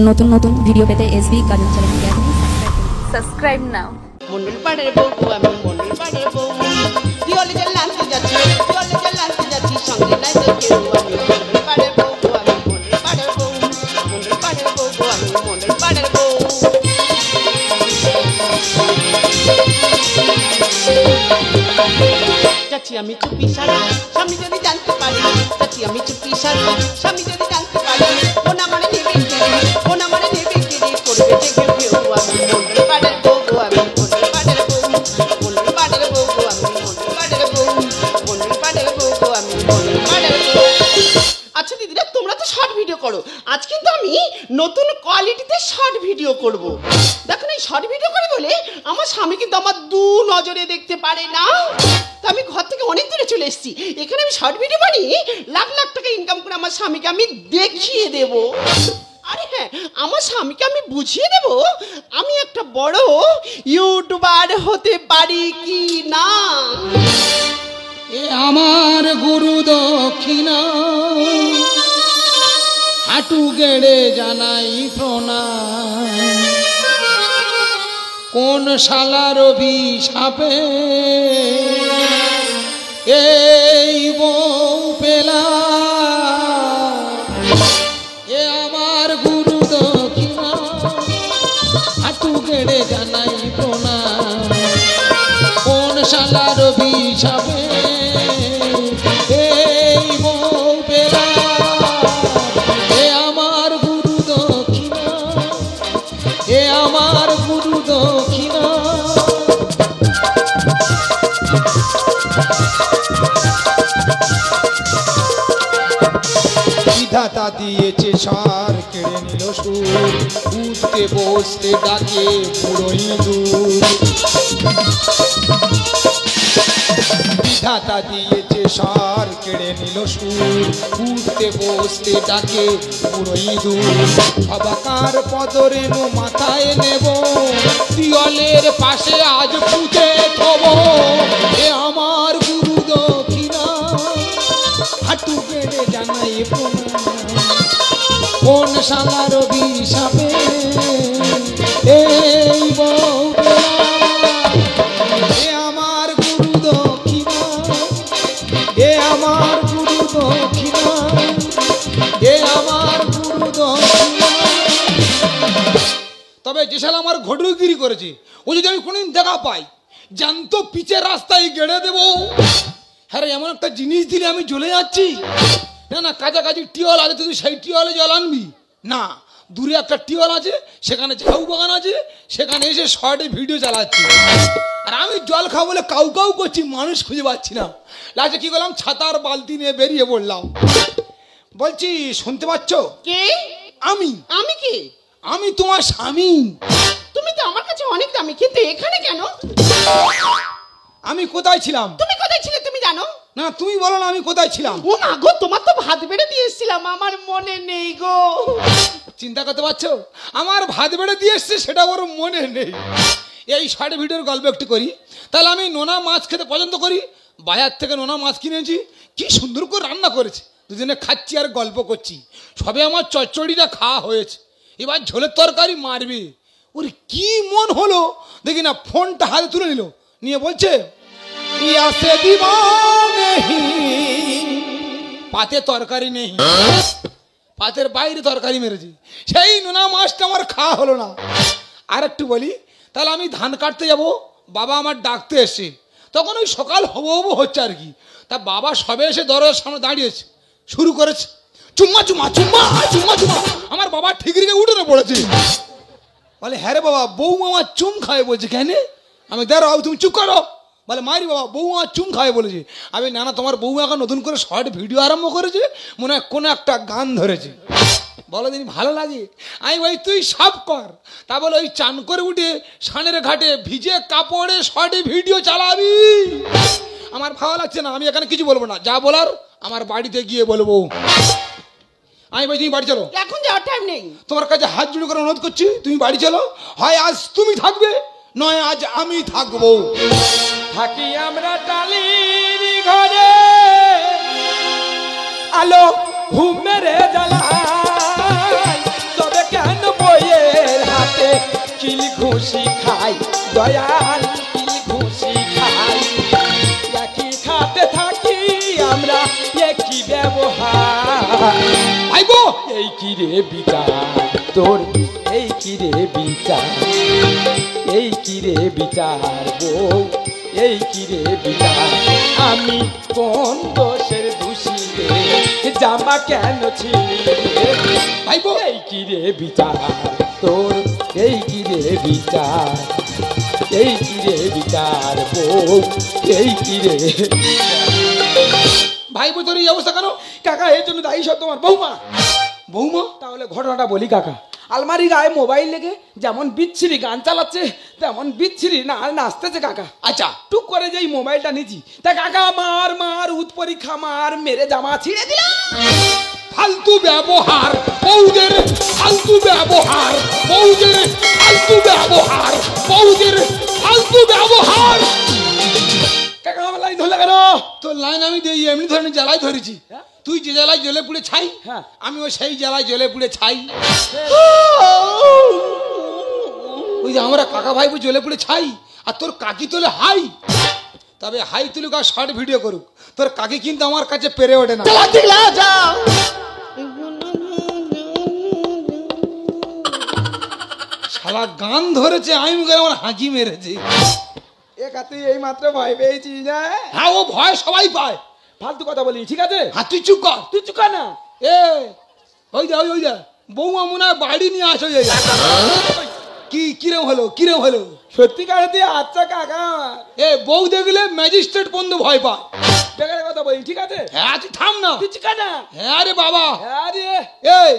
নতুন নতুন ভিডিও পেতে এসবি কাজল চ্যানেলকে এখনই সাবস্ক্রাইব নাও। মন্ডল পাড়ের বউ আমি মন্ডল পাড়ের বউ দিওয়ালি জল আনতে যাচ্ছি দিওয়ালি জল আনতে যাচ্ছি সঙ্গে নাই তো কেউ আমি মন্ডল পাড়ের বউ আমি মন্ডল পাড়ের বউ মন্ডল পাড়ের বউ আমি মন্ডল পাড়ের বউ যাচ্ছি আমি চুপি সারা স্বামী যদি জানতে পারি যাচ্ছি আমি চুপি সারা স্বামী যদি জানতে পারি ও না মানে নেবে কেড়ে ও না মানে নেবে কেড়ে করবে দেখে কেউ আমি মন্ডল পাড়ের বউ আমি মন্ডল পাড়ের বউ মন্ডল পাড়ের বউ আমি মন্ডল পাড়ের বউ মন্ডল পাড়ের বউ আমি মন্ডল পাড়ের বউ। আচ্ছা দিদিরা তোমরা তো শর্ট ভিডিও করো, আজ কিন্তু আমি নতুন কোয়ালিটিতে শর্ট ভিডিও করব। দেখুন এই শর্ট ভিডিও করি বলে আমার স্বামী কিন্তু আমার দু নজরে দেখতে পারে না, তো আমি ঘর থেকে অনেক দূরে চলে এসেছি। এখানে আমি শর্ট ভিডিও বানিয়ে লাখ লাখ টাকা ইনকাম করে আমার স্বামীকে আমি দেখিয়ে দেব। আরে হ্যাঁ, আমার স্বামীকে আমি বুঝিয়ে দেব আমি একটা বড় ইউটিউবার হতে পারি কি না। এ আমার গুরু দক্ষিণা হাঁটু গেড়ে জানাই প্রণাম। কোন শালার অভিশাপে এই বউ পেলা, এ আমার গুরু দক্ষিণা হাঁটু গেড়ে জানাই প্রণাম। কোন শালার অভিশাপে এই বউ পেলা, এ আমার গুরু দক্ষিণা, এ আমার গুরু দক্ষিণা। বিধাতা দিয়েছে সার কেড়ে নিল সুর, উঠতে বসতে ডাকে পুরোই দূর। বিধাতা দিয়েছে সার কেড়ে নিল সুর, উঠতে বসতে ডাকে পুরোই দূর। সবাকার পদরেণু মাথায় নেব, দিওয়ালের পাশে আজ পুজে থব। এ আমার গুরু দক্ষিণা হাঁটু গেড়ে জানাই প্রণাম। কোন শালার অভিশাপে এই বউ পেলা, এ আমার গুরু দক্ষিণা, এ আমার গুরু দক্ষিণা, এ আমার গুরু দক্ষিণা। তবে যে শালা আমার ঘটুগিরি করেছে ও যদি আমি কোনদিন দেখা পাই, জানতো পিচের রাস্তায় গেড়ে দেবো। হ্যাঁ এমন একটা জিনিস দিলে আমি জ্বলে যাচ্ছি। না না, কাছাকাছি টিওল আছে, তুই সেই টিওলে জল আনবি না। দূরে একটা টিওল আছে, সেখানে ঝাউ বাগান আছে, সেখানে এসে শর্টে ভিডিও চালাচ্ছি। আর আমি জল খাবো বলে কাউ কাউ করছি, মানুষ খুঁজে পাচ্ছি না। লাস্টে কি করলাম, ছাতার বালতি নিয়ে বেরিয়ে পড়লাম। বলছি শুনতে পাচ্ছ? কে? আমি। আমি কে? আমি তোমার স্বামী। তুমি তো আমার কাছে অনেক দামি, কিন্তু এখানে কেন? আমি কোথায় ছিলাম? তুমি কোথায় ছিলে তুমি জানো না, তুমি বলো না আমি কোথায় ছিলাম। ও মা গো, তোমার তো ভাত বেড়ে দিয়ে এসেছিলাম, আমার মনে নেই গো। চিন্তা করতে পারছো, আমার ভাত বেড়ে দিয়ে এসছে সেটা ওর মনে নেই। এই শর্ট ভিডিওর গল্প একটু করি। তাহলে আমি নোনা মাছ খেতে পছন্দ করি, বাজার থেকে নোনা মাছ কিনেছি, কি সুন্দর করে রান্না করেছে, দুজনে খাচ্ছি আর গল্প করছি। সবে আমার চচ্চড়িটা খাওয়া হয়েছে, এবার ঝোলের তরকারি মারবে। ওর কি মন হলো দেখি না, ফোনটা হাতে তুলে নিল, নিয়ে বলছে ইয়াসে দিবানেহি, পাতে তরকারি নেই, পাতের বাইরে তরকারি মেরেছি। সেই নোনা মাছটা আমার খাওয়া হলো না। আর একটু বলি, তাহলে আমি ধান কাটতে যাব, বাবা আমার ডাকতে এসছে, তখন ওই সকাল হবো হবো হচ্ছে আর কি। তা বাবা সবে এসে দরজার সামনে দাঁড়িয়েছে, শুরু করেছে চুম্মা চুম্মা চুম্মা চুম্মা চুম্মা। আমার বাবা ঠিক রেখে উঠে পড়েছে, বলে হ্যাঁ রে বাবা, বউ আমার চুম খায় বলছে। কেন? আমি দাঁড়াও, তুমি চুপ করো। বলে মারি বাবা, বউ আমার চুম খায় বলেছে। আমি না না, তোমার বউ এখন নতুন করে শর্ট ভিডিও আরম্ভ করেছে, মনে হয় কোনো একটা গান ধরেছে। বলো দিন ভালো লাগে। আমি ভাই তুই সব কর, তা বলে ওই চান করে উঠে সানের ঘাটে ভিজে কাপড়ে শর্টে ভিডিও চালাবি, আমার ভালো লাগছে না। আমি এখানে কিছু বলবো না, যা বলার আমার বাড়িতে গিয়ে বলবো। আমি ভাই তুমি বাড়ি চলো, এখন যাওয়ার টাইম নেই। তোমার কাছে হাত জুড়ে করে অনুরোধ করছি, তুমি বাড়ি চলো। হয় আজ তুমি থাকবে, নয় আজ আমি থাকবো। থাকি আমরা টালির ঘরে, আলো ঘুম মেরে জ্বালায়, তবে কেন ঘুষি খাই দয়াল কিল ঘুষি খাই একই খাতে থাকি আমরা একই ব্যবহার ভাইবো এই কি রে বিচার তোর এই কি রে বিচার এই কি রে বিচার বউ এই কি রে বিচার আমি কোন দোষের দোষী রে জামা কেন ছিলি ভাইবো এই কি রে বিচার তোর এই কি রে বিচার এই কি রে বিচার বউ এই কি রে ভাইবো তোর এই অবস্থা কেন? কাকা এর জন্য দায়ী সব তোমার বৌমা বৌমা তাহলে ঘটনাটা বলি কাকা আলমারি গায়ে মোবাইল লেগে যেমন বিচ্ছিরি গান চালাচ্ছে তেমন বিচ্ছিরি না নাচতেছে কাকা আচ্ছা টুক করে যেই মোবাইলটা নিচ্ছি তা কাকা মার মার উৎ পরীক্ষা মার মেরে জামা ছিঁড়ে দিল ফালতু ব্যবহার বৌদের, ফালতু ব্যবহার বৌদের, ফালতু ব্যবহার বৌদের, ফালতু ব্যবহার। কাকা আমার লাইন ধরলে কেন? তোর লাইন আমি দিই এমনি ধরনের জ্বালায় ধরেছি। হ্যাঁ? তুই যে জ্বালায় জ্বলে পুড়ে ছাই, হ্যাঁ। আমিও সেই জ্বালায় জ্বলে পুড়ে ছাই। ওই যে আমরা কাকা ভাইবো জ্বলে পুড়ে ছাই, আর তোর কাকি তোলে হাই। তবে হাই তুলুক আর শর্ট ভিডিও করুক, তোর কাকি কিন্তু আমার কাছে পেরে ওঠে না। শালা গান ধরেছে, আমি মুখে আমার হাঁকি মেরেছি। একা তুই এই মাত্র ভয় পেয়েছিস না? হ্যাঁ, ও ভয় সবাই পায়। ফালতু কথা বলি ঠিক আছে? হ্যাঁ, তুই চুপ কর। তুই চুকা না। এ ওই যা ওই যা বৌমা মনে হয় বাড়ি নিয়ে আসো। কি কিরম হলো, কিরম হলো? সত্যিকারে তুই আচ্ছা কাকা এ বউ দেখলে ম্যাজিস্ট্রেট বন্ধু ভয় পায়। বেকারের কথা বলি ঠিক আছে? হ্যাঁ, তুই থাম না। তুই চুকা না। হ্যাঁ রে বাবা, হ্যাঁ রে এই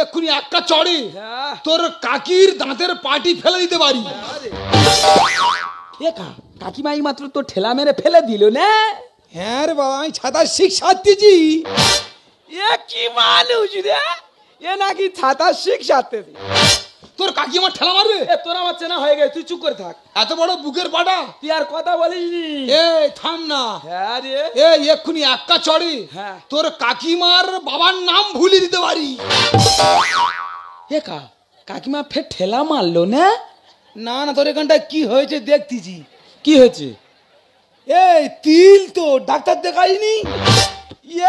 এক্ষুনি একটা চড়ে হ্যাঁ তোর কাকির দাঁতের পাটি ফেলে দিতে পারি। এ কাকিমা এই মাত্র তোর ঠেলা মেরে ফেলে দিল না? হ্যাঁ রে বাবা, আমি ছাতা শিক্ষা দিয়েছি। এ কি মানুষ রে, এ নাকি ছাতা শিক্ষাতে। তোর কাকি আমার ঠেলা মারবে? এ তোর আমার চেনা হয়ে গেছে, তুই চুপ করে থাক। এত বড় বুকের পাটা, তুই আর কথা বলিস নি। এ থাম না। হ্যাঁ রে এই এক্ষুনি একটা চড়ে হ্যাঁ। তোর কাকিমার বাবার নাম ভুলে দিতে পারি। এ কাকিমা ফের ঠেলা মারলো না? না না, তোর এখানটায় কি হয়েছে দেখতেছি। কি হয়েছে? এই তিল তো ডাক্তার দেখাইনি?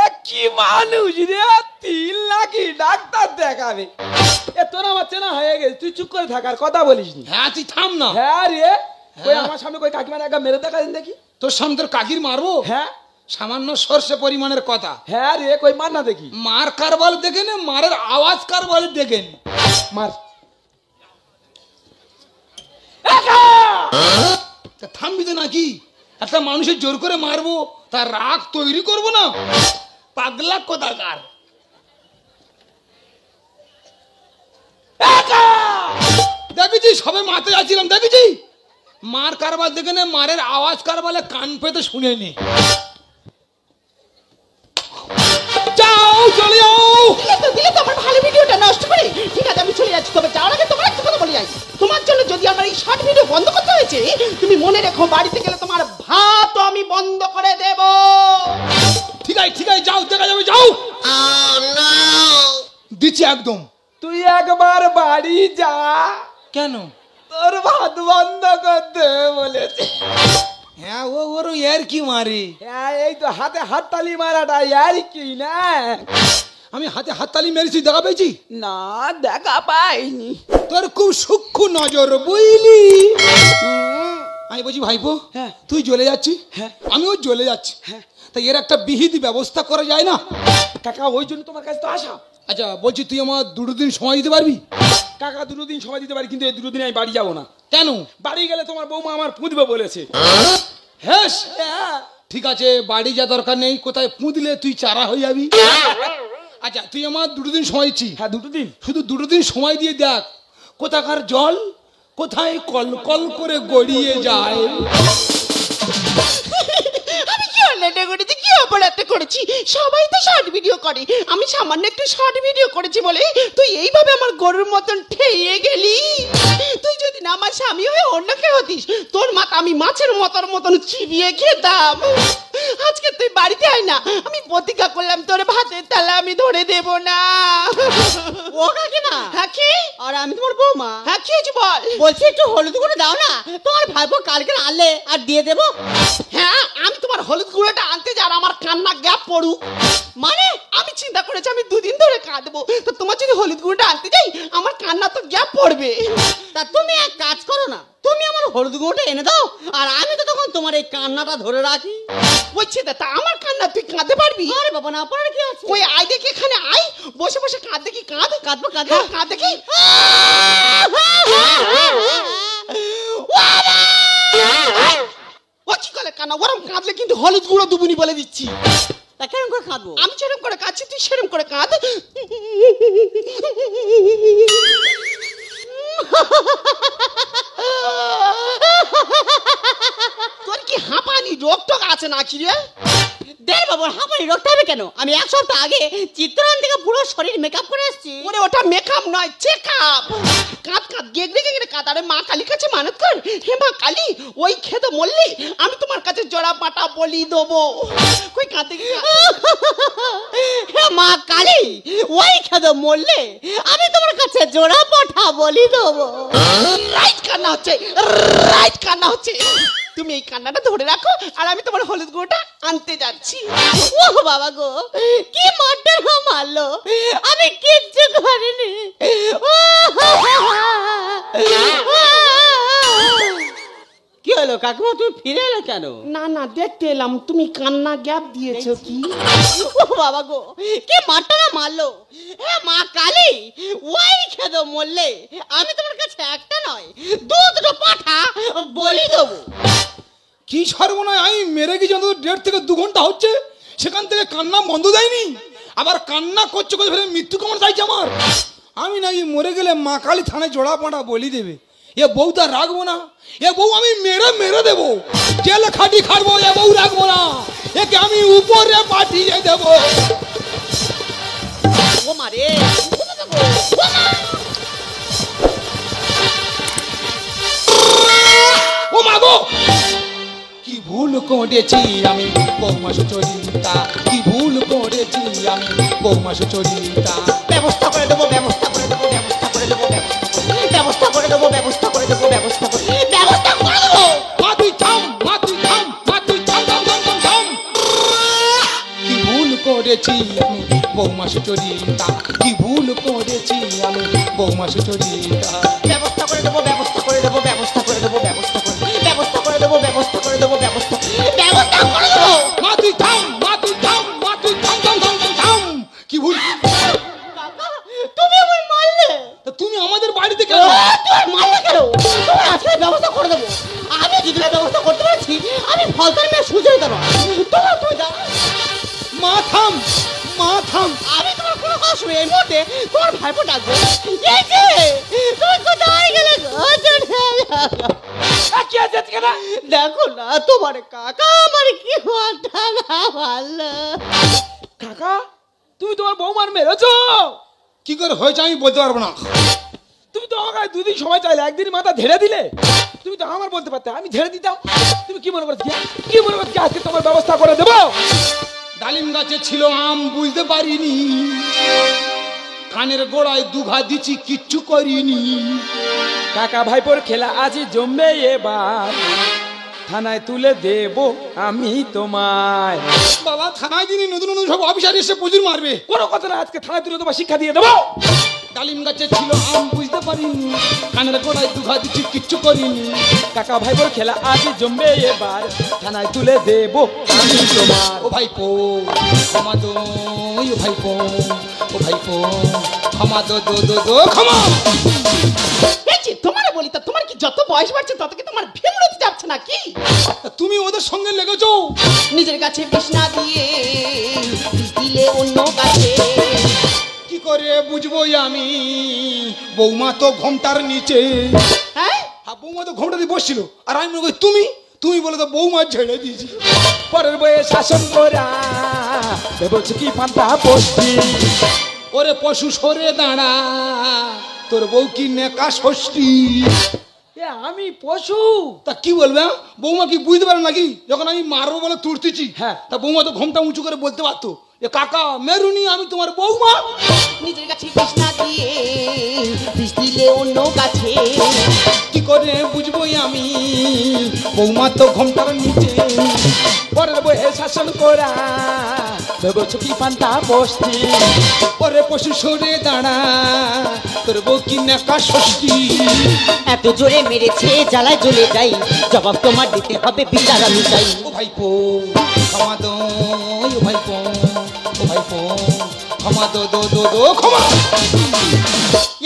এ কি মানুষ রে, তিল নাকি ডাক্তার দেখাবে? এ তোর আমার চেনা হয়ে গেছে, তুই চুপ করে থাক আর কথা বলিস নি। হ্যাঁ, তুই থাম না। হ্যাঁ রে কই হ্যাঁ। আমার সামনে কই কাকিমার একা মেরে দেখা দিন দেখি। তোর সামনে তোর কাকির মারবো? হ্যাঁ সামান্য সর্ষে পরিমাণের কথা। হ্যাঁ রে কই মার না দেখি। মার কার বলে দেখেন, মারের আওয়াজ কার বলে দেখেন। মার। তা থামবি তো নাকি? একটা মানুষের জোর করে মারবো, তার রাগ তৈরি করবো না? পাগলা কোথাকার। দেখেছি সবে মাতে যাচ্ছিলাম, দেখেছি মার কারবার দেখে নে, মারের আওয়াজ কার বলে কান পেতে শুনে নি। যাও, চলে যাও। দিলে তো আমার ভালো ভিডিওটা নষ্ট করে। ঠিক আছে, আমি চলে যাচ্ছি। তবে যাওয়ার আগে তোমার একটা কথা বলি যাই। তোমার জন্য যদি আমার এই শর্ট ভিডিও বন্ধ করতে হয়েছে, তুমি মনে রেখো বাড়িতে গেলে তোমার ভাত আমি বন্ধ করে দেব। ঠিক আছে, ঠিক আছে, যাও, দেখা যাবে, যাও। দিচ্ছি একদম। তুই একবার বাড়ি যা। কেন? তোর ভাত বন্ধ করতে বলেছে। হ্যাঁ, ও ওর ইয়ার কি মারে। হ্যাঁ এই তো হাতে হাততালি মারাটা আর কি না? আমি হাতে হাততালি মেরেছি, দেখা পেয়েছি? না দেখা পাইনি। তোর খুব সূক্ষ্ম নজর, বুঝলি? আমি বলছি ভাইপো, হ্যাঁ। তুই জ্বলে যাচ্ছি, হ্যাঁ। আমিও জ্বলে যাচ্ছি, হ্যাঁ। তাই এর একটা বিহিত ব্যবস্থা করা যায় না? কাকা ওই জন্য তোমার কাছে তো আসা। আচ্ছা বলছি, তুই আমার দুটো দিন সময় দিতে পারবি? কাকা দুটো দিন সময় দিতে পারি, কিন্তু এই দুটো দিন আমি বাড়ি যাবো না। কেন? বাড়ি গেলে তোমার বৌমা আমার পুঁতবে বলেছে। হ্যাঁ, হ্যাঁ। ঠিক আছে, বাড়ি যা দরকার নেই, কোথায় পুঁতলে তুই চারা হয়ে যাবি। আচ্ছা, তুই আমার দুটো দিন সময় দিচ্ছি। হ্যাঁ দুটো দিন। শুধু দুটো দিন সময় দিয়ে দেখ, কোথাকার জল কোথায় কল কল করে গড়িয়ে যায়। আমি কি অন্যায়টা করেছি, কি অপরাধটা করেছি? সবাই তো শর্ট ভিডিও করে, আমি সামান্য একটু শর্ট ভিডিও করেছি বলে তুই এইভাবে আমার গরুর মতন ঠেয়ে গেলি। তুই যদি না আমার স্বামী হয়ে অন্য কেউ হতিস, তোর মাথা আমি মাছের মতন চিবিয়ে খেতাম। আজকে তুই বাড়িতে আয় না, আমি প্রতিজ্ঞা করলাম তোর ভাতের তালা আমি ধরে দেব না। ও কাকিমা, হ্যাঁ কি? আর আমি তোমার বৌমা। হ্যাঁ কি হয়েছে বল? বলছি একটু হলুদ গুঁড়ো দাও না, তোমার ভাইপো কালকে আনলে আর দিয়ে দেবো। হ্যাঁ আমি তোমার হলুদ গুঁড়োটা আনতে যার আমার কান্না গ্যাপ পড়ুক। মানে আমি চিন্তা করেছি আমি দুদিন ধরে কাঁদবো, তো তোমার যদি হলুদ গুঁড়োটা আনতে যাই আমার কান্না তো গ্যাপ পড়বে। তা তুমি এক কাজ করো না, তুমি আমার হলুদ গুঁড়োটা এনে দাও, আর আমি তো তখন তোমার এই কান্নাটা ধরে রাখি। বলছি তা আমার কান্না তুই কাঁদতে পারবি? আরে বাবা না, আপনার কি আছে? ওই আয় দেখি এখানে আয়, বসে বসে কাঁদ দেখি, কাঁদ। কাঁদবো কাঁদবো। হ্যাঁ, কাঁদ দেখি। ও কি করে কান্না? ওরম কাঁদলে কিন্তু হলুদ গুঁড়ো দুবুনি বলে দিচ্ছি। তা কেরম করে কাঁদবো? আমি যেরকম করে কাঁদছি তুই সেরকম করে কাঁদ। তোর কি হাঁপানি রোগ টোক আছে নাকি রে? দেখ বাবা, হাঁপানি রোগটা হবে কেন? আমি এক সপ্তাহ আগে চিত্রান থেকে পুরো শরীর মেকআপ করে এসেছি। ওরে ওটা মেকআপ নয়, চেকআপ। কাঁদ কাঁদ, গেগড়ে গেগড়ে কাঁদ। আরে মা কালীর কাছে মানত কর, হে মা কালী, ওই খেতে মরলি আমি তোমার কাছে জোড়া পাটা বলি দেবো। কই কাঁদতে গিয়ে হে মা কালী, ওই খেদো মরলে আমি তোমার কাছে জোড়া পাঠা বলি দেবো। রাইট কান্না হচ্ছে, রাইট কান্না হচ্ছে। তুমি এই কান্নাটা ধরে রাখো আর আমি তোমার হলুদ গুঁড়োটা আনতে যাচ্ছি। ও বাবা গো, কি মারটা মারলো, আমি কিচ্ছু করিনি। কি হলো কাকিমা, তুমি ফিরে এলে কেন? না না, দেখতে এলাম তুমি কান্না গ্যাপ দিয়েছো কি। ও বাবা গো, কি মারটা মারলো। হে মা কালী, ওই খেদো মরলে আমি তোমার কাছে একটা নয় দুটো পাঠা বলি দেবো। কি সর্বনয়, আমি মেরে গিয়ে যত 1.5 থেকে 2 ঘন্টা হচ্ছে, সেখান থেকে কান্না বন্ধ দেয়নি, আবার কান্না করছে করে ফেলে মৃত্যু কেমন চাইছে আমার। আমি নাকি মরে গেলে মা কালী থানায় জোড়া পাঁটা বলি দেবে। এ বউ তা রাখবো না, এ বউ আমি মেরে মেরে দেবো, জেলে খাটি খাটবো, এ বউ রাখবো না, একে আমি উপরে পাঠিয়ে দেবো। ও মারে, ও মা গো, কি ভুল করেছি আমি বৌমা সুচরিতা, কি ভুল করেছি আমি বৌমা সুচরিতা। ব্যবস্থা করে দেবো, ব্যবস্থা করে দেবো, ব্যবস্থা করে দেবো, ব্যবস্থা করে দেবো, ব্যবস্থা করে দেবো, ব্যবস্থা করে দেবো, ব্যবস্থা করে দেবো। মা তুই থাম, মা তুই থাম, মা তুই থাম থাম থাম থাম থাম। কি ভুল করেছি আমি বৌমা সুচরিতা, কি ভুল করেছি আমি বৌমা সুচরিতা। ব্যবস্থা করে দেবো, ব্যবস্থা করে দেবো, ব্যবস্থা করে দেবো, ব্যবস্থা করে দেবো, ব্যবস্থা করে দেবো, ব্যবস্থা করে দেবো, ব্যবস্থা ব্যবস্থা করে দেবো। মা তুই থাম, মা তুই থাম, মা তুই থাম থাম থাম থাম থাম। কি ভুল? কাকা, তুমি আমার মারলে। তা তুমি আমাদের বাড়িতে কেন? তোমার মারলে কেন? তোমার আজকে ব্যবস্থা করে দেবো। আমি যদি ব্যবস্থা করতে পারছি, আমি ফলতার মেয়ে সুজয় দেবো। তোমার তুই যা। মা থাম, মা থাম। আমি তোমার কোনো কষ্ট নেই, এই মুহূর্তে তোমার ভাইপো ডাকবো। এই যে, তুমি কোথায় গেলে গো? কি আছে আজকে না? দেখো না তোমার কাকা আমার কি মাথা না ভালো। কাকা, তুমি তোমার বৌমার মেরেছো? কি করে হয়েছে আমি বলতে পারবো না। তুমি তো আমাকে 2 দিন সময় চাইলে, একদিন মাথা ঝেড়ে দিলে। তুমি তো আমার বলতে পারতে, আমি ঝেড়ে দিতাম। তুমি কি মনে করছো, কি মনে করছো আজকে তোমার ব্যবস্থা করে দেবো? ডালিম গাছে ছিল আম বুঝতে পারিনি, কানের গোড়ায় 2 ঘা দিচ্ছি কিচ্ছু করিনি। কাকা ভাইপোর খেলা আজ জমবে এবার, থানায় তুলে দেব আমি তোমায়। বাবা থানায় দিনই নতুন নতুন সব অফিসার এসে প্রচুর মারবে। কোনো কথা না, আজকে থানায় তুলে তোমার শিক্ষা দিয়ে দেবো। ডালিম গাছে ছিল আম বুঝতে পারিনি, কানের গোড়ায় 2 ঘা দিচ্ছি কিচ্ছু করিনি। কাকা ভাইপোর খেলা আজ জমবে এবার, থানায় তুলে দেব আমি তোমার। ও ভাইপো ক্ষমা দো, ও ভাইপো, ও ভাইপো ক্ষমা দো দো দো দো ক্ষমা। এই যে তোমারে বলি, তা তোমার কি যত বয়স বাড়ছে তত কি তোমার ভেমড়তে যাচ্ছে নাকি? তুমি ওদের সঙ্গে লেগেছো। নিজের গাছে বিষ না দিয়ে বিষ দিলে অন্য গাছে। কি করে বুঝবো আমি, বৌমা তো ঘোমটার নিচে। হ্যাঁ, বৌমা তো ঘোমটা দিয়ে বসছিল, আর আমি মনে করি তুমি তুমি বলে তো বৌমা ঝেড়ে দিয়েছি। পরের বয়ে শাসন করা ভেবেছো কি পান্তা বসতি? ওরে পশু সরে দাঁড়া, তোর বউ কি নেকা ষষ্ঠী। এ আমি পশু। তা কি বলবে হ্যাঁ? বৌমা কি বুঝতে পারে নাকি যখন আমি মারবো বলে তুলতেছি? হ্যাঁ। তা বৌমা তো ঘোমটা উঁচু করে বলতে পারতো, এ কাকা মেরুনি, আমি তোমার বৌমা। নিজের কাছে বিষ না দিয়ে বিষ দিলে অন্য গাছে। কি করে বুঝবো আমি বৌমা তো ঘোমটার নিচে। পরের বয়ে শাসন করা ভেবেছ কি পান্তা বসতি। পরে পশু সরে দাঁড়া, তোর বউ কি নেকা ষষ্ঠী। এত জোরে মেরেছে জ্বালায় জ্বলে যাই, জবাব তোমার দিতে হবে, বিচার আমি চাই। ও ভাইপো ক্ষমা দো, ও ভাইপো, ও ভাইপো ক্ষমা দো দো দো দো ক্ষমা।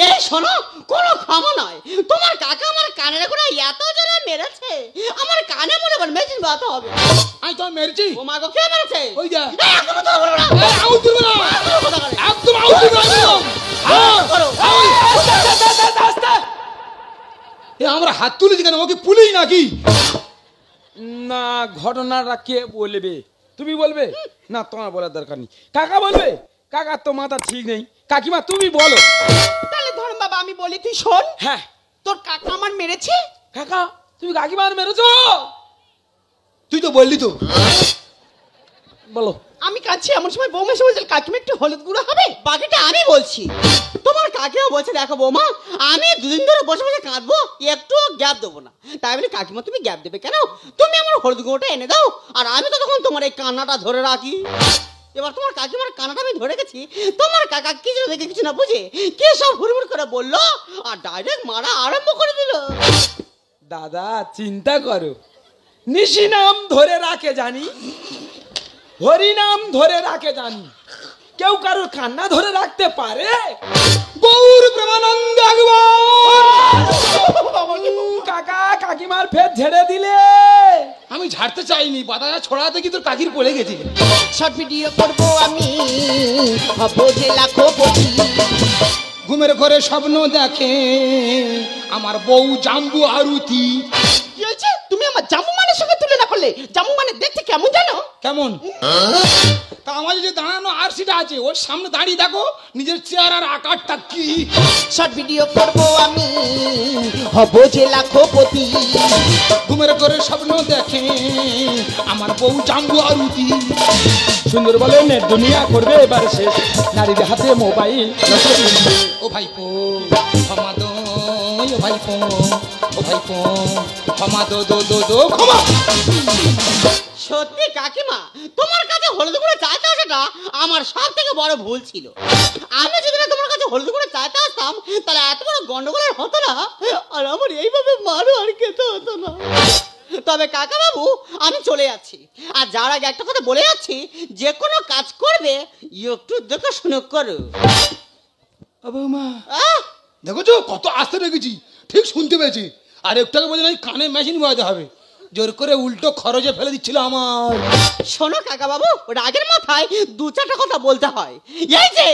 এই শোনো, কোনো ক্ষমা নয়। তোমার কাকা আমার কানের করে এত জোরে মেরেছে, আমার কানে মনে করে মেশিন বাতা হবে। আমি তো মেরেছি। ও মা গো, কে মেরেছে? ওই যা এই, একদম কথা বলো না। আউট দিবে না, একদম কথা বলো না। একদম আউট দিবে না, একদম। হ্যাঁ, করো। এ আমরা হাত তুলেছি কেন? ওকে পুলিশ নাকি? না, ঘটনাটা কে বলবে? তুমি বলবে? না, তোমার বলার দরকার নেই। কাকা বলবে? কাকার তো মাথা ঠিক নেই। কাকিমা তুমি বলো। তাহলে ধরুন বাবা, আমি বলি, তুই শোন। হ্যাঁ। তোর কাকা আমার মেরেছে। কাকা তুমি কাকিমার মেরেছো? তুই তো বললি তো। বলো। আমি কাঁদছি, এমন সময় বৌমা এসে বলছে, কাকিমা একটু হলুদ গুঁড়ো হবে? বাকিটা আমি বলছি। তোমার কাকিমা বলছে, দেখো বৌমা, আমি দুদিন ধরে বসে বসে কাঁদবো, একটু গ্যাপ দেবো না। তাই বলে, কাকিমা তুমি গ্যাপ দেবে কেন? তুমি আমার হলুদ গুঁড়োটা এনে দাও, আর আমি তো তখন তোমার এই কান্নাটা ধরে রাখি। এবার তোমার কাকিমার কান্নাটা আমি ধরে গেছি। তোমার কাকা কিছু দেখে কিছু না বুঝে কে সব হুড়মুড় করে বললো, আর ডাইরেক্ট মারা আরম্ভ করে দিল। দাদা চিন্তা করো, নিশি নাম ধরে রাখে জানি, হরি নাম ধরে রাখে জানি, কেউ কারোর কান্না ধরে রাখতে পারে? গৌর প্রেমানন্দ কাকা কাকিমার ফের ঝেড়ে দিলে। আমি ঝাড়তে চাইনি, পাতাটা ছড়াতে কি তোর কাকির পড়ে গেছে। শর্ট ভিডিও করবো আমি, হবো যে লাখপতি। ঘুমের ঘরে স্বপ্ন দেখে আমার বউ জাম্বু আরুতি। কি হয়েছে? তুমি আমার জামু মানের সঙ্গে তুলনা করলে? জামু মানে দেখতে কেমন জানো? কেমন? তা আমার যে দাঁড়ানো আরসিটা আছে, ওর সামনে দাঁড়িয়ে দেখো নিজের চেহারার আকারটা কি। শর্ট ভিডিও করবো আমি, হবো যে লাখপতি। ঘুমের ঘরে স্বপ্ন দেখে আমার বউ জাম্বু আরুতি। সুন্দর বলে নেট দুনিয়া করবে এবার শেষ, নারীদের হাতে মোবাইল। ও ভাইপো ক্ষমা দো, ও ভাইপো, ও ভাইপো ক্ষমা দো দো দো দো ক্ষমা। সত্যি কাকিমা, তোমার কাছে হলুদ গুঁড়ো চাইতে আসাটা আমার সব থেকে বড় ভুল ছিল। আমি যদি না তোমার কাছে হলুদ গুঁড়ো চাইতে আসতাম, তাহলে এত বড় গন্ডগোলের হতো না, আর আমার এইভাবে মারো আর খেতে হতো না। তবে কাকা বাবু, আমি চলে যাচ্ছি। আর যার আগে একটা কথা বলে যাচ্ছি, যে কোনো কাজ করবে একটু দেখে শুনে করো। ও বৌমা আহ, দেখেছো কত আস্তে রেখেছি, ঠিক শুনতে পেয়েছি। আর একটাকে বলছে না কানে মেশিন বাজাতে হবে, জোর করে উল্টো খরচে ফেলে দিচ্ছিল আমার। শোনো কাকা বাবু, রাগের মাথায় দু চারটা কথা বলতে হয়। এই যে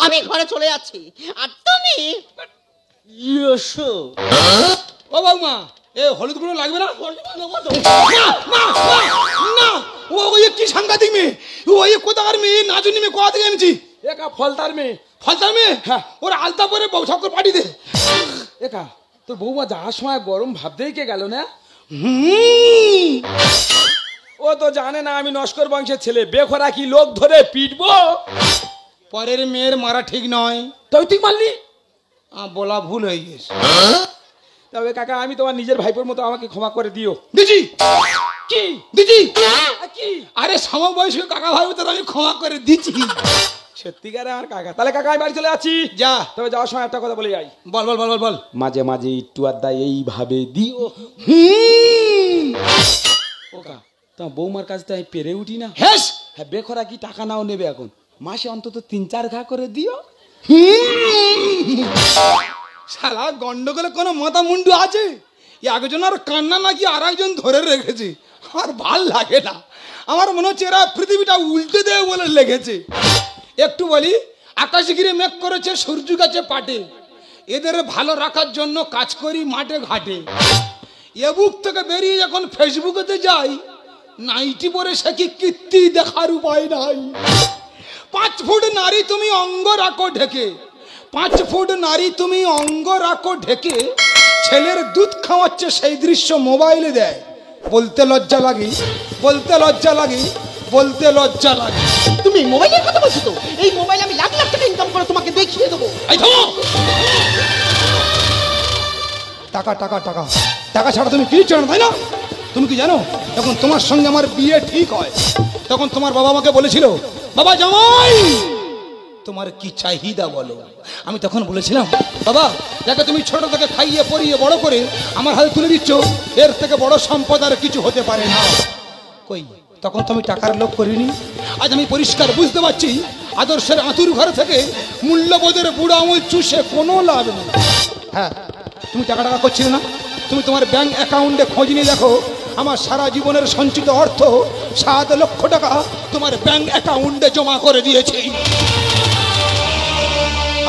আমি ঘরে চলে যাচ্ছি, আর তুমি এসো। ও বৌমা, এ হলুদ গুঁড়ো লাগবে না? না, ও ওই কি সাংঘাতিক মেয়ে, ওই কোথাকার মেয়ে, নাচুনি মেয়ে, কোথা থেকে এনেছি? একা ফলতার মেয়ে। ফলতার মেয়ে? হ্যাঁ। ওর আলতা পরে বউ সব করে পাঠিয়ে দে। একা তোর বৌমা যাওয়ার সময় গরম ভাবতেই কে গেল না? ও তো জানে না আমি নস্কর বংশের ছেলে, বেখরা কি লোক ধরে পিটবো। পরের মেয়ের মারা ঠিক নয়। তুই তুই মারলি? বলা ভুল হয়ে গেছে। তবে কাকা আমি তোমার নিজের ভাইপোর মতো, আমাকে ক্ষমা করে দিও। দিদি কি দিদি, কি? আরে সমবয়স্ক কাকা ভাই তোর আমি ক্ষমা করে দিচ্ছি। সত্যিকারে আমার কাকা। তাহলে কাকা আমি বাড়ি চলে যাচ্ছি। যা। তবে যাওয়ার সময় একটা কথা বলে যাই। বল বল বল বল বল। মাঝে মাঝে একটু আড্ডা এইভাবে দিও। ওকা তোমার বৌমার কাছে তো আমি পেরে উঠি না। হেস, হ্যাঁ, বেখরা কি টাকা নাও নেবে এখন, মাসে অন্তত 3-4 ঘা করে দিও। শালা গন্ডগোলে কোনো মাথা মুন্ডু আছে? একজন আর কান্না নাকি আর একজন ধরে রেখেছে, আমার ভাল লাগে না। আমার মনে হচ্ছে এরা পৃথিবীটা উল্টে দেবে বলে লেগেছে। একটু বলি, আকাশে ঘিরে মেঘ করেছে, সূর্য গাছে পাটে, এদের ভালো রাখার জন্য কাজ করি মাঠে ঘাটে। এ বুক থেকে বেরিয়ে যখন ফেসবুকেতে যাই, নাইটি পরে সে কি কীর্তি দেখার উপায় নাই। 5 ফুট নারী তুমি অঙ্গ রাখো ঢেকে, 5 ফুট নারী তুমি অঙ্গ রাখো ঢেকে, ছেলের দুধ খাওয়াচ্ছে সেই দৃশ্য মোবাইলে দেয়, বলতে লজ্জা লাগে, বলতে লজ্জা লাগে, বলতে লজ্জা লাগে। তুমি মোবাইলের কথা বলছো তো? এই মোবাইল আমি লাখ লাখ টাকা ইনকাম করে তোমাকে দেখিয়ে দেবো। এই থামো! টাকা টাকা টাকা টাকা ছাড়া তুমি কি জানো, তাই না? তুমি কি জানো যখন তোমার সঙ্গে আমার বিয়ে ঠিক হয় তখন তোমার বাবা আমাকে বলেছিল, বাবা জামাই তোমার কি চাহিদা বলো। আমি তখন বলেছিলাম, বাবা যাকে তুমি ছোট থেকে খাইয়ে পরিয়ে বড় করে আমার হাতে তুলে দিচ্ছ, এর থেকে বড় সম্পদ আর কিছু হতে পারে না। কই তখন তো আমি টাকার লোভ করিনি। আজ আমি পরিষ্কার বুঝতে পারছি আদর্শের আঁতুর ঘর থেকে মূল্যবোধের বুড়ো আঙুল চুষে কোনো লাভ নেই। হ্যাঁ, তুমি টাকা টাকা করছিলে না? তুমি তোমার ব্যাংক অ্যাকাউন্টে খোঁজ নিয়ে দেখো, আমার সারা জীবনের সঞ্চিত অর্থ 7 লক্ষ টাকা তোমার ব্যাংক অ্যাকাউন্টে জমা করে দিয়েছি।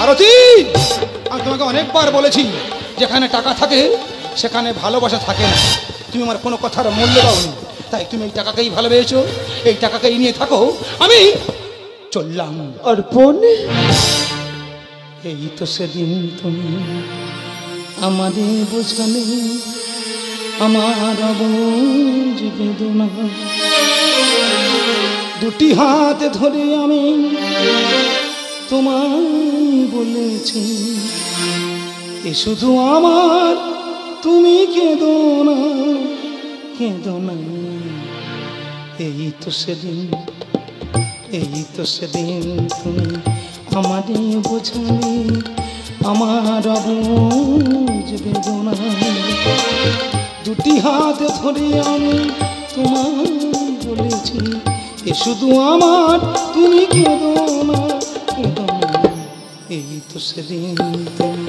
আরতি, আমি তোমাকে অনেকবার বলেছি যেখানে টাকা থাকে সেখানে ভালোবাসা থাকে না। তুমি আমার কোনো কথার মূল্য দাওনি, তাই তুমি এই টাকাকেই ভালোবেসেছো, এই টাকাকেই নিয়ে থাকো। আমি চললাম। অর্পণ, এই তো সেদিন তুমি আমারে বোঝালে, আমার বুঝ বেদনা, দুটি হাতে ধরে আমি তোমায় বলেছি, এ শুধু আমার, তুমি কেঁদো না, কেঁদো না। এই তো সেদিন, এই তো সেদিন তুমি আমারে বোঝালে, আমার বুঝ বেদনা, দুটি হাতে ধরে আমি তোমায় বলেছি, এ শুধু আমার, তুমি কেঁদো না, কেঁদো না। এই তো সেদিন তুমি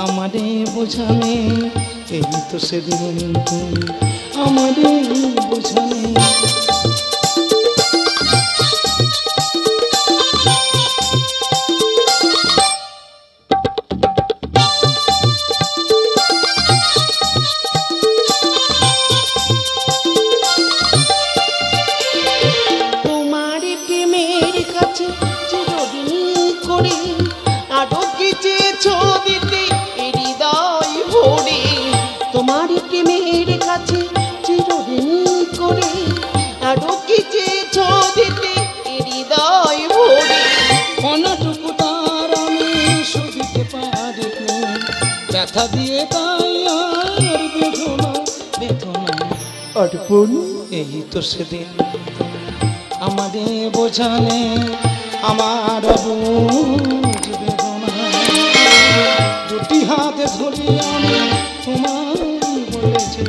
আমারে বোঝালে, এই তো সেদিন তুমি আমারে বোঝালে। ব্যথা দিয়ে তাই আর বেদনা, বেদনা। অর্পণ, এই তো সেদিন আমাদের বোঝালে, আমার বুঝ বেদনা, দুটি হাতে ধরে আমি তোমায় বলেছি,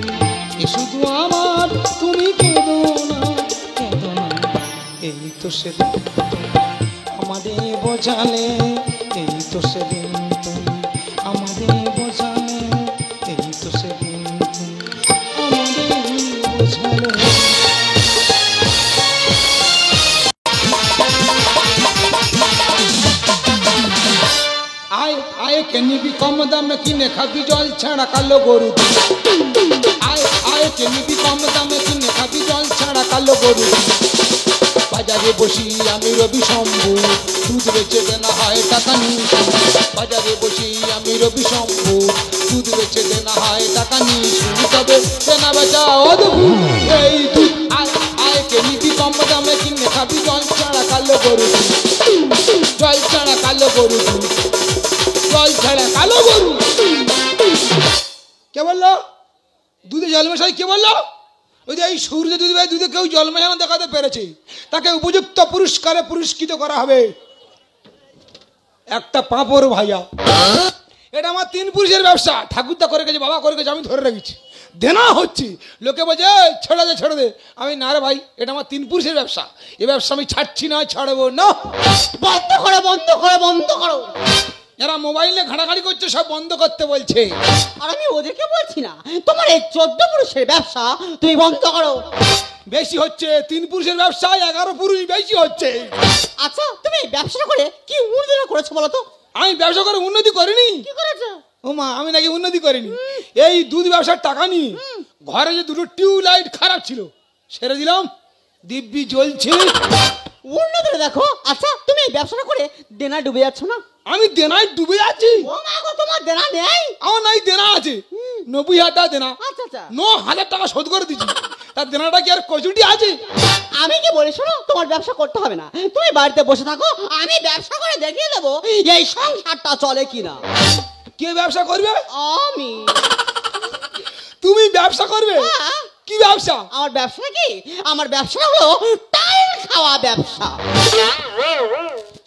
এ শুধু আমার, তুমি কেঁদো না, কেঁদো না। এই তো সেদিন আমাদের বোঝালে, এই তো সেদিন তুমি আমাদের বোঝালে, এই তো সেদিন তুমি আমাদের বোঝালে। আয় আয় কে নিবি কম দামে কিনে খাবি জল ছাড়া কালো গরু, আয় আয় কে নিবি কম দামে কিনে খাবি জল ছাড়া কালো গরু। বাজারে বসি আমি রবি শম্ভু, দুধ বেচে দেনা হয় টাকা নিয়ে, বাজারে বসি আমি রবি শম্ভু, দুধ বেচে দেনা হয় টাকা নিয়ে, তবে দেনা বেচা অদ্ভুত। এই দুধ আয় আয় কে নিবি কম দামে কিনে খাবি জল ছাড়া কালো গরু, জল ছাড়া কালো গরু, জল ছাড়া কালো গরু। কে বললো দুধে জল মেশাই? কে বললো? ওই যে এই সূর্য দুধ ভাই, দুধে কেউ জল মেশানো দেখাতে পেরেছে, তাকে উপযুক্ত পুরস্কারে পুরস্কৃত করা হবে। একটা পাঁপড় ভাইয়া, এটা আমার 3 পুরুষের ব্যবসা। ঠাকুরদা করে গেছে, বাবা করে গেছে, আমি ধরে রেখেছি, দেনা হচ্ছে। লোকে বলছে ছেড়ে দে ছেড়ে দে, আমি না রে ভাই, এটা আমার 3 পুরুষের ব্যবসা, এ ব্যবসা আমি ছাড়ছি না, ছাড়বো না। বন্ধ করো, বন্ধ করো, বন্ধ করো। যারা মোবাইলে ঘাটাঘাটি করছে সব বন্ধ করতে বলছে। আর আমি ওদেরকে বলছি না, তোমার এই 14 পুরুষের ব্যবসা তুমি বন্ধ করো। বেশি হচ্ছে, 3 পুরুষের ব্যবসায় 11 পুরুষ বেশি হচ্ছে। আচ্ছা, তুমি এই ব্যবসাটা করে কি উন্নতি করেছো বলো তো? আমি ব্যবসা করে উন্নতি করিনি। কি করেছো? ও মা, আমি নাকি উন্নতি করিনি? এই দুধ ব্যবসার টাকা নিয়ে ঘরে যে 2টো টিউবলাইট খারাপ ছিল সেরে দিলাম, দিব্যি জ্বলছে। উন্নতি দেখো। আচ্ছা, তুমি এই ব্যবসাটা করে দেনা ডুবে যাচ্ছ না? আমি দেনায় ডুবে যাচ্ছি। ও মা গো, তোমার দেনা নেই? আমার নাই দেনা আছে 90,000 টাকা দেনা। আচ্ছা আচ্ছা। 9,000 টাকা শোধ করে দিচ্ছি, তার দেনাটা কি আর কচুটি আছে? আমি কি বলি শোনো, তোমার ব্যবসা করতে হবে না, তুমি বাড়িতে বসে থাকো, আমি ব্যবসা করে দেখিয়ে দেবো এই সংসারটা চলে কিনা। কে ব্যবসা করবে? আমি। তুমি ব্যবসা করবে? হ্যাঁ। কি ব্যবসা? আমার ব্যবসা কি? আমার ব্যবসা হলো টাইল খাওয়া ব্যবসা।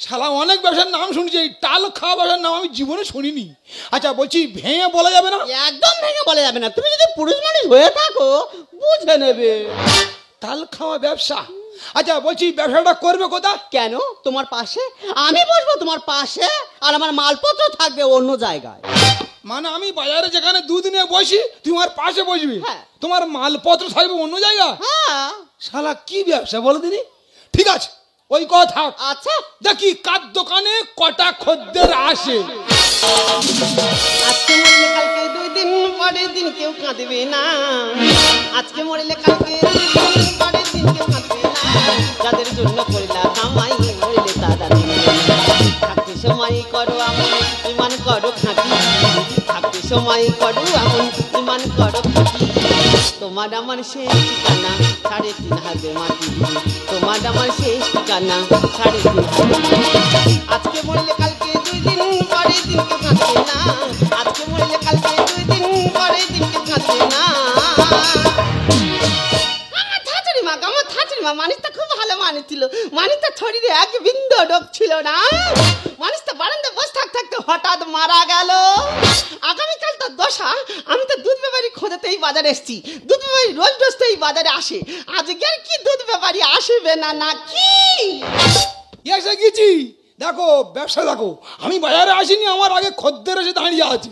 শালা অনেক ব্যবসার নাম শুনছি, এই টাল খাওয়া ব্যবসার নাম আমি জীবনে শুনিনি। আচ্ছা বলছি, ভেঙে বলা যাবে না? একদম ভেঙে বলা যাবে না, তুমি যদি পুরুষ মানুষ হয়ে থাকো বুঝে নেবে। টাল খাওয়া ব্যবসা। আচ্ছা বলছি, ব্যবসাটা করবে কোথায়? কেন? তোমার পাশে আমি বসবো, তোমার পাশে, আর আমার মালপত্র থাকবে অন্য জায়গায়। মানে আমি বাজারে যেখানে দুধ নিয়ে বসি, তুমি আমার পাশে বসবি, হ্যাঁ। তোমার মালপত্র থাকবে অন্য জায়গা? হ্যাঁ। শালা কি ব্যবসা বলো দিনি। ঠিক আছে, ওই কথা। আচ্ছা, দেখি কার দোকানে কটা খদ্দের আসে। আজকে মরলে কালকে 2 দিন পরের দিন কেউ কাঁদবে না। আজকে মরলে কালকে 2 দিন পরের দিন কেউ কাঁদবে না। যাদের জন্য করিলা কামাই, মরলে তারা দিন থাকতে সময় করো আমন, ইমান করো খাঁটি। থাকতে সময় করো আমন, ইমান করো খাঁটি। তোমার আমার শেষ ঠিকানা 3.5 মাটি। তোমার আমার শেষ ঠিকানা 3.5 মাটি। আজকে মরলে কালকে 2 দিন পরের দিন কেউ কাঁদবে না। আজকে মরলে কালকে 2 দিন পরের দিন কেউ কাঁদবে না। আমার থাচুরি মা মানুষটা খুব ভালো মানুষ ছিল। মানুষটা শরীরে এক বিন্দু রোগ ছিল না। মানুষটা বারান্দায় বসে থাকতে হঠাৎ মারা গেল। আগামীকাল তো দশা। আমি তো দুধ ব্যাপারী খোঁজাতেই বাজারে এসেছি। দুধ ব্যাপারী রোজ রোজ তো এই বাজারে আসে। আজকে আর কি দুধ ব্যাপারী আসবে না নাকি? এসে গেছি, দেখো ব্যবসা দেখো। আমি বাজারে আসিনি, আমার আগে খদ্দের এসে দাঁড়িয়ে আছে।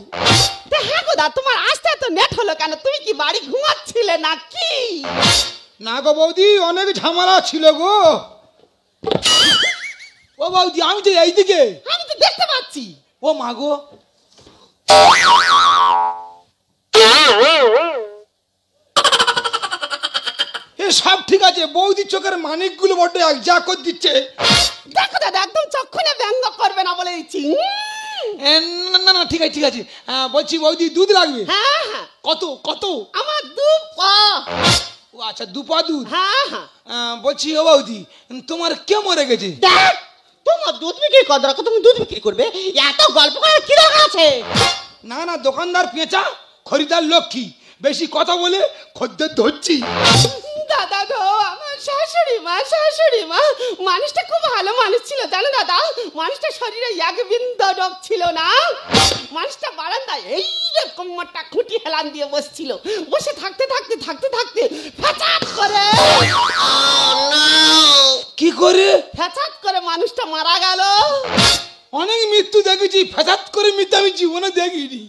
তা হ্যাঁ গো দা, তোমার আসতে এত নেট হলো কেন? তুমি কি বাড়ি ঘুমাচ্ছিলে নাকি? না গো বৌদি, অনেক ঝামেলা ছিল গো। ও বৌদি, আমি তো এইদিকে। আমি তো দেখতে পাচ্ছি। ও মা গো, এ সব ঠিক আছে, বৌদির চোখের মানিকগুলো বড্ড এক যা করে দিচ্ছে। দেখো দাদা, একদম চক্ষুনে ব্যঙ্গ করবে না বলে দিচ্ছি। এ, না না না, ঠিক আছে ঠিক আছে। বলছি বৌদি, দুধ লাগবে? হ্যাঁ হ্যাঁ, কত কত? আমার 2 পা। ও আচ্ছা, 2 পা দুধ। হ্যাঁ হ্যাঁ। বলছি ও বৌদি, তোমার কে মরে গেছে? দেখ, তোমার দুধ বিক্রি কর দরকার, তুমি দুধ বিক্রি করবে, এত গল্প করার কি দরকার আছে? না না, দোকানদার পেঁচা, খরিদার লক্ষ্মী, বেশি কথা বলে খদ্দের ধরছি। দাদা গো, আমার শাশুড়ি মা মানুষটা খুব ভালো মানুষ ছিল জানো দাদা। মানুষটা শরীরে এক বিন্দু রোগ ছিল না। মানুষটা বারান্দায় এইরকম একটা খুঁটি হেলান দিয়ে বসছিল। বসে থাকতে ফ্যাচাত করে, কি করে? ফ্যাচাত করে মানুষটা মারা গেল। অনেক মৃত্যু দেখেছি, ফেসাত করে মৃত্যু আমি জীবনে দেখিনি।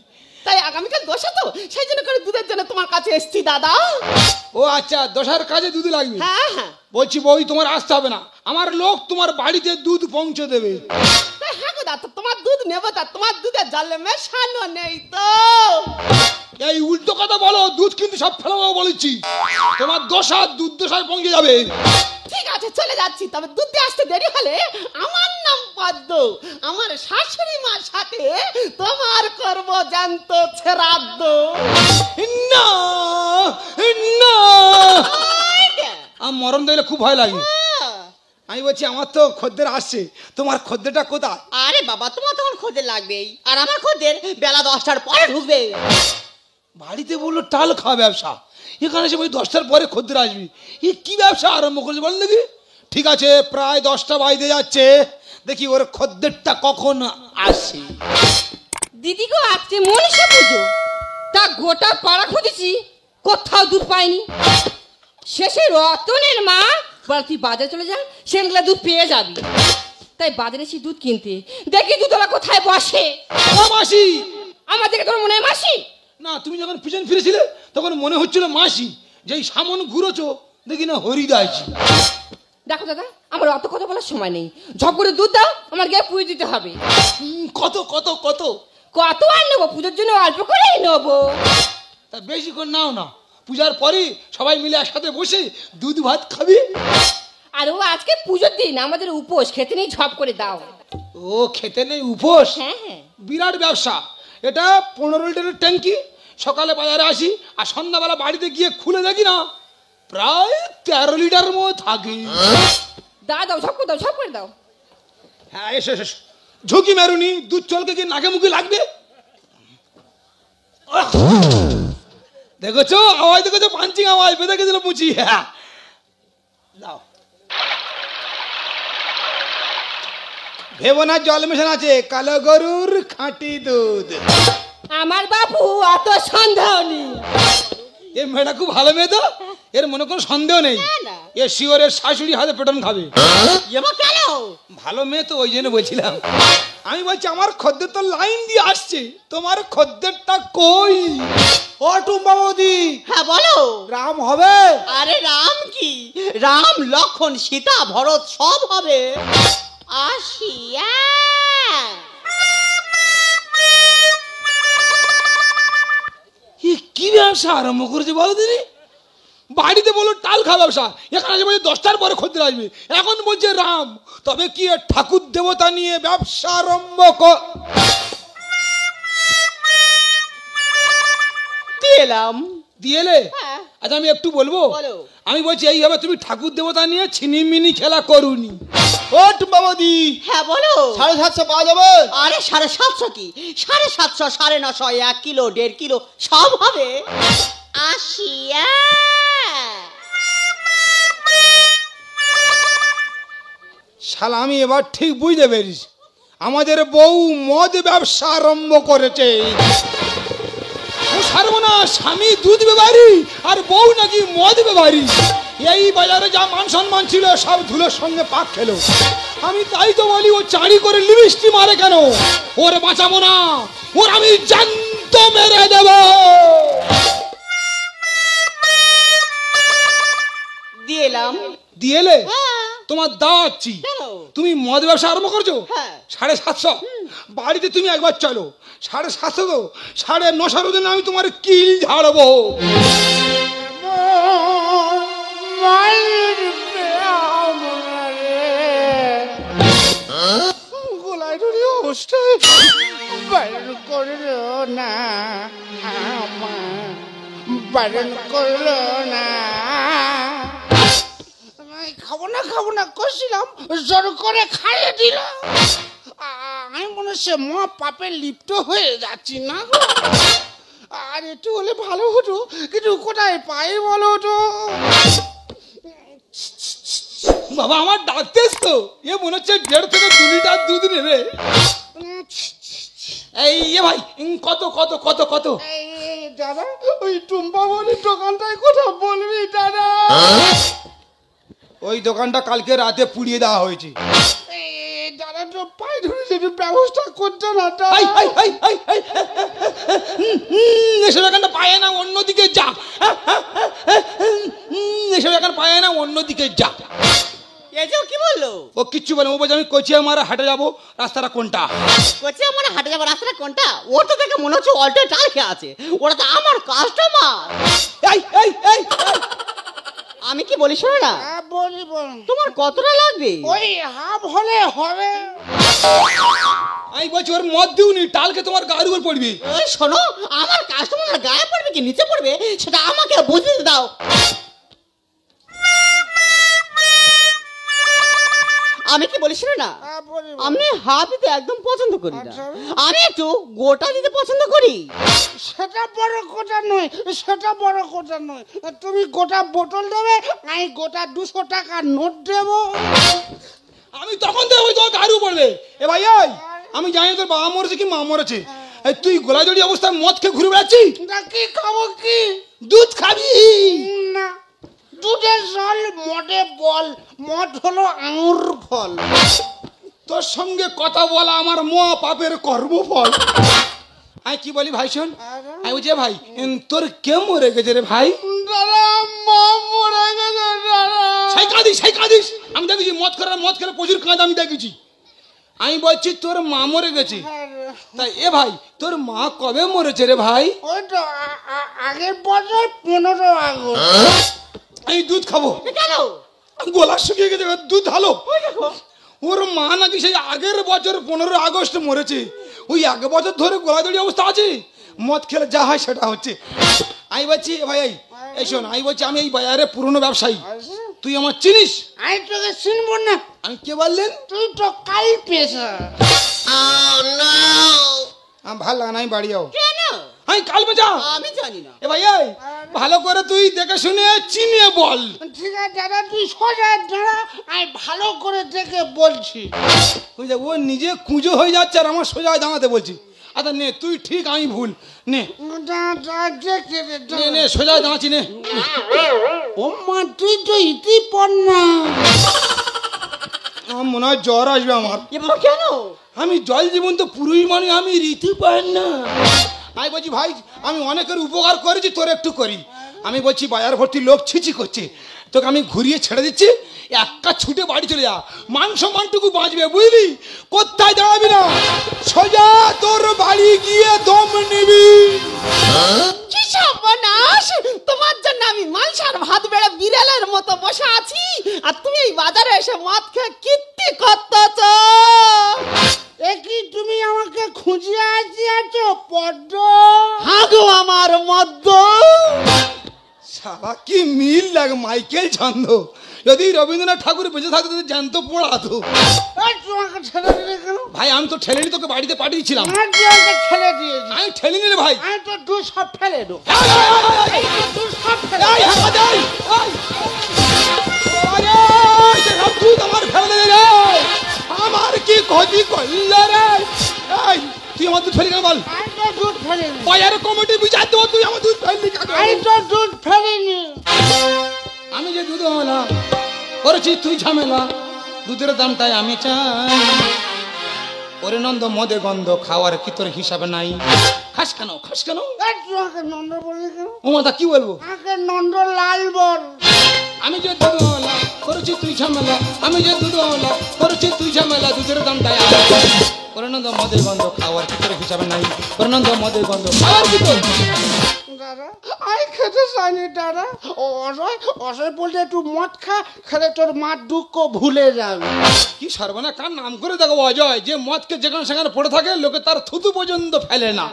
তাই আগামীকাল দোষা তো, সেই জন্য করে দুধের জন্য তোমার কাছে এসছি দাদা। ও আচ্ছা, দশার কাজে দুধ লাগবে। হ্যাঁ হ্যাঁ। বলছি বৌদি, তোমার আসতে হবে না, আমার লোক তোমার বাড়িতে দুধ পৌঁছে দেবে। তা হ্যাঁ গো দাদা, তোমার দুধ নেবো, তা তোমার দুধে জলে মেশানো নেই তো? এই উল্টো কথা বলো, দুধ কিন্তু সব ফেলাবো বলেছি। তোমার দশা দুধ দশায় পৌঁছে যাবে। ঠিক আছে, চলে যাচ্ছি। তবে দুধ দিয়ে আসতে দেরি হলে আমার নাম পদ্ম। আমার শাশুড়ি মার সাথে তোমার করব জানত শ্রাদ্ধ। না না, আমার মরণ দেখলে খুব ভয় লাগে। আমি বলছি, আমার তো খদ্দের আসছে, তোমার খদ্দেরটা কোথায়? আরে বাবা, তোমার তখন খদ্দের লাগবেই, আর আমার খদ্দের বেলা 10টার পরে ঢুকবে। বাড়িতে বললো টাল খাওয়া ব্যবসা, এখানে এসে বলি 10টার পরে খদ্দের আসবি। এ কি ব্যবসা আরম্ভ করেছে বল দেখি। ঠিক আছে, প্রায় 10টা বাজতে যাচ্ছে, দেখি ওর খদ্দেরটা কখন আসে। দিদি গো, আজকে মনীষা পুজো, তা গোটা পাড়া খুঁজেছি, কোথাও দুধ পাইনি। শেষে রতনের মা বল, তুই বাজারে চলে যা, সেখানে দুধ পেয়ে যাবি। তাই বাজারে এসে দুধ কিনতে, দেখি দুধওয়ালা কোথায় বসে। ও মাসি! আমার দেখে তোমার মনে হয় মাসি? না, তুমি যখন পিছন ফিরেছিলে তখন মনে হচ্ছিল মাসি। যেই সামন ঘুরেছো দেখি না হরিদাস। দেখো দাদা, আমার অত কথা বলার সময় নেই, ঝপ করে দুধ দাও, আমার গিয়ে পুজো দিতে হবে। কত কত কত? কত আর নেবো, পুজোর জন্য অল্প করেই নেবো। তা বেশি করে নাও না, পূজার পরে সবাই মিলে একসাথে বসে দুধ ভাত খাবি। আর ও আজকে পুজোর দিন আমাদের উপোস, খেতে নেই, ঝপ করে দাও। ও খেতে নেই উপোস? হ্যাঁ হ্যাঁ। বিরাট ব্যবসা এটা। 15 লিটারের ট্যাঙ্কি, সকালে বাজারে আসি আর সন্ধ্যাবেলা বাড়িতে গিয়ে খুলে দেখি না প্রায় 13 লিটার মতো থাকে। দাও দাও, ঝপ করে দাও, ঝপ করে দাও। হ্যাঁ এসো এসো এসো। ঝুঁকি মেরুনি, দুধ চলকে কি নাকে মুখে লাগবে? দেখেছো আওয়াজ, দেখেছো পাঞ্চিং আওয়াজ, বেঁধে গেছিল মুচি। হ্যাঁ দাও। ভেবো না জল মেশানো আছে, কালো গরুর খাঁটি দুধ। আমার বাবু অত সন্দেহ নেই। এ মেয়েটা খুব ভালো মেয়ে তো, এর মনে কোনো সন্দেহ নেই। এ শিওরের শাশুড়ি হাতে পেটন খাবে। এমা কেন? ভালো মেয়ে তো, ওই জন্য বলছিলাম। আমি বলছি আমার খদ্দের তো লাইন দিয়ে আসছে, তোমার খদ্দেরটা কই? ও টুম্পা বৌদি। হ্যাঁ বলো। রাম হবে? আরে রাম কি, রাম লক্ষণ সীতা ভরত সব হবে। আসিয়া কি ব্যবসা আরম্ভ করেছে বলো দিদি? বাড়িতে বলো টাল খা ব্যবসা, এখানে আসে বলছে 10টার পরে খদ্দের আসবে, এখন বলছে রাম। তবে কি ঠাকুর দেবতা নিয়ে ব্যবসা আরম্ভ দিলাম। দিয়েলে? হ্যাঁ। আচ্ছা আমি একটু বলবো। বলো। আমি বলছি এইভাবে তুমি ঠাকুর দেবতা নিয়ে ছিনিমিনি খেলা করুনি। ও টুম্পা বৌদি। হ্যাঁ বলো। 750 পাওয়া যাবে? আরে 750 কি, 750, 950, 1 কিলো, 1.5 কিলো সব হবে। আসিয়া শালা আমি এবার ঠিক বুঝতে পেরেছি, আমাদের বউ মদ ব্যবসা আরম্ভ করেছে। সারবনা, স্বামী দুধ বেবারি আর বউ নাকি মদ বেবারি। এই বাজারে যা মান সম্মান ছিল সব ধুলোর সঙ্গে পাক খেলো। আমি তাই তো বলি ও চাঁড়ি করে লিপস্টিক মারে কেন? ওরে বাঁচাবো না, ওর আমি জ্যান্ত মেরে দেব। দিলাম। দিয়েলে? হ্যাঁ। তোমার দাওয়াচ্ছি। কেন? তুমি মদ ব্যবসা আরম্ভ করছো? হ্যাঁ। 750। বাড়িতে তুমি একবার চলো, 750 গো, 950 দিন আমি তোমার কিল ঝাড়বো। গোলায় ধরে অবস্থায় বারণ করলো না, বারণ করলো না। খাবো না করছিলাম, জোর করে খাইয়ে দিল। আমি মনে হচ্ছে মা পাপে লিপ্ত হয়ে যাচ্ছি না গো। আর একটু হলে ভালো হতো, কিন্তু কোথায় পাই বলো তো? বাবা আমার ডাকতেস তো, এ মনে হচ্ছে 1.5 থেকে 2 লিটার দুধ নেবে। এই ভাই কত কত কত কত? এই দাদা, ওই টুম্পা বলির দোকানটায় কথা বলবি দাদা? ওই দোকানটা কালকে রাতে পুড়িয়ে দেওয়া হয়েছে। দাদা তো পায়ে ধরেছে, একটু ব্যবস্থা করতে না। এসব এখানটা পায় না, অন্যদিকে যা। এসব এখন পায় না, অন্যদিকে যা। এই যে ও কি বললো? ও কিচ্ছু বলে, ও বলছে আমি কোচিয়া মারা হাটে যাবো, রাস্তাটা কোনটা? কোচে আমার হাটে যাবার রাস্তাটা কোনটা? ও তো দেখে মনে হচ্ছে অল্টো চাল খেয়ে আছে। ওরা তো আমার কাস্টমার। এই এই এই আমি কি বলি শোনো না, বলি বল, তোমার কতটা লাগবে? ওই হাফ হলে হবে। আমি বলছি ওর মদ দিউনি, টালকে তোমার গায়ের উপর পড়বি। এই শোনো, আমার কাস্টমার গায়ে পড়বে কি নিচে পড়বে সেটা আমাকে বুঝতে দাও। আমি কি বলি শোনো না, আমি হাফ দিতে একদম পছন্দ করি না, আমি একটু গোটা দিতে পছন্দ করি। সেটা বড় কথা নয়, সেটা বড় কথা নয়। তুমি গোটা বোতল দেবে, আমি গোটা 200 টাকার নোট দেব। আমি তখন তো ওই তোমার গায়ের উপর পড়বে। এ ভাই এই, আমি জানি তোর বাবা মরেছে কি মা মরেছে, এই তুই গোলাজড়ি অবস্থায় মদ খেয়ে ঘুরে বেড়াচ্ছিস। কি খাবো কি? দুধ খাবি না, দুধের জল মদে বল, মদ হলো আঙুর ফল। তোর সঙ্গে কথা বলা আমার মহা পাপের কর্মফল। আমি কি বলি ভাই শোন, আমি বলছি ভাই তোর কে মরে গেছে রে ভাই? দাদা মা মরে গেছে দাদা। সেই কাঁদিস, আমি দেখেছি মদ খেলে প্রচুর কাঁদ আমি দেখেছি। আমি বলছি তোর মা মরে গেছে, তাই এ ভাই তোর মা কবে মরেছে রে ভাই? ওই তো আগের বছর 15 আগস্ট। আমি দুধ খাবো। কেন? গলা শুকিয়ে গেছে, দুধ ঢালো। ওর মা নাকি সেই আগের বছর 15 আগস্ট মরেছে, ওই 1 বছর ধরে গলা দড়ি অবস্থা আছে, মদ খেলে যা হয় সেটা হচ্ছে। আমি বলছি ভাই এই শোন, আমি বলছি আমি এই বাজারে পুরনো ব্যবসায়ী, তুই আমার চিনিস? আমি তোকে চিনবো না, আমি কে বললেন? তুই তো কাল পেশা। আমার ভালো লাগে না, আমি বাড়ি যাও। কেন? আমি কাল বেচা আমি জানি না। এ ভাই ভালো করে তুই দেখে শুনে চিনে বল। ঠিক আছে দাদা, তুই সোজা দাঁড়া, আমি ভালো করে দেখে বলছি। বুঝলে, ও নিজে কুঁজো হয়ে যাচ্ছে আর আমার সোজা দাঁড়াতে বলছি। আচ্ছা নে, তুই ঠিক আমি ভুল, নে নে নে সোজা দাঁড়াচ্ছি, নে। ও মা, তুই তো ইতি পড় না। আমার মনে হয় জ্বর আসবে আমার। এ বাবা কেন? আমি জল জীবন তো পুরুষ মানে আমি রীতি পাই না। আমি বলছি ভাই, আমি অনেকের উপকার করেছি, তোর একটু করি। আমি বলছি বাজার ভর্তি লোক ছিচি করছে, তোকে আমি ঘুরিয়ে ছেড়ে দিচ্ছি, একা ছুটে বাড়ি চলে যা, মান সম্মানটুকু বাঁচবে, বুঝলি? কোথায় দাঁড়াবি না, সোজা তোর বাড়ি গিয়ে দম নিবি। কি সর্বনাশ! তোমার জন্য আমি মালসার ভাত বেড়ে বিড়ালের মতো বসে আছি, আর তুমি এই বাজারে এসে মদ খেয়ে কীর্তি করতেছ। কি তুমি আমাকে খুঁজিয়ে আসিয়াছো পদ্ম? হাগো আমার মদ্য। সারা কি মিল লাগে মাইকেল ছন্দ। যদি রবীন্দ্রনাথ ঠাকুর বেঁচে থাকতো তো জ্যান্ত পোড়াতো। তোমাকে ছেড়ে দিলে কেন? ভাই আমি তো ঠেলেনি, তোকে বাড়িতে পাঠিয়েছিলাম। ঠেলে দিয়েছি। আমি ঠেলিনি রে ভাই। আমি তো দু সব ফেলে দেবো। আমার ফেলে রে, আমার কি ক্ষতি করল রে? তুই আমার দুধ ফেলি কেন বল? আমি তো দুধ ফেলিনি। বাজারে কমিটি বিচার দেবো, তুই আমার দুধ ফেললি কেন? আমি তো দুধ ফেলিনি। আমি যে দুধ হলা করেছি তুই ঝামেলা, দুধের দামটাই আমি চাই। ওরে নন্দ মদে গন্ধ খাওয়ার কি তোর হিসাবে নাই? খাস কেন, খাস কেন? তোমাকে নন্দ বলি কেন? ও মাতা কি বলবো? আমাকে নন্দ লাল বল। আমি যে দুধ হলা করেছি তুই ঝামেলা, আমি যে দুধ হলা করেছি তুই ঝামেলা, দুধের দামটাই আমি চাই। ওরে নন্দ মদে গন্ধ খাওয়ার কি তোর হিসাবে নাই? ওরে নন্দ মদে গন্ধ খাওয়ার কি তোর? দাদা আমি খেতে চাইনি দাদা। অসয় বলতে একটু মদ খা, খেলে তোর মার দুঃখ ভুলে যাবে। কি সর্বনা কার নাম করে দেখো অজয়, যে মদকে যেখানে সেখানে পড়ে থাকে, লোকে তার থুতু পর্যন্ত ফেলে না।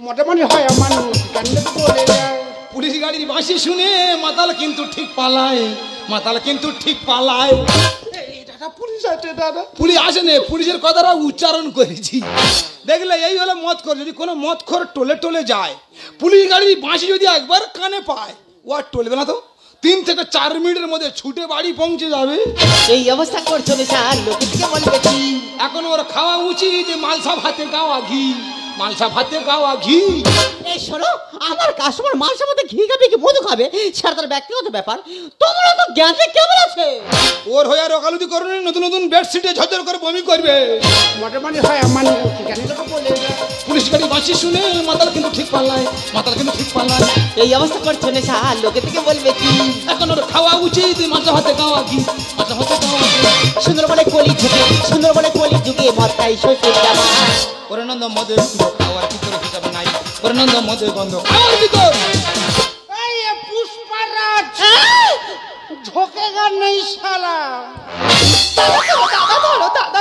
মোটামুটি হয় আমার কান্নে বলে যায়। পুলিশ গাড়ির বাঁশি শুনে মাতাল কিন্তু ঠিক পালায়, মাতাল কিন্তু ঠিক পালায়। দাদা পুলিশ আছে দাদা। পুলিশ আসে নে, পুলিশের কথাটা উচ্চারণ করেছি। দেখলে এই হলো মদ খোর। যদি কোনো মদ খোর টোলে টোলে যায়, পুলিশ গাড়ির বাঁশি যদি একবার কানে পায়, ও আর টলবে না তো। 3 থেকে 4 মিনিটের মধ্যে ছুটে বাড়ি পৌঁছে যাবে। এই অবস্থা করছো না স্যার, লোকে থেকে বলবে কি? এখন ওর খাওয়া উচিত মালসা ভাতে গাওয়া ঘি, মালসা ভাতে গাওয়া ঘি। এই শোনো, আমার কাস্টমার মাংসের মধ্যে ঘি খাবে কি মধু খাবে সেটা তার ব্যক্তিগত ব্যাপার। তোমরা তো জ্ঞানে কেমন আছে? ওর হয়ে আর ওকালতি করুন, নতুন নতুন বেডশিটে ঝরঝর করে বমি করবে। মোটামুটি হয় আমার কান্নে বলে যায়। পুলিশ গাড়ি বাঁশি শুনে মাতাল কিন্তু ঠিক পাল্লায়, মাতাল কিন্তু ঠিক পাল্লায়। এই অবস্থা করছো না স্যার, লোকে থেকে বলবে কি? এখন ওর খাওয়া উচিত মালসা ভাতে গাওয়া ঘি, মালসা ভাতে গাওয়া ঘি। সুন্দরবনে কলি যুগে, সুন্দরবনে কলি যুগে মদ খাই শ্বশুর জামা। ওরে নন্দ মদের গন্ধ খাওয়ার কি তোর হিসাবে নাই? ওরে নন্দ মদের গন্ধ খাওয়ার কি তোর? এই পুষ্পারাজ ঝোঁকেগা নেই শালা।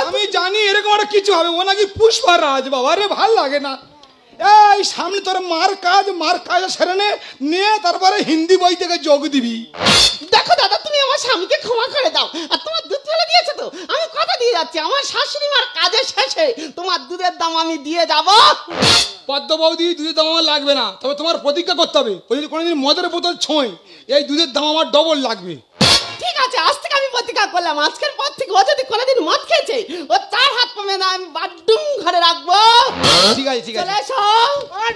আমি জানি এরকম একটা কিছু হবে। ও নাকি পুষ্পারাজ, বাবা রে ভাল লাগে না। এই সামনে তোর মার কাজ সেরে নিয়ে তারপরে হিন্দি বই থেকে যোগ দিবি। দেখো দাদা, তুমি আমার স্বামীকে ক্ষমা করে দাও। আর তোমার দুধ ফেলে দিয়েছে তো, আমি কথা দিয়ে যাচ্ছি, আমার শাশুড়ি মার কাজের শেষে তোমার দুধের দাম আমি দিয়ে যাব। পদ্ম বৌদি, দুধের দাম আমার লাগবে না, তবে তোমার প্রতিজ্ঞা করতে হবে, ওই যদি কোনোদিন মদের বোতল ছোঁয়, এই দুধের দাম আমার ডবল লাগবে। ঠিক আছে, আজ থেকে আমি প্রতিজ্ঞা করলাম, আজকের পর থেকে ও যদি কোনোদিন মদ খেয়েছে, ও 4 হাত পাবে না, আমি বাথরুম ঘরে রাখবো। ঠিক আছে, ঠিক আছে। চলে এসো।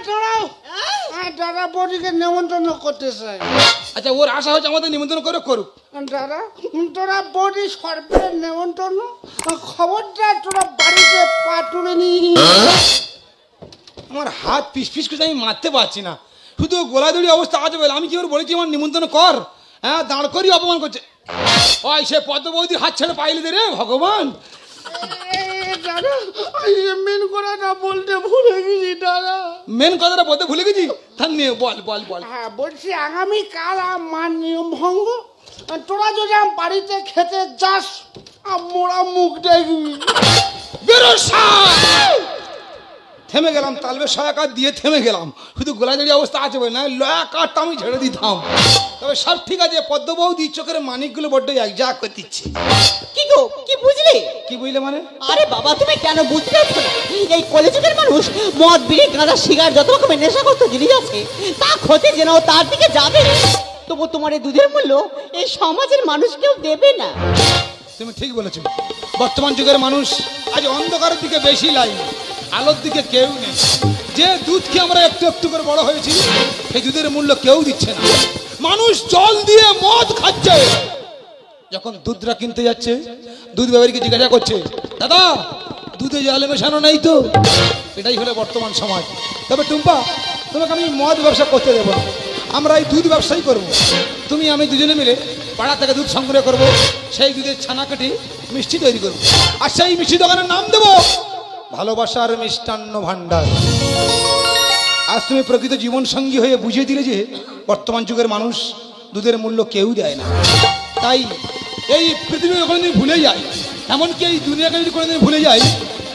দাঁড়াও, দাদা বডিকে নেমন্তন্ন করতে চাই। আচ্ছা, ওর আশা হচ্ছে আমাদের নিমন্ত্রণ করে করুক। দাদা তোরা বডি সরকারের নেমন্তন্ন, খবরটা তোরা বাড়িতে পা তুলে নি। আমার হাত পিস পিস করে আমি মারতে পারছি না, শুধু গোলাদুড়ি অবস্থা আছে বলে। আমি কি ওর বলেছি আমার নিমন্ত্রণ কর? হ্যাঁ, দাঁড় করি অপমান করছে। ওই সে পদ্ম বৌদির হাত ছেড়ে পাইলে দে রে ভগবান। দাদা মেন কথাটা বলতে ভুলে গেছি দাদা। মেন কথাটা বলতে ভুলে গেছি? তার নিয়ে বল বল বল। হ্যাঁ বলছি, আগামীকাল আমার নিয়ম ভঙ্গ, তোরা যদি আমার বাড়িতে খেতে যাস মোরা মুখ দেখবি। বেরো সাপ! থেমে গেলাম, তালবে সহায়কার দিয়ে থেমে গেলাম, শুধু গোলা দাঁড়িয়ে অবস্থা আছে বলে না লয়া কাঠটা আমি ঝেড়ে দিতাম। তবে সব ঠিক আছে, পদ্ম বৌদি চোখের মানিকগুলো বড্ড এক যা করে দিচ্ছে। কি গো, কি বুঝলে? কি বুঝলে মানে? আরে বাবা, তুমি কেন বুঝতে পারছো না? এই কলেজের মানুষ মদ, বিড়ি, গাঁজা, সিগারেট যত রকমের নেশাগ্রস্ত জিনিস আছে তা ক্ষতি যেন তার দিকে যাবে। তবু তোমার এই দুধের মূল্য এই সমাজের মানুষ কেউ দেবে না। তুমি ঠিক বলেছো, বর্তমান যুগের মানুষ আজ অন্ধকারের দিকে বেশি লাইন, আলোর দিকে কেউ নেই। যে দুধকে আমরা একটু একটু করে বড় হয়েছি সেই দুধের মূল্য কেউ দিচ্ছে না। মানুষ জল দিয়ে মদ খাচ্ছে, যখন দুধরা কিনতে যাচ্ছে দুধ ব্যবহারীকে জিজ্ঞাসা করছে, দাদা দুধে জলে মেশানো নেই তো? এটাই হলো বর্তমান সমাজ। তবে টুম্পা, তোমাকে আমি মদ ব্যবসা করতে দেবো না, আমরা এই দুধ ব্যবসাই করব। তুমি আমি দুজনে মিলে পাড়া থেকে দুধ সংগ্রহ করব, সেই দুধের ছানা কেটে মিষ্টি তৈরি করবো, আর সেই মিষ্টি দোকানের নাম দেবো ভালোবাসার মিষ্টান্ন ভাণ্ডার। আজ তুমি প্রকৃত জীবন সঙ্গী হয়ে বুঝিয়ে দিলে যে বর্তমান যুগের মানুষ দুধের মূল্য কেউ দেয় না। তাই এই পৃথিবীকে কোনোদিন ভুলে যাই, এমনকি এই দুনিয়াকে যদি কোনোদিন ভুলে যাই,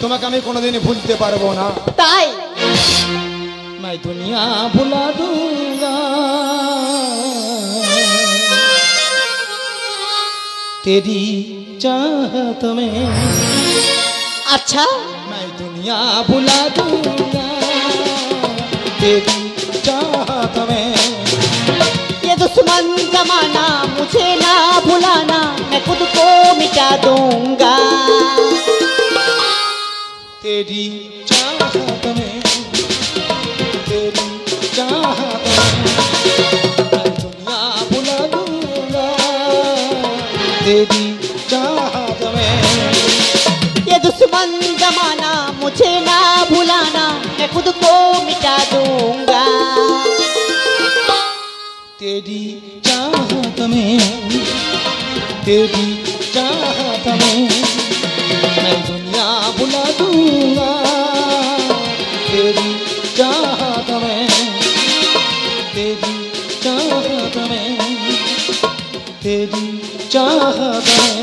তোমাকে আমি কোনোদিন ভুলতে পারবো না। তাই मैं दुनिया भुला दूंगा तेरी चाहत में। अच्छा, मैं दुनिया भुला दूंगा तेरी चाहत में। ये दुश्मन जमाना मुझे ना भुलाना, मैं खुद को मिटा दूंगा तेरी चाहत में, तेरी चाहत में। मैं दुनिया भुला दूंगा तेरी चाहत में। ये दुश्मन जमाना मुझे ना भुलाना, मैं खुद को मिटा दूंगा तेरी चाहत में, तेरी चाहत में। मैं दुनिया भुला दूंगा तेरी चाहत में, तेरी चाहत में, तेरी चाहत में।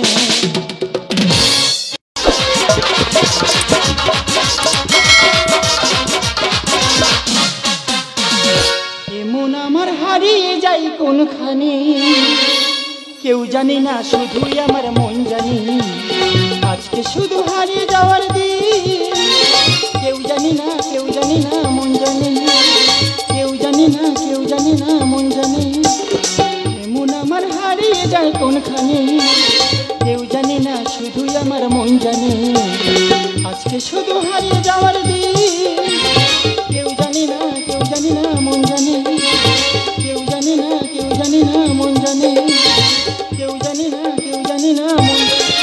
এমন আমার হারিয়ে যাই কোনখানে, কেউ জানি না শুধুই আমার মন জানি। আজকে শুধু হারিয়ে যাওয়ার দিন, কেউ জানি না, কেউ জানি না মন জানি, কেউ জানি না, কেউ জানি না মন জানি। এমন আমার হারিয়ে যায় কোনখানে, কেউ জানি না শুধুই আমার মন জানি। আজকে শুধু হারিয়ে যাওয়ার দিন, কেউ জানি না, কেউ জানি না মন জানি, কেউ জানি না, কেউ জানি না মন জানি, কেউ জানি না, কেউ জানি না মন জানি।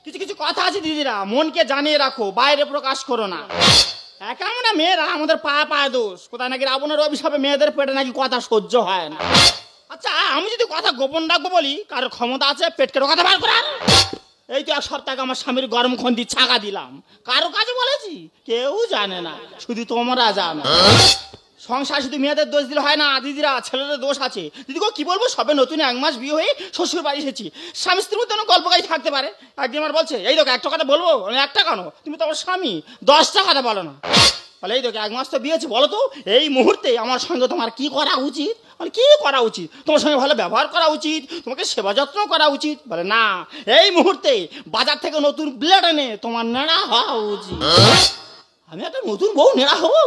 কিছু কিছু কথা আছে দিদিরা, মনকে জানিয়ে রাখো, বাইরে প্রকাশ করো না। কেমন মেয়েরা আমাদের পায়ে পায়ে দোষ, কোথায় নাকি রাবণের অভিশাপে মেয়েদের পেটে নাকি কথা সহ্য হয় না। আচ্ছা, আমি যদি কথা গোপন রাখবো বলি, কারোর ক্ষমতা আছে পেটকে কথা বার করার? এই তো এক সপ্তাহ আমার স্বামীর গরম খন্দি ছাকা দিলাম, কারো কাছে বলেছি? কেউ জানে না, শুধু তোমরা জানো। সংসার শুধু মেয়েদের দোষ দিলে হয় না দিদিরা, ছেলেদের দোষ আছে। দিদি গো কি বলবো, সবে নতুন 1 মাস বিয়ে হয়ে শ্বশুর বাড়ি এসেছি। স্বামী স্ত্রীর মধ্যে গল্প গাই থাকতে পারে। একদিন আমার বলছে, এই দেখো একটা কথা বলবো। আমি একটা কেন, তুমি তো আমার স্বামী, 10টা কথা বলো না। বলে এই দেখো 1 মাস তো বিয়েছে, বলো তো এই মুহূর্তে আমার সঙ্গে তোমার কি করা উচিত? মানে কি করা উচিত? তোমার সঙ্গে ভালো ব্যবহার করা উচিত, তোমাকে সেবা যত্ন করা উচিত। বলে না, এই মুহূর্তে বাজার থেকে নতুন ব্লেড এনে তোমার নেড়া হওয়া উচিত। আমি একটা নতুন বউ নেড়া হবো?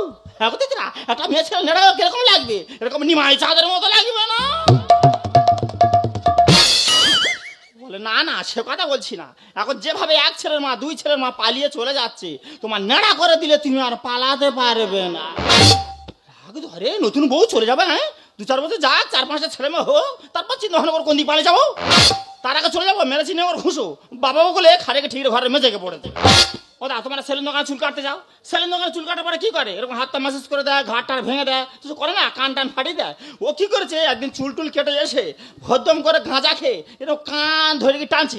এখন দিদিরা একটা মেয়ে ছেলে নেড়া কিরকম লাগবে? এরকম নিমাই চাঁদের মতো লাগবে না? বলে না না, সে কথা বলছি না। এখন যেভাবে 1 ছেলের মা 2 ছেলের মা পালিয়ে চলে যাচ্ছে, তোমার নেড়া করে দিলে তুমি আর পালাতে পারবে না। ধরে নতুন বউ চলে যাবে, হ্যাঁ 2-4 বছর যাক, 4-5টা ছেলে মেয়ে হোক, তারপর চিন্তা ভাবনা করে কোন দিক পালিয়ে যাবো। তার আগে চলে যাবো মেরে চিনে ওর ঘুষো বাবা বলে খারেকে ঠিক ঘরে মেঝেকে পড়েছে। ও দা, তোমরা সেলুন দোকানে চুল কাটতে যাও, সেলুন দোকানে চুল কাটার পরে কি করে? এরকম হাতটা ম্যাসেজ করে দেয়, ঘাটটা ভেঙে দেয়, কিছু করে না, কান টান ফাটিয়ে দেয়। ও কি করেছে, একদিন চুল টুল কেটে এসে ভদ্দম করে গাঁজা খেয়ে এরকম কান ধরে কি টানছে।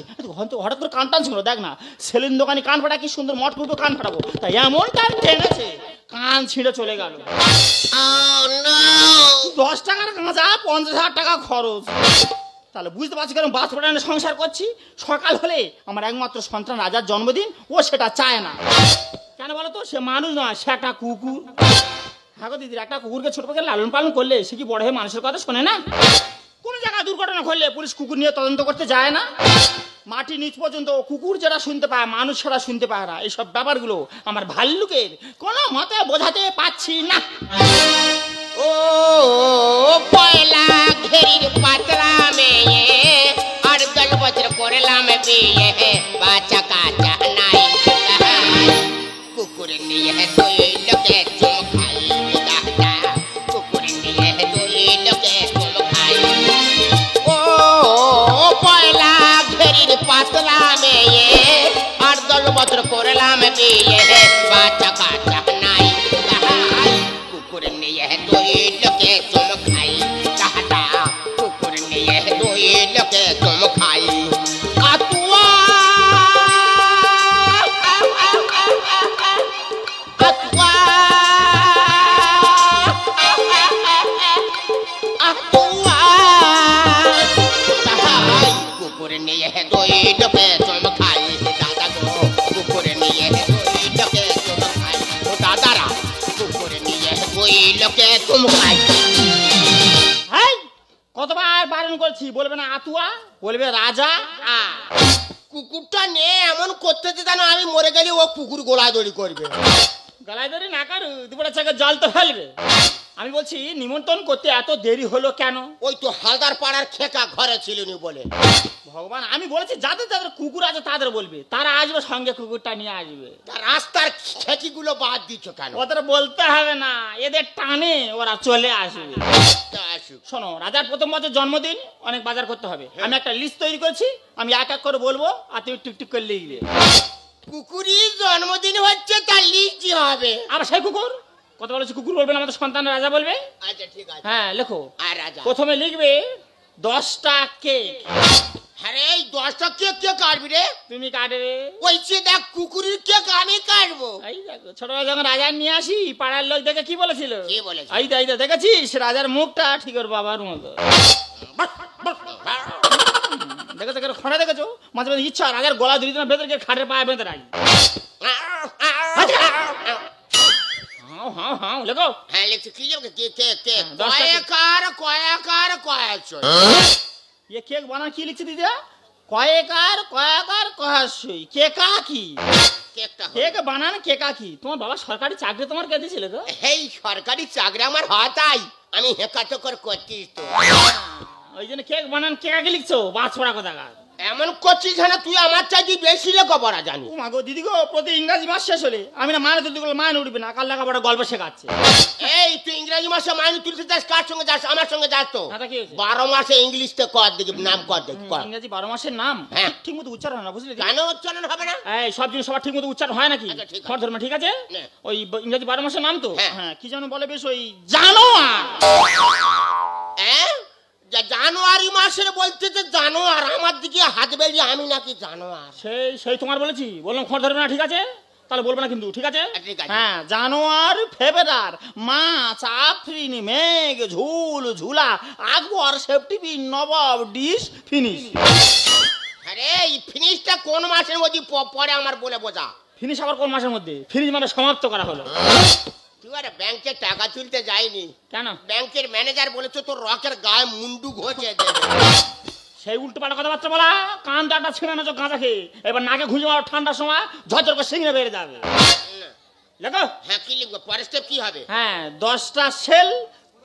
হঠাৎ করে কান টানছে, দেখ না সেলুন দোকানে কান ফাটা কি সুন্দর মট কুটো কান ফাটাবো, তাই এমন টান টেনেছে কান ছিঁড়ে চলে গেল। 10 টাকার গাঁজা 50,000 টাকা খরচ। তাহলে বুঝতে পারছি কেন বাস পড়ানো সংসার করছি। সকাল হলে আমার একমাত্র সন্তান রাজার জন্মদিন, ও সেটা চায় না। কেন বলো তো? সে মানুষ নয়, সে একটা কুকুর। হ্যাঁ গো দিদির, একটা কুকুরকে ছোট থেকে লালন পালন করলে সে কি বড় হয়ে মানুষের কথা শোনে না? কোনো জায়গায় দুর্ঘটনা ঘটলে পুলিশ কুকুর নিয়ে তদন্ত করতে যায় না। মাটি নিচ পর্যন্ত কুকুর যারা শুনতে পায়, মানুষ ছাড়া শুনতে পায় না। এইসব ব্যাপারগুলো আমার ভাল্লুকের কোনো মতে বোঝাতে পারছি না। ও পয়লা ঘেরির পাতলা মেয়ে, আর 10 বছর করলাম বিয়ে, বাচ্চা কাচ্চা নাই, কুকুর নিয়ে 2 লোকে চুম খাই, দাদা কুকুর নিয়ে 2 লোকে চুম খাই। ও পয়লা ঘেরির পাতলা মেয়ে, আর 10 বছর করলাম বিয়ে, বাচ্চা কাচ্চা নাই, কুকুর নিয়ে 2 লোকে চুম খাই, দাদা কুকুর নিয়ে 2 লোকে চুম খাই। আতুয়া আতুয়া আতুয়া, তাহাই কুকুর নিয়ে 2 লোকে চুম খাই, দাদা গো কুকুর নিয়ে 2 লোকে চুম খাই। ও দাদারা কুকুর নিয়ে 2 লোকে চুম খাই। এই, কতবার বারণ করছি, বলবে না আতুয়া, বলবে রাজা। কুকুরটা নিয়ে এমন করতেছে জানো, আমি মরে গেলে ও কুকুর গোলায় দড়ি করবে। গলায় ধরে না কারু দুপুরের চাকে জল তো ফেলবে। আমি বলছি নিমন্ত্রণ করতে এত দেরি হলো কেন? ওই তো হালদার পাড়ার খেকা ঘরে ছিলনি বলে। ভগবান, আমি বলেছি যাদের যাদের কুকুর আছে তাদের বলবে, তারা আসবে, সঙ্গে কুকুরটা নিয়ে আসবে। তা রাস্তার খেকিগুলো বাদ দিচ্ছ কেন? ওদের বলতে হবে না, এদের টানে ওরা চলে আসবে। তা আসুক। শোনো, রাজার প্রথম বছর জন্মদিন, অনেক বাজার করতে হবে। আমি একটা লিস্ট তৈরি করেছি, আমি এক এক করে বলবো, আর তুমি টিকটিক করে লিখবে। কুকুরই জন্মদিন হচ্ছে, তার লিস্ট হবে। আর সেই কুকুর কথা বলেছি, কুকুর বলবে না, আমাদের সন্তান রাজা বলবে। আচ্ছা ঠিক আছে। হ্যাঁ লেখো। আর রাজা প্রথমে লিখবে 10টা কেক। হ্যাঁ রে, এই 10টা কেক কে কাটবি রে? তুমি কাটবে। ওই যে দেখ কুকুরের কেক আমি কাটবো। এই দেখো, ছোটবেলা যখন রাজা নিয়ে আসি, পাড়ার লোক দেখে কি বলেছিল? কি বলেছিল? এই তো দেখেছিস রাজার মুখটা ঠিক ওর বাবার মতো। দেখেছো খড়া দেখেছো? মাঝে মাঝে ইচ্ছা রাজার গলা ধরে দিন, ভেতরে গিয়ে খাটের পায়ে বেঁধে রাখি। হ্যাঁ লেখো। হ্যাঁ লিখছি। কি লিখবে? কেক কেক কেক 10টা কেক। কয়াকার কয়াচয়। এ কেক বানা কি লিখছে দিদা? কয়েকার কয়াসই কেকা কি? কেকটা কেক বানান কেকা কি? তোমার বাবা সরকারি চাকরি তোমার কে দিয়েছিল গো? এই সরকারি চাকরি আমার হাতাই, আমি হেকাচকর করছিস তো। ওই জন্য কেক বানান কেকা কি লিখছো? বাস পড়া কথা কার এমন করছিস না, তুই আমার চাইতে বেশি লেখাপড়া জানি। ও মা গো দিদি গো, প্রতি ইংরাজি মাস শেষ হলে আমি না মায়ের তুলতে গেলে মায়ের উঠবে না, কাল লেখাপড়া গল্প শেখাচ্ছে। এই তুই ইংরাজি মাসে মাইনে তুলতে যাস, কার সঙ্গে যাস? আমার সঙ্গে যাস তো। দাদা কি হয়েছে? 12 মাসে ইংলিশতে কর দেখি, নাম কর দেখি কর। ইংরাজি 12 মাসের নাম হ্যাঁ। ঠিক মতো উচ্চারণ হয় না, বুঝলি? কেন উচ্চারণ হবে না? এই সব জিনিস সবার ঠিক মতো উচ্চারণ হয় নাকি? আচ্ছা, ঠিক আছে। খড় ধর্ম ঠিক আছে। নে। ওই ইংরাজি 12 মাসের নাম তো। হ্যাঁ। হ্যাঁ কি যেন বলে বেশ, ওই জানোয়ার। জানুয়ারি মাসের বলতে যে জানোয়ার, আমার দিকে হাত বেরিয়ে আমি নাকি জানোয়ার। সেই তোমার বলেছি, বললাম খড় ধরবে না, ঠিক আছে? তাহলে বলবো না কিন্তু, ঠিক আছে? ঠিক আছে। হ্যাঁ, জানোয়ার, ফেব্রুয়ার, মাছ, আফরিন, মেঘ, ঝুল, ঝুলা, আকবর, সেপ্টিপি, নবাব, ডিশ, ফিনিশ। আরে এই ফিনিশটা কোন মাসের মধ্যে পরে আমার বলে বোঝা। ফিনিশ আবার কোন মাসের মধ্যে? ফিনিশ মানে সমাপ্ত করা হলো। তুই আর ব্যাংকে টাকা তুলতে যাইনি কেন? ব্যাংকের ম্যানেজার বলেছে তোর রকের গায়ে মুন্ডু ঘষে দেবে। সেই উল্টো পাল্টা কথাবার্তা বলা, কান দাঁড়টা ছিঁড়ে না গাঁজা খেয়ে, এবার নাকে ঘুষে মারো, ঠান্ডার সময় ঝরঝর করে সিংড়ে বেড়ে যাবে। লেখো। হ্যাঁ কি লিখবো? পরের স্টেপ কি হবে? হ্যাঁ 10টা সেল,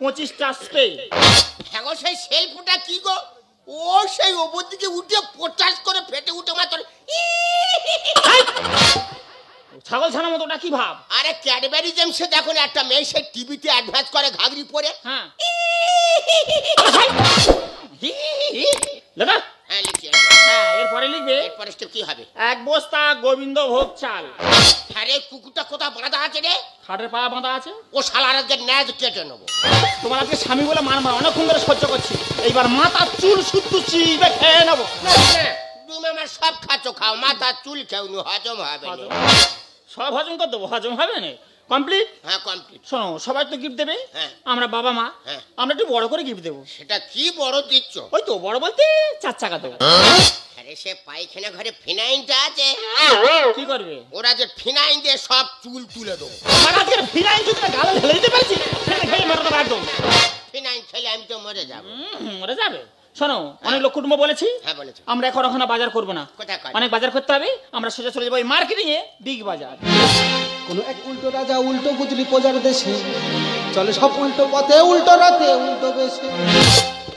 25টা স্প্রে। হ্যাঁ গো, সেই সেলফটা কি গো? ও সেই ওপর দিকে উঠে পটাশ করে ফেটে উঠে মাত্র। ছাগল ছানার মতো ওটা কি ভাব? আরে ক্যাডবেরি জেমসে দেখো না, একটা মেয়ে সেই টিভিতে অ্যাডভান্স করে ঘাগরি পরে। হ্যাঁ লেখা। হ্যাঁ লিখছি। হ্যাঁ এরপরে লিখবে পরের স্টেপ কি হবে? 1 বস্তা গোবিন্দ ভোগ চাল। আরে কুকুরটা কোথা বাঁধা আছে রে? খাটের পা বাঁধা আছে। ও শালার আজকে ন্যাজ কেটে নেবো। তোমার আজকে স্বামী বলে মানবা, অনেকক্ষণ ধরে সহ্য করছি, এইবার মাথা চুল শুদ্ধ চিবে খেয়ে নেবো। তুমি আমার সব খাচ্ছ, খাও, মাথা চুল খেও নি, হজম হবে না। সব হজম করে দেবো, হজম হবে না। কমপ্লিট। হ্যাঁ কমপ্লিট। শোনো, সবাই তো গিফট দেবে, হ্যাঁ। আমরা বাবা মা, হ্যাঁ। আমরা একটু বড় করে গিফট দেবো। সেটা কি বড় দিচ্ছ? ওই তো বড় বলতে 4 চাকা দেবো। আরে সে পায়খানা ঘরে ফিনাইনটা আছে, কি করবে? ওরা যে ফিনাইন দিয়ে সব চুল তুলে দেবো। আমার আজকে ফিনাইল যদি গালে ঢেলে দিতে পারছি, সেটা খেয়ে মারতে পারতাম। ফিনাইন খেলে আমি তো মরে যাবো। মরে যাবে। শোনো, অনেক লোক কুটুম্ব বলেছি, হ্যাঁ বলেছো। আমরা এখন ওখানে বাজার করবো না, কোথায় করবে? অনেক বাজার করতে হবে। আমরা সোজা চলে যাবো মার্কেটিং এ, বিগ বাজার। কোনো এক উল্টো রাজা উল্টো বুঝলি প্রজার দেশে, চলে সব উল্টো পথে উল্টো রাতে উল্টো বেশে।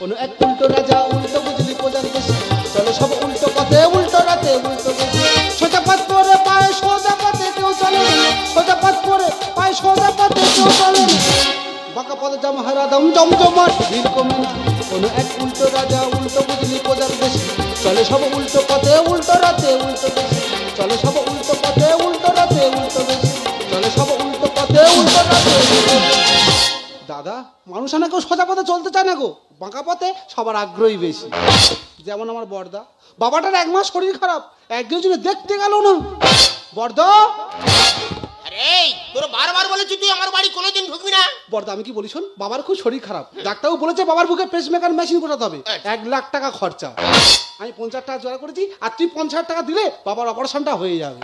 কোনো এক উল্টো রাজা উল্টো বুঝলি প্রজার দেশে, চলে সব উল্টো পথে উল্টো রাতে উল্টো বেশে। সোজা পথ পরে পায়ে সোজা পথে কেউ চলে না, সোজা পথ পরে পায়ে সোজা পথে কেউ চলে না। বাঁকা পথে জাম হারাদম জমজমাট ভিড় কমে না। কোনো এক উল্টো রাজা উল্টো বুঝলি প্রজার দেশে, চলে সব উল্টো পথে উল্টো রাতে উল্টো বেশে। চলে সব উল্টো পথে উল্টো রাতে উল্টো বেশে। চলে সব উল্টো পথে উল্টো রাতে উল্টো বেশে। দাদা, মানুষ না কেউ সোজা পথে চলতে চায় না গো, বাঁকা পথে সবার আগ্রহী বেশি। যেমন আমার বড়দা, বাবাটার 1 মাস শরীর খারাপ, একদিন জন্য দেখতে গেল না। বড়দা, আরে তোর বারবার বলেছি তুই আমার বাড়ি কোনোদিন ঢুকবি না। বড়দা আমি কি বলি শোন, বাবার খুব শরীর খারাপ, ডাক্তারও বলেছে বাবার বুকে পেসমেকার মেশিন বসাতে হবে, 1 লাখ টাকা খরচা। আমি 50 টাকা জোগাড় করেছি, আর তুই 50 টাকা দিলে বাবার অপারেশনটা হয়ে যাবে।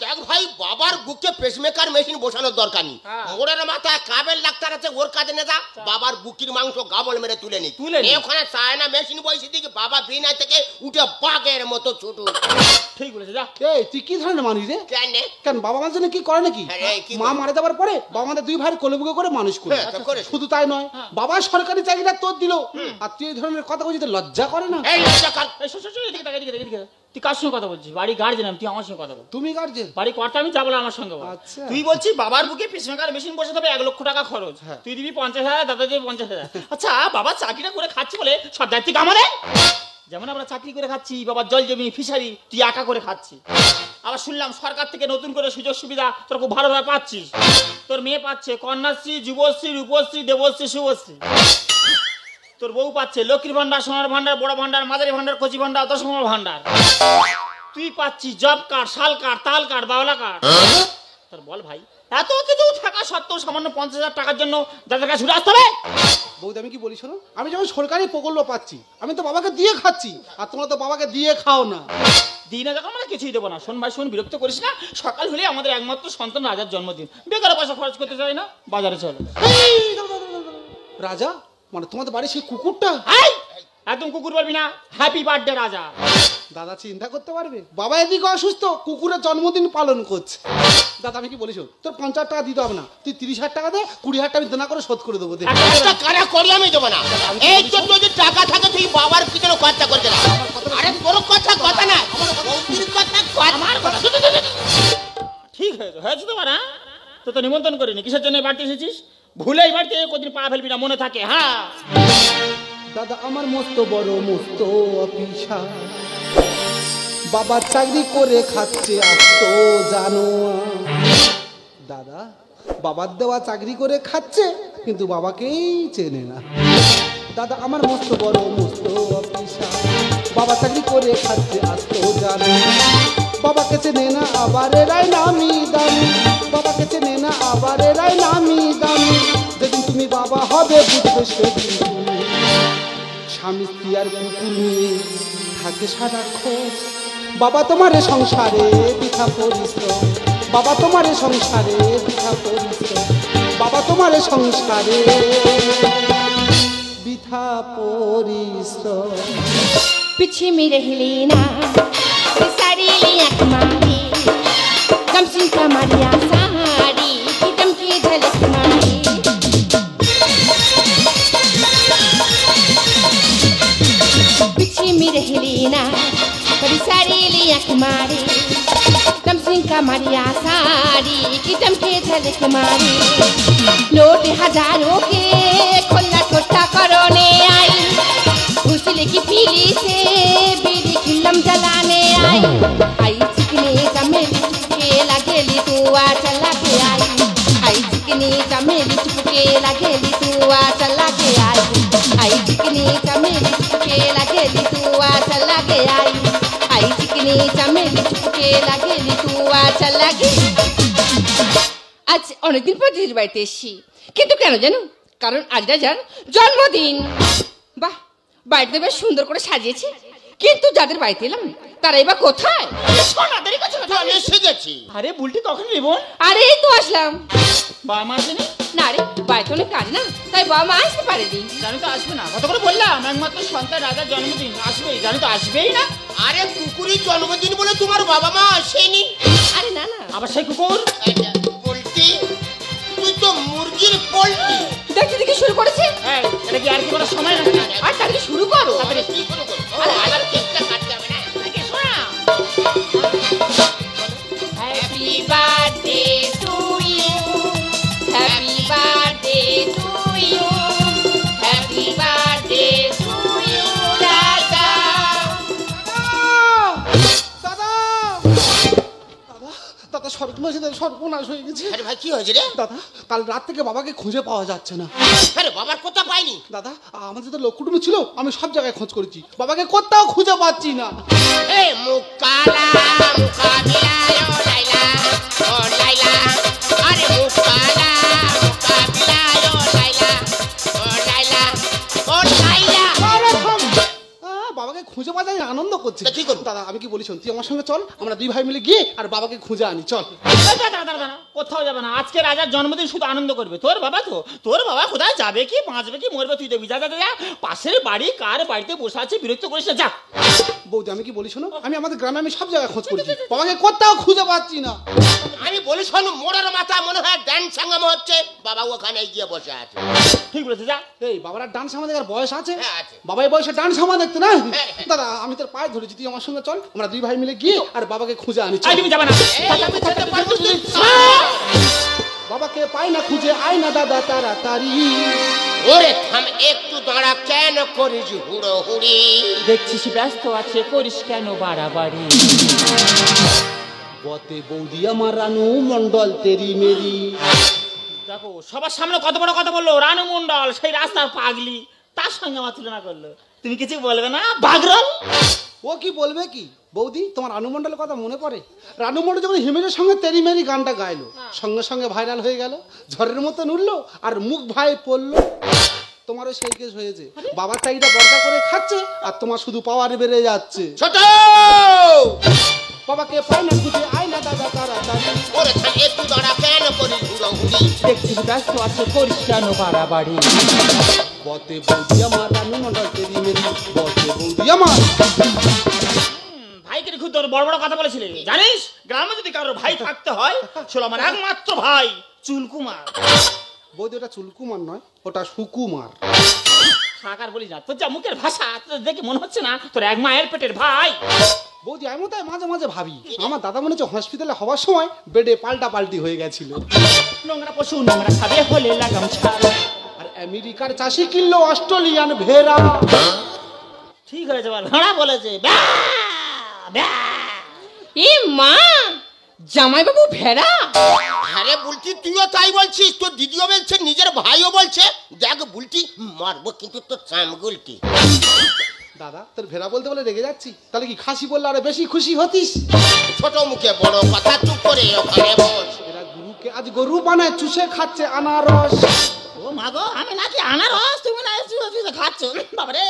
দেখ ভাই, বাবার বুকে পেসমেকার মেশিন বসানোর দরকার নেই। মোড়ের মাথায় কাবেল ডাক্তার আছে, ওর কাজে নেতা বাবার বুকির মাংস গাবল মেরে তুলে নি। ওখানে চায়না মেশিন বসে দিকে বাবা বিনা থেকে উঠে বাঘের মতো ছুটু। ঠিক বলেছে, যা। এই তুই কি ধরনের মানুষ রে? কেন বাবা মার জন্য কি করে নাকি? মা মারা যাবার পরে বাবা মাদের 2 ভাইয়ের কোলে বুকে করে মানুষ করে। শুধু তাই নয়, বাবা সরকারি চাকরিটা তোর দিল, আর তুই এই ধরনের কথা বলছিস, লজ্জা করে না? এই লজ্জা কর। এই শোন, এদিকে তাকা, এদিকে, এদিকে। তুই কার সঙ্গে কথা বলছিস? বাড়ি গার্জেন আমি, তুই আমার সঙ্গে কথা বল। তুমি গার্জেন? বাড়ি কর্তা আমি, যা বলে আমার সঙ্গে বল। আচ্ছা। তুই বলছিস বাবার বুকে পেসমেকার মেশিন বসাতে হবে, 1 লক্ষ টাকা খরচ, তুই দিবি 50,000, দাদা দিবি 50,000। আচ্ছা, বাবা চাকরিটা করে খাচ্ছি বলে সব দায়িত্ব কি আমাদের? যেমন আমরা চাকরি করে খাচ্ছি, বাবার জল জমি ফিশারি তুই একা করে খাচ্ছি। আবার শুনলাম সরকার থেকে নতুন করে সুযোগ সুবিধা তোর খুব ভালোভাবে পাচ্ছিস। তোর মেয়ে পাচ্ছে কন্যাশ্রী, যুবশ্রী, রূপশ্রী, দেবশ্রী, শুভশ্রী। তোর বউ পাচ্ছে লক্ষ্মীর ভান্ডার, সোনার ভান্ডার, বড় ভান্ডার, মাঝারি ভান্ডার, কচি ভান্ডার, দশমা ভান্ডার। তুই পাচ্ছিস জব কার্ড, শাল কার্ড, তাল কার্ড, বাওলা কার্ড। তোর বল ভাই, এত কিছু থাকা সত্ত্বেও সামান্য 50,000 টাকার জন্য দাদার কাছে ছুটে আসতে হবে? বৌদি আমি কি বলি শোনো, আমি যখন সরকারি প্রকল্প পাচ্ছি আমি তো বাবাকে দিয়ে খাচ্ছি, আর তোমরা তো বাবাকে দিয়ে খাও না। দিনে যখন আমরা কিছুই দেবো না। শোন ভাই শোন, বিরক্ত করিস না। সকাল হলে আমাদের একমাত্র সন্তান রাজার জন্মদিন, বেকার পয়সা খরচ করতে চাই না, বাজারে চলো। রাজা মানে তোমাদের বাড়ি সেই কুকুরটা? একদম কুকুর বলবি না, হ্যাপি বার্থডে রাজা। দাদা চিন্তা করতে পারবে, বাবা এদিকে অসুস্থ, কুকুরের জন্মদিন পালন করছে। দাদা আমি কি বলিস, তোর 50 টাকা দিতে হবে না, তুই 30,000 টাকা দে, 20,000 টাকা আমি দেনা করে শোধ করে দেবো। একটা কারা করি আমি দেবো না। এই জন্য যদি টাকা থাকে তুই বাবার পিছনে খরচা করতে না। আরে তোর কথা না, বৌদির কথা আমার কথা। ঠিক হয়েছে তোমার? হ্যাঁ, তো নিমন্ত্রণ করিনি, কিসের জন্য বাড়িতে এসেছিস? ভুলেই বাড়িতে কোনদিন পা ফেলবি না, মনে থাকে। হ্যাঁ দাদা আমার মস্ত বড় মস্ত অফিসার, বাবা চাকরি করে খাচ্ছে আসতো জানো। দাদা বাবার দেওয়া চাকরি করে খাচ্ছে, কিন্তু বাবাকেই চেনে না। দাদা আমার মস্ত বড় মস্ত অফিসার, বাবা চাকরি করে খাচ্ছে আসতো জানো। বাবাকে চেনে না আবার এরাই নামি দামি, বাবাকে চেনে না আবার এরাই নামি দামি। যেদিন তুমি বাবা হবে বুঝবে সেদিন তুমি। স্বামী স্ত্রী আর কুকুর নিয়ে থাকে সারাক্ষণ, বাবা তোমার সংসারে বৃথা পরিশ্রম, বাবা তোমার সংসারে বৃথা পরিশ্রম, বাবা তোমার সংসারে বৃথা পরিশ্রম। पीछे में रह लेना साड़ी लिया मारी, कम सिंह का मारिया साड़ी की दमकी झलक मारी। पीछे में रह लेना साड़ी लिया मारी, कम सिंह का मारिया साड़ी की दमकी झलक मारी। नोट हजारों के खुला छोटा करोने आई, घुसले की पीली से बीड़ी खिलम जलाने आई। आई चिकनी चमेली चुपके लगेली तू आ चला के आई, आई चिकनी चमेली चुपके लगेली तू आ चला के आई, आई चिकनी चमेली चुपके लगेली तू आ चला के आई, आई चिकनी चमेली चुपके लगेली तू आ चला के। আজ অনেকদিন পর দিদির বাড়িতে এসেছি, কিন্তু কেন জানো? কারণ আজ রাজার জন্মদিন। বাহ, বাড়িতে বেশ সুন্দর করে সাজিয়েছে, কিন্তু যাদের বাড়িতে এলাম তারাই বা কোথায়? চলে এসে গেছি। আরে বুলটি কখন নেব? আরে এই তো আসলাম। বাবা মা আসেনি? না রে, বাড়িতে অনেক কাজ না, তাই বাবা মা আসতে পারেনি। জানি তো আসবে না, কত করে বললাম একমাত্র সন্তান রাজার জন্মদিন আসবেই, জানি তো আসবেই না। আরে কুকুরের জন্মদিন বলে তোমার বাবা মা আসেনি? আরে না না, আবার সেই কুকুর? পোল্ট্রি, তুই তো মুরগির পোল্ট্রি। দেখতে দেখে শুরু করেছে। এই, এটা কি আর কি করার সময় না? আর তাহলে শুরু করো। আরে কি করে করো? আবার কেকটা কাটতে হবে না? একে শোনা। Happy birthday to you, happy birthday to you, happy birthday to you Raja. দাদা দাদা সর্বনাশ হয়ে গেছে। আরে ভাই কি হয়েছে রে? দাদা কাল রাত থেকে বাবাকে খুঁজে পাওয়া যাচ্ছে না। আরে বাবার কথা পাইনি? দাদা আমাদের তো লোক কুটুম্ব ছিল, আমি সব জায়গায় খোঁজ করেছি, বাবাকে কোথাও খুঁজে পাচ্ছি না। এ মুকালা মুকাবিলায় ও লাইলা, ও লাইলা। আরে মুকালা মুকাবিলায় ও লাইলা, ও লাইলা, ও লাইলা। বাবাকে খুঁজে পাওয়া যায় আনন্দ করছে। তা কি করবো? দাদা আমি কি বলি শোন, তুই আমার সঙ্গে চল, আমরা দুই ভাই মিলে গিয়ে আর বাবাকে খুঁজে আনি, চল। কোথাও যাবে না, আজকে রাজার জন্মদিন শুধু আনন্দ করবে। তোর বাবা কোথায় যাবে কি বাঁচবে কি মরবে তুই দেখবি। যা যা যা, পাশের বাড়ি কার বাড়িতে বসে আছে বিরক্ত করিস না, যা। বৌদি আমি কি বলি শোনো, আমি আমাদের গ্রামে আমি সব জায়গায় খোঁজ করেছি, বাবাকে কোথাও খুঁজে পাচ্ছি না। আমি বলি শোন, মোড়ের মাথা মনে হয় ড্যান্স সাঙ্গাম হচ্ছে, বাবা ওখানে গিয়ে বসে আছে। ঠিক বলেছে, যা। এই বাবার ডান্স সামা দেখার বয়স আছে? হ্যাঁ, আছে। বাবা এই বয়সে ডান্স সামা দেখতে না? হ্যাঁ। দাদা আমি তোর পায়ে ধরেছি, তুই আমার সঙ্গে চল, আমরা দুই ভাই মিলে গিয়ে আর বাবাকে খুঁজে আনি, চল। আই তুমি যাবে না। এই আমি যেতে পারবো তুই? বাবাকে পাই না, খুঁজে আয় না দাদা তাড়াতাড়ি। ওরে থাম একটু দাঁড়া, কেন করিস হুড়োহুড়ি? দেখছিস ব্যস্ত আছে, করিস কেন বাড়াবাড়ি? বতে বৌদি আমার রানু মন্ডল তেরি মেরি। দেখো সবার সামনে কত বড় কথা বললো, রানু মন্ডল সেই রাস্তার পাগলি, তার সঙ্গে আমার তুলনা করলো। তুমি কিছু বলবে না বাগরল? ও কি বলবে কি? বৌদি তোমার রানু মন্ডলের কথা মনে পড়ে? রানু মন্ডল যখন হিমেশের সঙ্গে তেরি মেরি গানটা গাইলো, সঙ্গে সঙ্গে ভাইরাল হয়ে গেল, ঝড়ের মতন উঠলো আর মুখ ভাই পড়লো। তোমারও সেই কেস হয়েছে, বাবার চাইটা বর্দা করে খাচ্ছে আর তোমার শুধু পাওয়ার বেড়ে যাচ্ছে। ছোট বাবাকে পাই না, খুঁজে আয় না দাদা তাড়াতাড়ি। ওরে থাম একটু দাঁড়া, কেন করিস হুড়োহুড়ি? দেখছিস ব্যস্ত আছে, করিস কেন বাড়াবাড়ি? বতে বৌদি আমার রানু মন্ডল তেরি মেরি, বতে বৌদি আমার। ভাইকে খুব তোর বড় বড় কথা বলেছিলে, জানিস গ্রামে যদি কারোর ভাই থাকতে হয় ছিল আমার একমাত্র ভাই চুলকুমার। বৌদি ওটা চুলকুমার নয়, ওটা সুকুমার। সাকার বলি না, তোর যা মুখের ভাষা তোর দেখে মনে হচ্ছে না তোর এক মায়ের পেটের ভাই। বৌদি আমি তাই মাঝে মাঝে ভাবি, আমার দাদা মনে হচ্ছে হসপিটালে হওয়ার সময় বেডে পাল্টা পাল্টি হয়ে গেছিল। নোংরা পশু নোংরা খাবে হলে লাগাম ছাড়। আর আমেরিকার চাষি কিনলো অস্ট্রেলিয়ান ভেড়া। ঠিক হয়েছে বল, ভেড়া বলেছে ব্যা, ব্যা। এ মা, জামাইবাবু ভেড়া? আরে বুলটি তুইও তাই বলছিস, তোর দিদিও বলছে, নিজের ভাইও বলছে। দেখ বুলটি মারবো কিন্তু তোর চাম গুলটি। দাদা তোর ভেড়া বলতে বলে রেগে যাচ্ছি, তাহলে কি খাসি বললে আরো বেশি খুশি হতিস? ছোট মুখে বড় কথা, চুপ করে ওখানে বস। এরা গুরুকে আজ গরু বানায় চুষে খাচ্ছে আনারস। ও মা গো, আমি নাকি আনারস, তুমি না খাচ্ছ? বাবারে,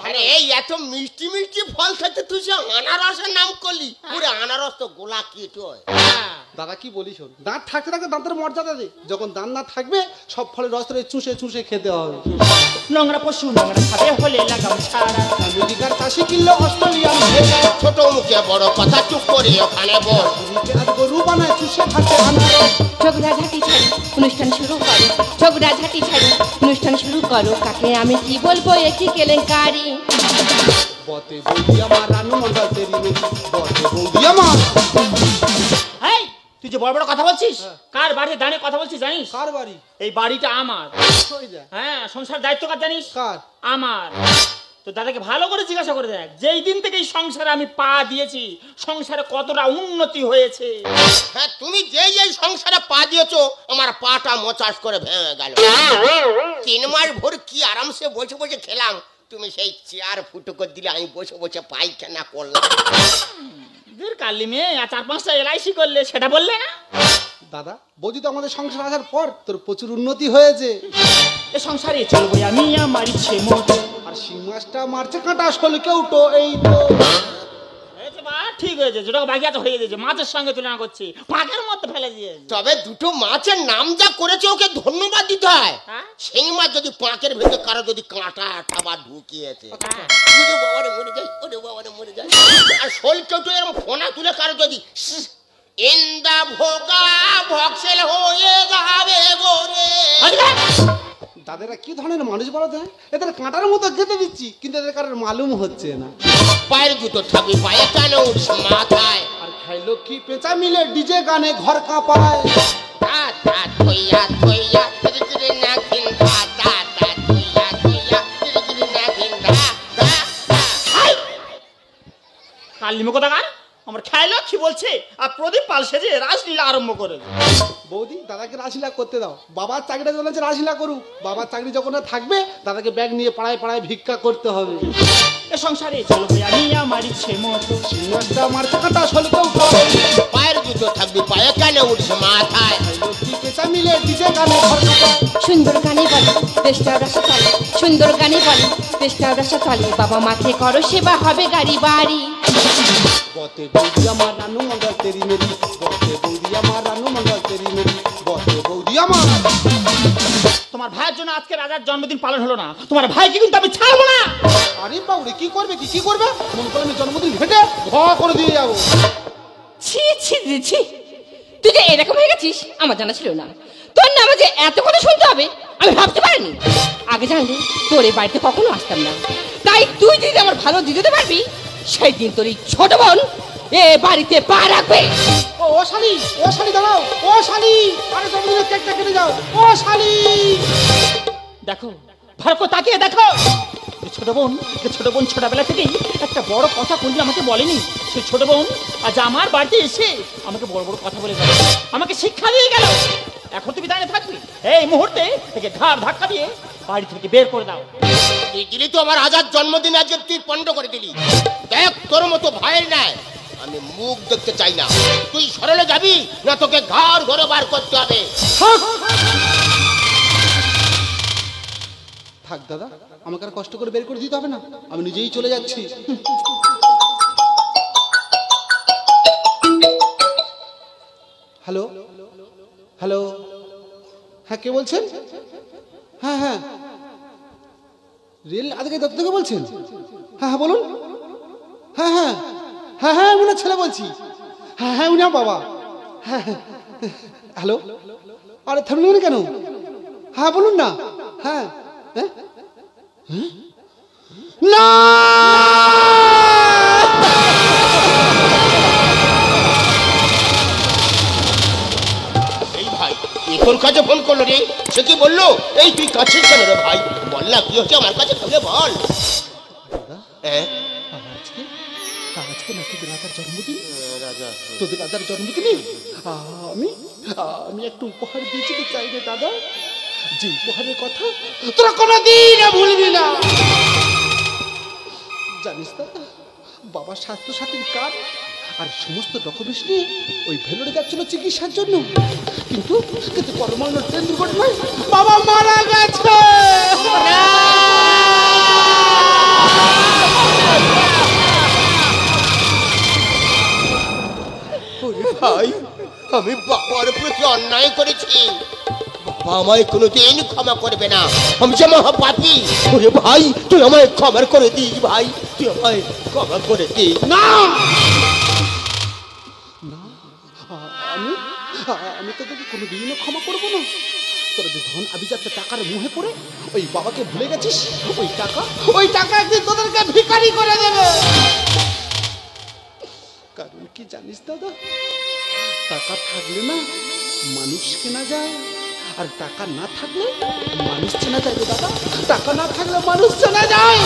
আরে এই এত মিষ্টি মিষ্টি ফল খেতে তুই যে আনারসের নাম করলি? ওরে আনারস তো গোলা কেট হয়। দাদা কি বলি শোন, দাঁত থাকতে থাকতে দাঁতের মর্যাদা দে, যখন দাঁত না থাকবে সব ফলের রস ধরে চুষে চুষে খেতে হবে। নোংরা পশু নোংরা খাবে হলে লাগাম ছাড়। আমেরিকার চাষি কিনলো অস্ট্রেলিয়ান ভেড়া। ছোট মুখে বড় কথা, চুপ করে ওখানে বস। গুরুকে আজ গরু বানায় চুষে খাচ্ছে আনারস। ঝগড়াঝাটি ছাড়ো, অনুষ্ঠান শুরু করো। ঝগড়াঝাটি ছাড়ো, অনুষ্ঠান শুরু করো। কাকে আমি কি বলবো, একই কেলেঙ্কারি। বতে বৌদি আমার রানু মন্ডল তেরি মেরি, বতে বৌদি আমার। এই তুই যে বড় বড় কথা বলছিস, কার বাড়িতে দাঁড়িয়ে কথা বলছিস জানিস? কার বাড়ি? এই বাড়িটা আমার। কই যা? হ্যাঁ, সংসার দায়িত্ব কার জানিস? কার? আমার। তো দাদাকে ভালো করে জিজ্ঞাসা করে দেখ, যেই দিন থেকে এই সংসারে আমি পা দিয়েছি সংসারে কতটা উন্নতি হয়েছে। হ্যাঁ, তুমি যেই এই সংসারে পা দিয়েছো, আমার পাটা মোচাস করে ভেঙে গেল। 3 মাস ভোর কি আরামসে বসে বসে খেলাম, তুমি সেই চেয়ার ফুটো করে দিলে, আমি বসে বসে পায়খানা করলাম। কালি মেয়ে আর 4-5টা এলআইসি করলে, সেটা বললে না? দাদা বৌদি তো আমাদের সংসার আসার পর তোর প্রচুর উন্নতি হয়েছে। এ সংসারে চলবো আমি আমার ইচ্ছে মতো। আর শিং মাছটা মারছে কাঁটা শোলকে উঠো এই তো। হয়েছে বা, ঠিক হয়েছে, যেটা বাকি আছে হয়ে গেছে, মাছের সঙ্গে তুলনা করছি, ফাঁকের মধ্যে ফেলে দিয়েছে। তবে দুটো মাছের নাম যা করেছে ওকে ধন্যবাদ দিতে হয়। হ্যাঁ? সেই মাছ যদি পাঁকের ভেতর কারো যদি কাঁটা আবার ঢুকিয়েছে, ওরে বাবারে মরে যায়, ওরে বাবারে মরে যায়। আর শোল কেউ তো এরকম ফোনা তুলে কারো যদি ইন্দা ভোগা ভক্সেল হয়ে যাবে গোরে। দাদারা কি ধরনের মানুষ বলো তো? এদের কাঁটার মতো খেতে দিচ্ছি কিন্তু এদের কারোর মালুম হচ্ছে না। পায়ের জুতো থাকবে পায়ে, কেন উঠছে মাথায়? আর খাইলো কি পেঁচা মিলে ডিজে গানে ঘর কাঁপায়। তা তা থইয়া থইয়া ধীরে ধীরে না ঘিন্তা, তা তা থইয়া থইয়া ধীরে ধীরে না ঘিন্তা, তা হাই। কালিম কোথাকার আমার খাইলো কি বলছে, আর প্রদীপ পাল সেজে রাসলীলা আরম্ভ করে। বৌদি দাদাকে রাসলীলা করতে দাও। বাবার চাকরিটা যখন আছে রাসলীলা করুক। বাবার চাকরি যখন আর থাকবে দাদাকে ব্যাগ নিয়ে পাড়ায় পাড়ায় ভিক্ষা করতে হবে। এ সংসারে চলবো আমি আমার ইচ্ছে মতো। শিং মাছটা মারছে কাঁটা শোলকে উঠো। পায়ের জুতো থাকবে পায়ে, কেন উঠছে মাথায়? খাইলো কি পেঁচা মিলে ডিজে গানে ঘর কাঁপায়। সুন্দর গানে বলে দেশটার রাস্তা চলে, সুন্দর গানে বলে দেশটার রাস্তা চলে, বাবা মাকে করো সেবা হবে গাড়ি বাড়ি। বতে বৌদি আমার রানু মন্ডল তেরি মেরি, বতে বৌদি আমার রানু মন্ডল তেরি মেরি, বতে বৌদি আমার। তোমার ভাইয়ের জন্য আজকে রাজার জন্মদিন পালন হলো না, তোমার ভাইকে কিন্তু আমি ছাড়বো না। আরে বাবুরে কি করবে কি করবে? মন করে আমি জন্মদিন ঘেটে ঘ করে দিয়ে যাবো। ছি ছি ছি, ছি তুই যে এরকম হয়ে গেছিস আমার জানা ছিল না। তোর নামে যে এত কথা শুনতে হবে আমি ভাবতে পারিনি। আগে জানলে তোর এই বাড়িতে কখনো আসতাম না। তাই তুই যদি আমার ভালো দিতে পারবি সেই দিন তোর এই ছোট বোন এ বাড়িতে পা রাখবে। ও শালি, ও শালি দাঁড়াও, ও শালি, আরে জন্মদিনের কেকটা কেটে যাও, ও শালি। দেখো ভালো করে তাকিয়ে দেখো, ছোট বোন ছোটবেলা থেকেই একটা বড় কথা কোনদিন আমাকে বলেনি। সেই ছোট বোন আজ আমার বাড়িতে এসে আমাকে বড় বড় কথা বলে গেল, আমাকে শিক্ষা দিয়ে গেল। এখন তুমি দাঁড়িয়ে থাকবি, এই মুহূর্তে থেকে ঘাড় ধাক্কা দিয়ে বাড়ি থেকে বের করে দাও। তুই দিলি তো আমার রাজার জন্মদিন আজকে তুই পণ্ড করে দিলি। দেখ তোর মতো ভাইয়ের নাই আমি মুখ দেখতে চাই না। তুই সরলে যাবি না তোকে ঘর ঘরে বার করতে হবে। থাক দাদা, আমাকে আর কষ্ট করে বের করে দিতে হবে না, আমি নিজেই চলে যাচ্ছি। হ্যালো হ্যালো, হ্যাঁ কে বলছেন? হ্যাঁ হ্যাঁ রেল আধিকারিক দপ্তর থেকে বলছেন? হ্যাঁ হ্যাঁ বলুন। হ্যাঁ হ্যাঁ হ্যাঁ হ্যাঁ উনার ছেলে বলছি। হ্যাঁ হ্যাঁ উনি বাবা। হ্যাঁ হ্যালো, আরে থামলেন কেন? হ্যাঁ বলুন না। হ্যাঁ না এই ভাই তোর কাছে ফোন করলো রে, সে কি বললো? এই তুই কাছিস কেন রে ভাই? বল না কি হচ্ছে আমার কাছে, খুলে বল। হ্যাঁ আজকে নাকি রাজার জন্মদিন। রাজা তোদের রাজার জন্মদিনে আমি একটু উপহার দিয়েছি তো চাই রে দাদা, যে উপহারের কথা তোরা কোনোদিন ভুলবি না। জানিস দাদা, বাবার স্বাস্থ্য সাথীর কার্ড আর সমস্ত ডকুমেন্টস নিয়ে ওই ভেলোরে যাচ্ছিল চিকিৎসার জন্য, কিন্তু পরমাণু ট্রেন দুর্ঘটনায় বাবা মারা গেছে। ভাই আমি বাবার প্রতি অন্যায় করেছি, বাবা আমায় কোনোদিন ক্ষমা করবে না, আমি যে মহাপাপী। ওরে ভাই তুই আমায় ক্ষমা করে দিস ভাই, তুই আমায় ক্ষমা করে দিস। না আমি তোদেরকে কোনোদিনও ক্ষমা করবো না। তোরা যে ধন আভিজাত্যের টাকার মুহে পড়ে ওই বাবাকে ভুলে গেছিস, ওই টাকা একদিন তোদেরকে ভিখারি করে দেবে। কারণ কি জানিস দাদা, টাকা থাকলে না মানুষ কেনা যায়, আর টাকা না থাকলে মানুষ চেনা যায় দাদা। টাকা না থাকলে মানুষ চেনা যায়।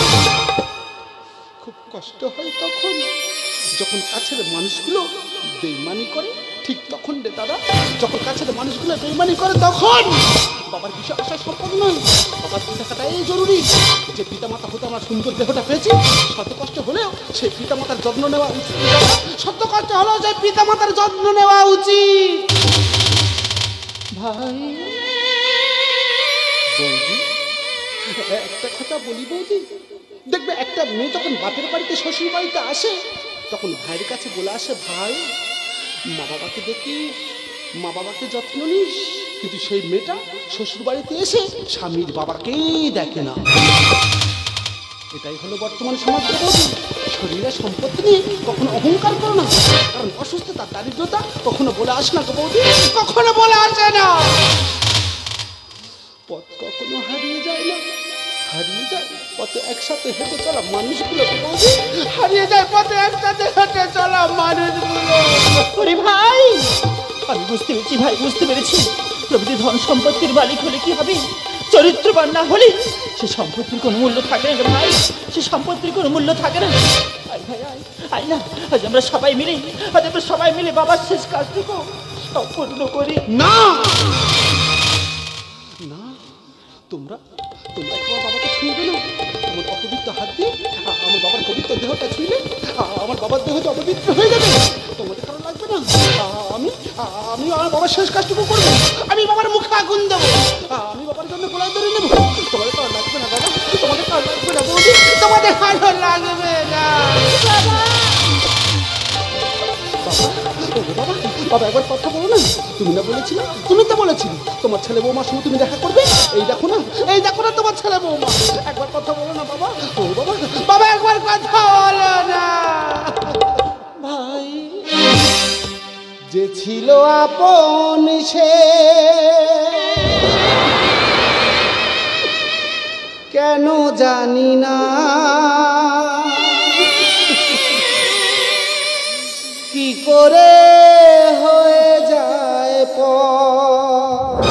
খুব কষ্ট হয় তখন যখন কাছের মানুষগুলো বেইমানি করে, ঠিক তখন রে দাদা, যখন কাছের মানুষগুলো বেইমানি করে তখন বাবার বিষয় আসা সম্ভব নয়। বাবার থাকাটাই জরুরি। যে পিতামাতা হতে আমার সুন্দর দেহটা পেয়েছি, শত কষ্ট হলেও সেই পিতামাতার যত্ন নেওয়া উচিত। শত কষ্ট হলেও সেই পিতামাতার যত্ন নেওয়া উচিত। ভাই। বৌদি, একটা কথা বলি বৌদি, দেখবে একটা মেয়ে যখন বাপের বাড়িতে শ্বশুর বাড়িতে আসে তখন ভাইয়ের কাছে বলে আসে, ভাই মা বাবাকে দেখিস, মা বাবাকে যত্ন নিস, কিন্তু সেই মেয়েটা শ্বশুর বাড়িতে এসে স্বামীর বাবাকেই দেখে না। এটাই হলো বর্তমান সমাজ বৌদি। শরীরের সম্পত্তি নিয়ে কখনো অহংকার করো না, কারণ অসুস্থতা দারিদ্রতা কখনো বলে আসে না গো বৌদি, কখনো বলে আসে না। পথ কখনো হারিয়ে যায় না, হারিয়ে যায় পথে একসাথে হেঁটে চলা মানুষগুলো বৌদি, হারিয়ে যায় পথে একসাথে হেঁটে চলা মানুষগুলো। ওরে ভাই, আমি বুঝতে পেরেছি ভাই, বুঝতে পেরেছি। প্রভৃতি ধন সম্পত্তির মালিক হলে কি হবে, চরিত্রবান না হলে সে সম্পত্তির কোনো মূল্য থাকে না রে ভাই, সে সম্পত্তির কোনো মূল্য থাকে না। আয় ভাই আয়, আয় না, আজ আমরা সবাই মিলে বাবার শেষ কাজটুকু সম্পূর্ণ করি। না না, তোমরা তোমরা তোমার বাবাকে ছুঁয়ে না, তোমার অপবিত্র হাত দিয়ে আমার বাবার পবিত্র দেহটা ছুঁইলে আমার বাবার দেহ যে অপবিত্র হয়ে যাবে, তোমাদের কারণ লাগবে না। আমি আমি আমার বাবার শেষ কাজটুকু করবো, আমি বাবার মুখে আগুন দেবো, আমি বাবার জন্য গোলায় ধরে নেবো। তোমাদের কারণ লাগবে না দাদা, তোমাদের কারণ লাগবে না বৌদি, তোমাদের কারণ লাগবে না। বাবা, বাবা একবার কথা বলো না, তুমি না বলেছিলে, তুমি তো বলেছিলে তোমার ছেলে বৌমার সঙ্গে তুমি দেখা করবে। এই দেখো না তোমার ছেলে বৌমা, একবার কথা বলো না বাবা। ও বাবা, বাবা একবার কথা বলো না। ভাই, যে ছিল আপন সে কেন জানি না, কি করে হয়ে যায় পর।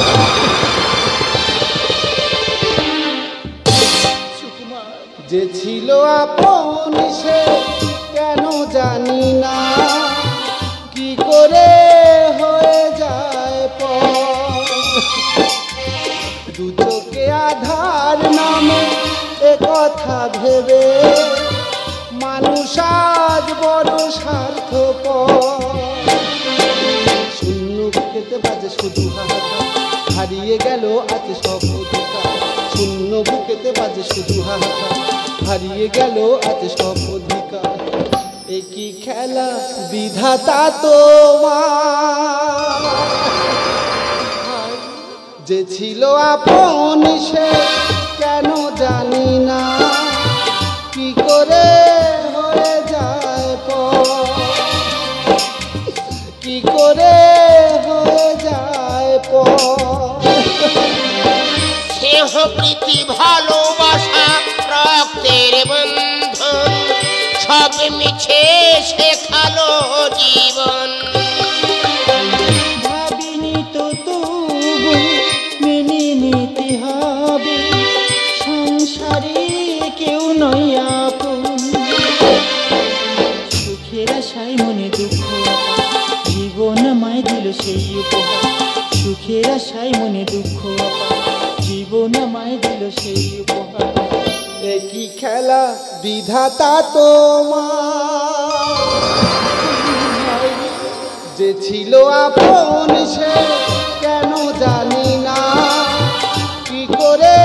যে ছিল আপন সে কেন জানি না, কি করে হয়ে যায় পর। দু চোখে আধার নামে এ কথা ভেবে মানুষ আজ বড় স্বার্থপর। শূন্য বুকেতে বাজে শুধু হাহাকার, হারিয়ে গেল আজ সব অধিকার। শূন্য বুকেতে বাজে শুধু হাহাকার, হারিয়ে গেল আজ সব অধিকার। একই খেলা বিধাতা তোমার, যে ছিল আপন সে কেন জানি না, কি করে হয়ে যায় পর, কি করে হয়ে যায় পর। স্নেহ প্রীতি ভালোবাসা রক্তের বন্ধন, সব মিছে শেখালো জীবন। ভাবিনি তো তবু মেনে নিতে হবে, সংসারে কেউ নয় আপন। সুখের আশায় মনে দুঃখ, জীবন আমায় দিল সেই উপহার। সুখের আশায় মনে দুঃখ, জীবন আমায় দিল সেই উপহার। একই খেলা বিধাতা তোমার, যে ছিল আপন সে কেন জানি না, কি করে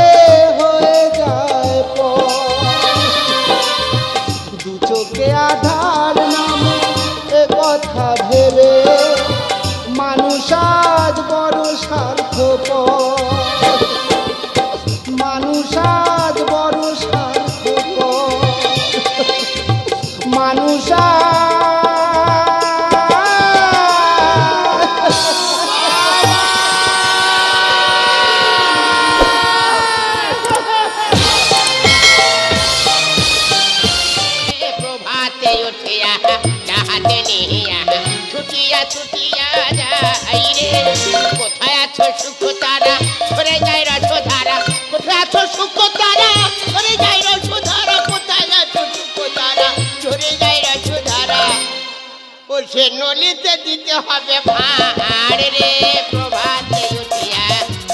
হয়ে যায় পর। দু চোখে আধার নামে এ কথা ভেবে মানুষ আজ বড় স্বার্থপর। মানুষ আজ বড় স্বার্থপর, মানুষ প্রভাতে উঠিয়া ডাহাতে নিয়া ছুটিয়া ছুটিয়া যাই রে। কোথায় আছো সুখ তারা, সরে যায় রসধারা। কোথায় আছো সুখ তারা, সরে যায় রসধারা। কোথায় আছো সুখ তারা, সরে যায় রসধারা। বলছে নলিতে দিতে হবে ভার রে। প্রভাতে উঠিয়া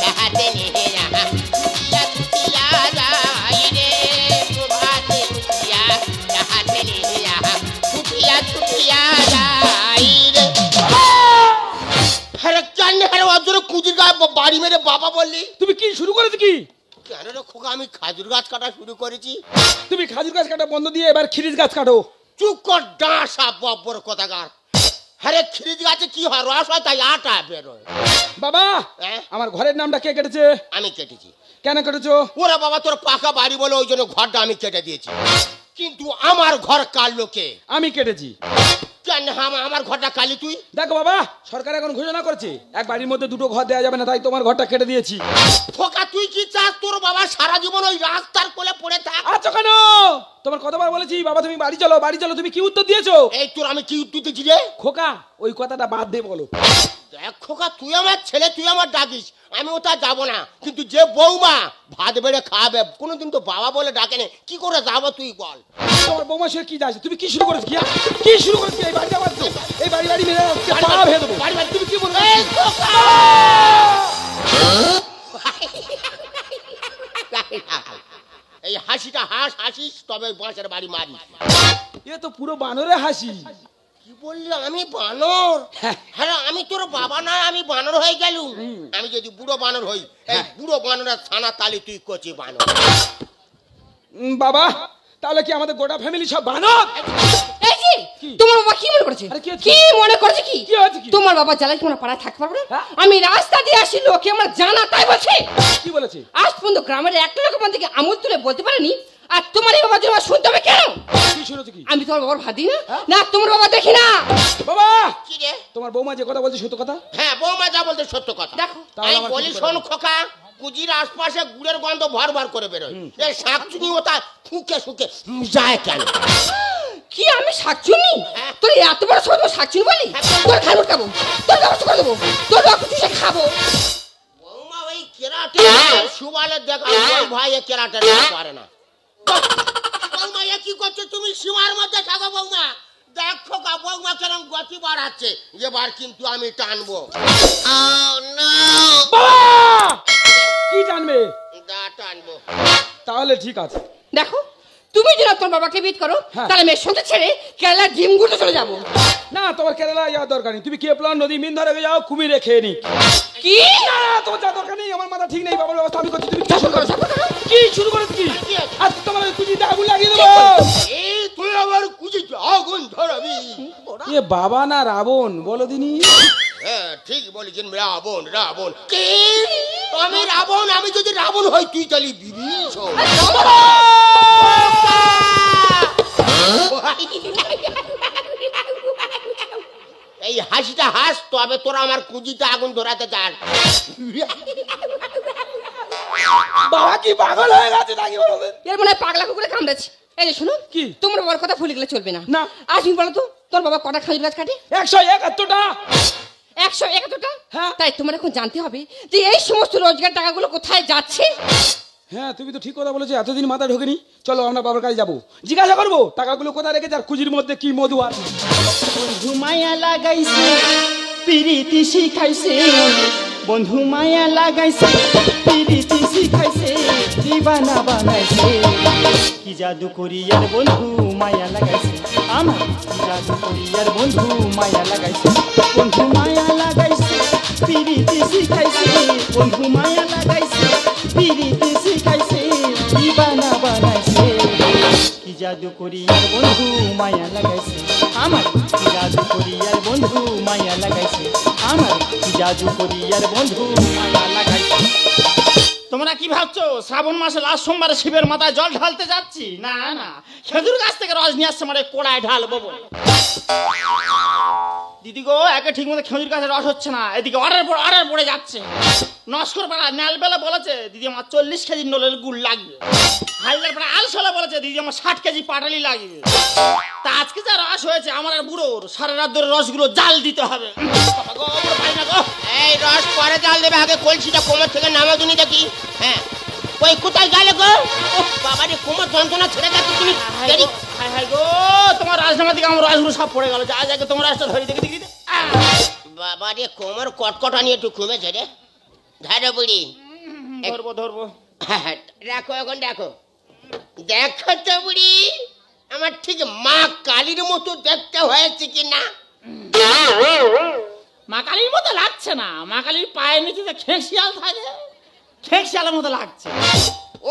ডাহাতে নিয়া ছুটিয়া ছুটিয়া যাই রে। প্রভাতে উঠিয়া ডাহাতে নিয়া ছুটিয়া ছুটিয়া যাই রে। হ্যাঁ, জানি হ্যাঁ, অজর কুজির গায়ে বাড়ি মেরে বাবা বললি? তুমি কি শুরু করেছো কি? কেন রে খোকা, আমি খাজুর গাছ কাটা শুরু করেছি। তুমি খাজুর গাছ কাটা বন্ধ দিয়ে এবার খিরিজ গাছ কাটো। চুপ কর ডাঁসা বব্বর কথাকার। আরে খিরিজ গাছে কি হয়, রস হয় তাই আটা বেরোয়। বাবা হ্যাঁ? আমার ঘরের নামটা কে কেটেছে? আমি কেটেছি। কেন কেটেছো? ওরা বাবা তোর পাকা বাড়ি বলে ওই জন্য ঘরটা আমি কেটে দিয়েছি। কিন্তু আমার ঘর কাল লোকে আমি কেটেছি। কেন আমার ঘরটা কালি তুই? দেখো বাবা, সরকার এখন ঘোষণা করছে এক বাড়ির মধ্যে দুটো ঘর দেওয়া যাবে না, তাই তোমার ঘরটা কেটে দিয়েছি। খোকা তুই কি চাস তোর বাবা সারা জীবন ওই রাস্তার কোলে পড়ে থাক? আচ্ছা কেন? তোমার কতবার বলেছি বাবা তুমি বাড়ি চলো বাড়ি চলো, তুমি কি উত্তর দিয়েছো? এই তোর আমি কি উত্তর দিচ্ছি রে? খোকা ওই কথাটা বাদ দে বলো। দেখ খোকা, তুই আমার ছেলে, তুই আমার ডাকিস, আমি ওটা যাবো না। কিন্তু যে বৌমা ভাত বেড়ে খাবে কোনোদিন তো বাবা বলে ডাকে না, কি করে যাবো তুই বল? তোমার বৌমা সে কি যাচ্ছে? তুমি কি শুরু করেছো? কি শুরু করেছো? এই বাড়ি আমার তো, এই বাড়ি বাড়ি মেরে পা ভেঙে দেবো। বাড়ি বাড়ি তুমি কি বলছো? এই খোকা! এই হাসিটা হাসিস তবে বাঁশের বাড়ি মারিস। এ তো পুরো বানরে হাসি। কি বললি? আমি বানর? হ্যাঁ আমি তোর বাবা না, আমি বানর হয়ে গেলুম। আমি যদি বুড়ো বানর হই, এই বুড়ো বানরের ছানা তালি তুই কচি বানর। বাবা তাহলে কি আমাদের গোটা ফ্যামিলি সব বানর? এই যে তোমার বাবা কি মনে করেছে? আরে কি হচ্ছে? কি মনে করেছে? কি কি হচ্ছে কি? তোমার বাবা জ্বালায় কি আমরা পাড়ায় থাকতে পারবো না? হ্যাঁ? আমি রাস্তা দিয়ে আসি, লোকে আমার জানা তাই বলছে। কি বলেছে? আজ পর্যন্ত গ্রামের একটা লোক আমার দিকে আমল তুলে বলতে পারেনি। আর তোমার এই বাবা জন্য শুনতে হবে কেন? কি শুনেছো কি? আমি তোমার বাবার ভাত দিই না, না তোমার বাবা দেখি না। বাবা কি রে? তোমার বৌমা যে কথা বলছে সত্য কথা? হ্যাঁ বৌমা যা বলতে সত্য কথা। দেখো তাহলে আমি আমার বলি কি শোন করে? খোকা, কুজির আশপাশে গুড়ের গন্ধ ভর ভর করে বেরোয়, এই শাকচুনি ওটা ফুকে শুকে যায় কেন? কি আমি শাকচুনি? হ্যাঁ। তোর এত বড় ছোট শাকচুনি বলি? হ্যাঁ। তোর খাই উঠকাবো, তোর ব্যবস্থা করে দেবো, তোর রক্ত চুষে খাবো। বৌমা ওই কেরাটে সুবালের দেখা ভাই এ কেরাটে পারে না। বৌমা এ কি করছো তুমি? সীমার মধ্যে থাকো বৌমা। দেখ খোকা বৌমা কেরম গতি বাড়াচ্ছে, এবার কিন্তু আমি টানবো। বাবা কি জানবে? দা টানবো। তাহলে ঠিক আছে। দেখো তুমি যদি তোর বাবাকে বিট করো, হ্যাঁ। তাহলে মেয়ের সঙ্গে ছেড়ে কেরালার ডিম ঘুরতে চলে যাবো। না তোমার কেরালা যাওয়ার দরকার নেই, তুমি কেপলার নদী মিন ধরে যাও, কুমিরে খেয়ে নি। কি না তোমার যাওয়ার দরকার নেই, আমার মাথা ঠিক নেই, বাবার ব্যবস্থা আমি করছি। তুমি কি শুরু করো? কি শুরু করেছো কি? আজ তোমার কুচিতে আগুন লাগিয়ে দেবো। এই তুই আবার কুচিতে আগুন ধরাবি? এ বাবা না রাবণ বলো দিনি? হ্যাঁ ঠিক বলেছেন, রাবণ রাবণ। কি আমি রাবণ? আমি যদি রাবণ হই তুই তাহলে বিভীষ হও। এই হাসিটা হাস, তবে তোরা আমার কুজিতে আগুন ধরাতে চান। বাবা কি পাগল হয়ে গেছে নাকি বলবেন? এর মনে হয় পাগলা কুকুরে কামড়েছে। এই যে শুনো, কি? তোমার বাবার কথা ভুলে গেলে চলবে না। না। আজ তুমি বলো তো তোর বাবা কটা খাজুর গাছ কাটে? 171টা। 171টা? হ্যাঁ। তাই তোমার এখন জানতে হবে যে এই সমস্ত রোজগার টাকাগুলো কোথায় যাচ্ছে। হ্যাঁ তুমি তো ঠিক কথা বলেছো, এতদিন মাথা ঢোকেনি। চলো আমরা বাবার কাছে যাবো, জিজ্ঞাসা করবো টাকাগুলো কোথায় রেখেছে আর কুজির মধ্যে কি মধু আছে। বন্ধু মায়া লাগাইছে পিরিতি শিখাইছে, বন্ধু মায়া লাগাইছে পিরিতি শিখাইছে, দিবানা বানাইছে। কি জাদু করিয়ার বন্ধু মায়া লাগাইছে আমার, কি জাদু করিয়ার বন্ধু মায়া লাগাইছে। বন্ধু মায়া লাগাইছে পিরিতি শিখাইছে, বন্ধু মায়া লাগাইছে পিরিতি শিখাইছে, দিবানা বানাইছে। কি জাদু করিয়ার বন্ধু মায়া লাগাইছে আমার, কি জাদু করিয়ার বন্ধু মায়া লাগাইছে আমার, কি জাদু করিয়ার বন্ধু মায়া লাগাইছে। তোমরা কি ভাবছো শ্রাবণ মাসে লাস্ট সোমবারে শিবের মাথায় জল ঢালতে যাচ্ছি? না না, খেজুর গাছ থেকে রস নিয়ে আসছে, মানে কোড়ায় ঢালবো বলে। দিদি গো, একে ঠিক মতো খেজুর গাছের রস হচ্ছে না, এদিকে অর্ডার পড়ে যাচ্ছে। নস্কর পাড়া ন্যালবেলা বলেছে দিদি আমার 40 কেজি নলের গুড় লাগবে। হালদার পাড়া আলসলা বলেছে দিদি আমার 60 কেজি পাটালি লাগবে। তা আজকে যা রস হয়েছে আমার আর বুড়োর, সারা রাত ধরে রসগুলো জাল দিতে হবে। বাবা গো, বুড়ো পারি না গো। এই রস পরে জাল দেবে, আগে কলসিটা কোমর থেকে নামা দুনি দেখি। হ্যাঁ ওই কোথায় গেলে গো? বাবা রে কোমর যন্ত্রণা ছেড়ে যাচ্ছে তুমি। হাই হাই গো, তোমার রাজনামা দিকে আমার রসগুলো সব পড়ে গেল। যা যাকে তোমার রাসটা ধরে দেখি দেখি। বাবা রে কোমর কটকটা নিয়ে একটু ঘুমেছে রে। ধারে বুড়ি ধরবো ধরবো। হ্যাঁ রাখো, এখন দেখো দেখো তো বুড়ি আমার ঠিক মা কালীর মতো দেখতে হয়েছে কি না? মা কালীর মতো লাগছে না, মা কালীর পায়ের নিচে যে খেঁকশিয়াল থাকে, খেঁকশিয়ালের মতো লাগছে।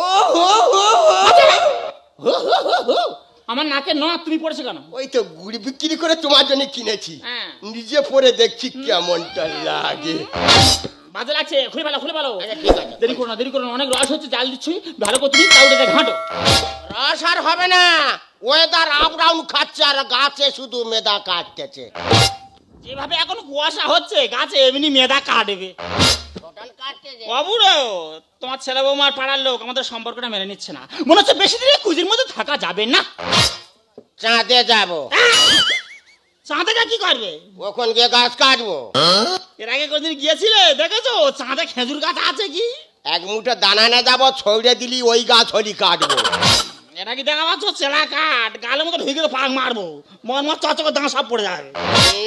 ও হো হো হো। আমার নাকে নথ তুমি পড়েছো কেন? ওই তো গুড়ি বিক্রি করে তোমার জন্য কিনেছি, হ্যাঁ। নিজে পরে দেখছি কেমনটা লাগে। বাজে লাগছে, খুলে ভালো খুলে ভালো। আচ্ছা, ঠিক আছে। দেরি করো না, দেরি করো না, অনেক রস হচ্ছে, জাল দিচ্ছি, ভালো করে তুমি তাউটাতে ঘাঁটো। রস আর হবে না, ওয়েদার আপ ডাউন খাচ্ছে আর গাছে শুধু মেদা কাটতেছে। যেভাবে এখন কুয়াশা হচ্ছে গাছে এমনি মেদা কাটবে। বাবুরো, তোমার ছেলে বৌমার পাড়ার লোক আমাদের সম্পর্কটা মেনে নিচ্ছে না, মনে হচ্ছে বেশি দিন কুজির মধ্যে থাকা যাবে না। চাঁদে যাবো। চাঁদে যা কি করবে? ওখান গিয়ে গাছ কাটবো। এর আগে কোনদিন গিয়েছিলে, দেখেছো চাঁদে খেজুর গাছ আছে কি? এক মুঠো দানা না যাবো, ছড়ে দিলি ওই গাছ হলি কাটবো। এর আগে দেখা পাচ্ছ চেলা কাঠ গালের মতো ঢুকে পাক মারবো, মন মত চচকে দাঁড়া সব পড়ে যাবে।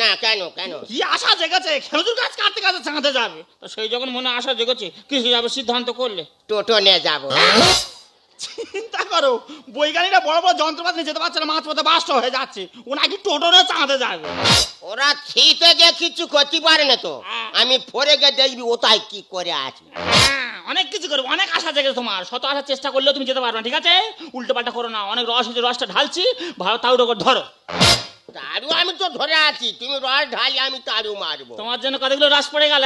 না কেন কেন? কি আশা জেগেছে খেজুর গাছ কাটতে কাটতে চাঁদে যাবে, তো সেই যখন মনে আশা জেগেছে কিছু যাবে সিদ্ধান্ত করলে টোটো নিয়ে যাবো। চিন্তা করো, বৈজ্ঞানিকরা বড় বড় যন্ত্রপাতি নিয়ে যেতে পারছে না, মাছ পথে বাস্ট হয়ে যাচ্ছে, ও নাকি টোটো নিয়ে চাঁদে যাবে। ওরা ছিতে গিয়ে কিছু করতে পারে না তো, আমি পরে গিয়ে দেখবি ওটাই কি করে আছে। অনেক কিছু করবো, অনেক আশা জেগেছে তোমার, শত আসার চেষ্টা করলেও তুমি যেতে পারবে না, ঠিক আছে? উল্টো পাল্টা করো না, অনেক রস হচ্ছে, রসটা ঢালছি, ভালো তাউটা করে ধরো। তারু আমি তো ধরে আছি, তুমি রস ঢালি আমি তারু মারবো। তোমার জন্য কতগুলো রস পড়ে গেল,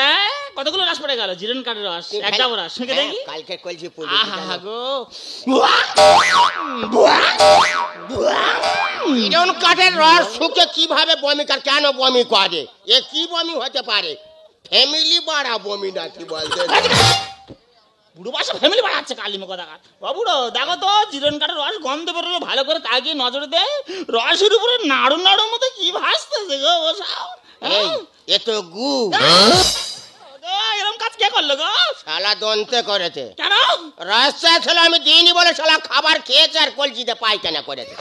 কতগুলো রস পড়ে গেল, জিরেন কাঠের রস, একটা রস শুনে দেখি। কালকে কলছি আহা গো, জিরেন কাঠের রস শুকে কিভাবে বমি কর, কেন বমি করে, এ কি বমি হতে পারে? ফ্যামিলি বাড়া বমি নাকি বলতে? বুড়ো বাসা ফ্যামিলি বাড়াচ্ছে কালিমা কথা। বাবুড়ো দেখো তো, জিরেন কাঠের রস গন্ধ বেরোলো, ভালো করে তাকিয়ে নজরে দে, রসের উপরে নাড়ু নাড়ুর মতো কি ভাসতেছে গো বসাও। এই এ তো গু। এরকম কাজ কে করলো গো? শালা দন্তে করেছে। কেন? রাস্তা ছিল আমি দিইনি বলে শালা খাবার খেয়েছে আর কলজিতে পায়খানা করেছে।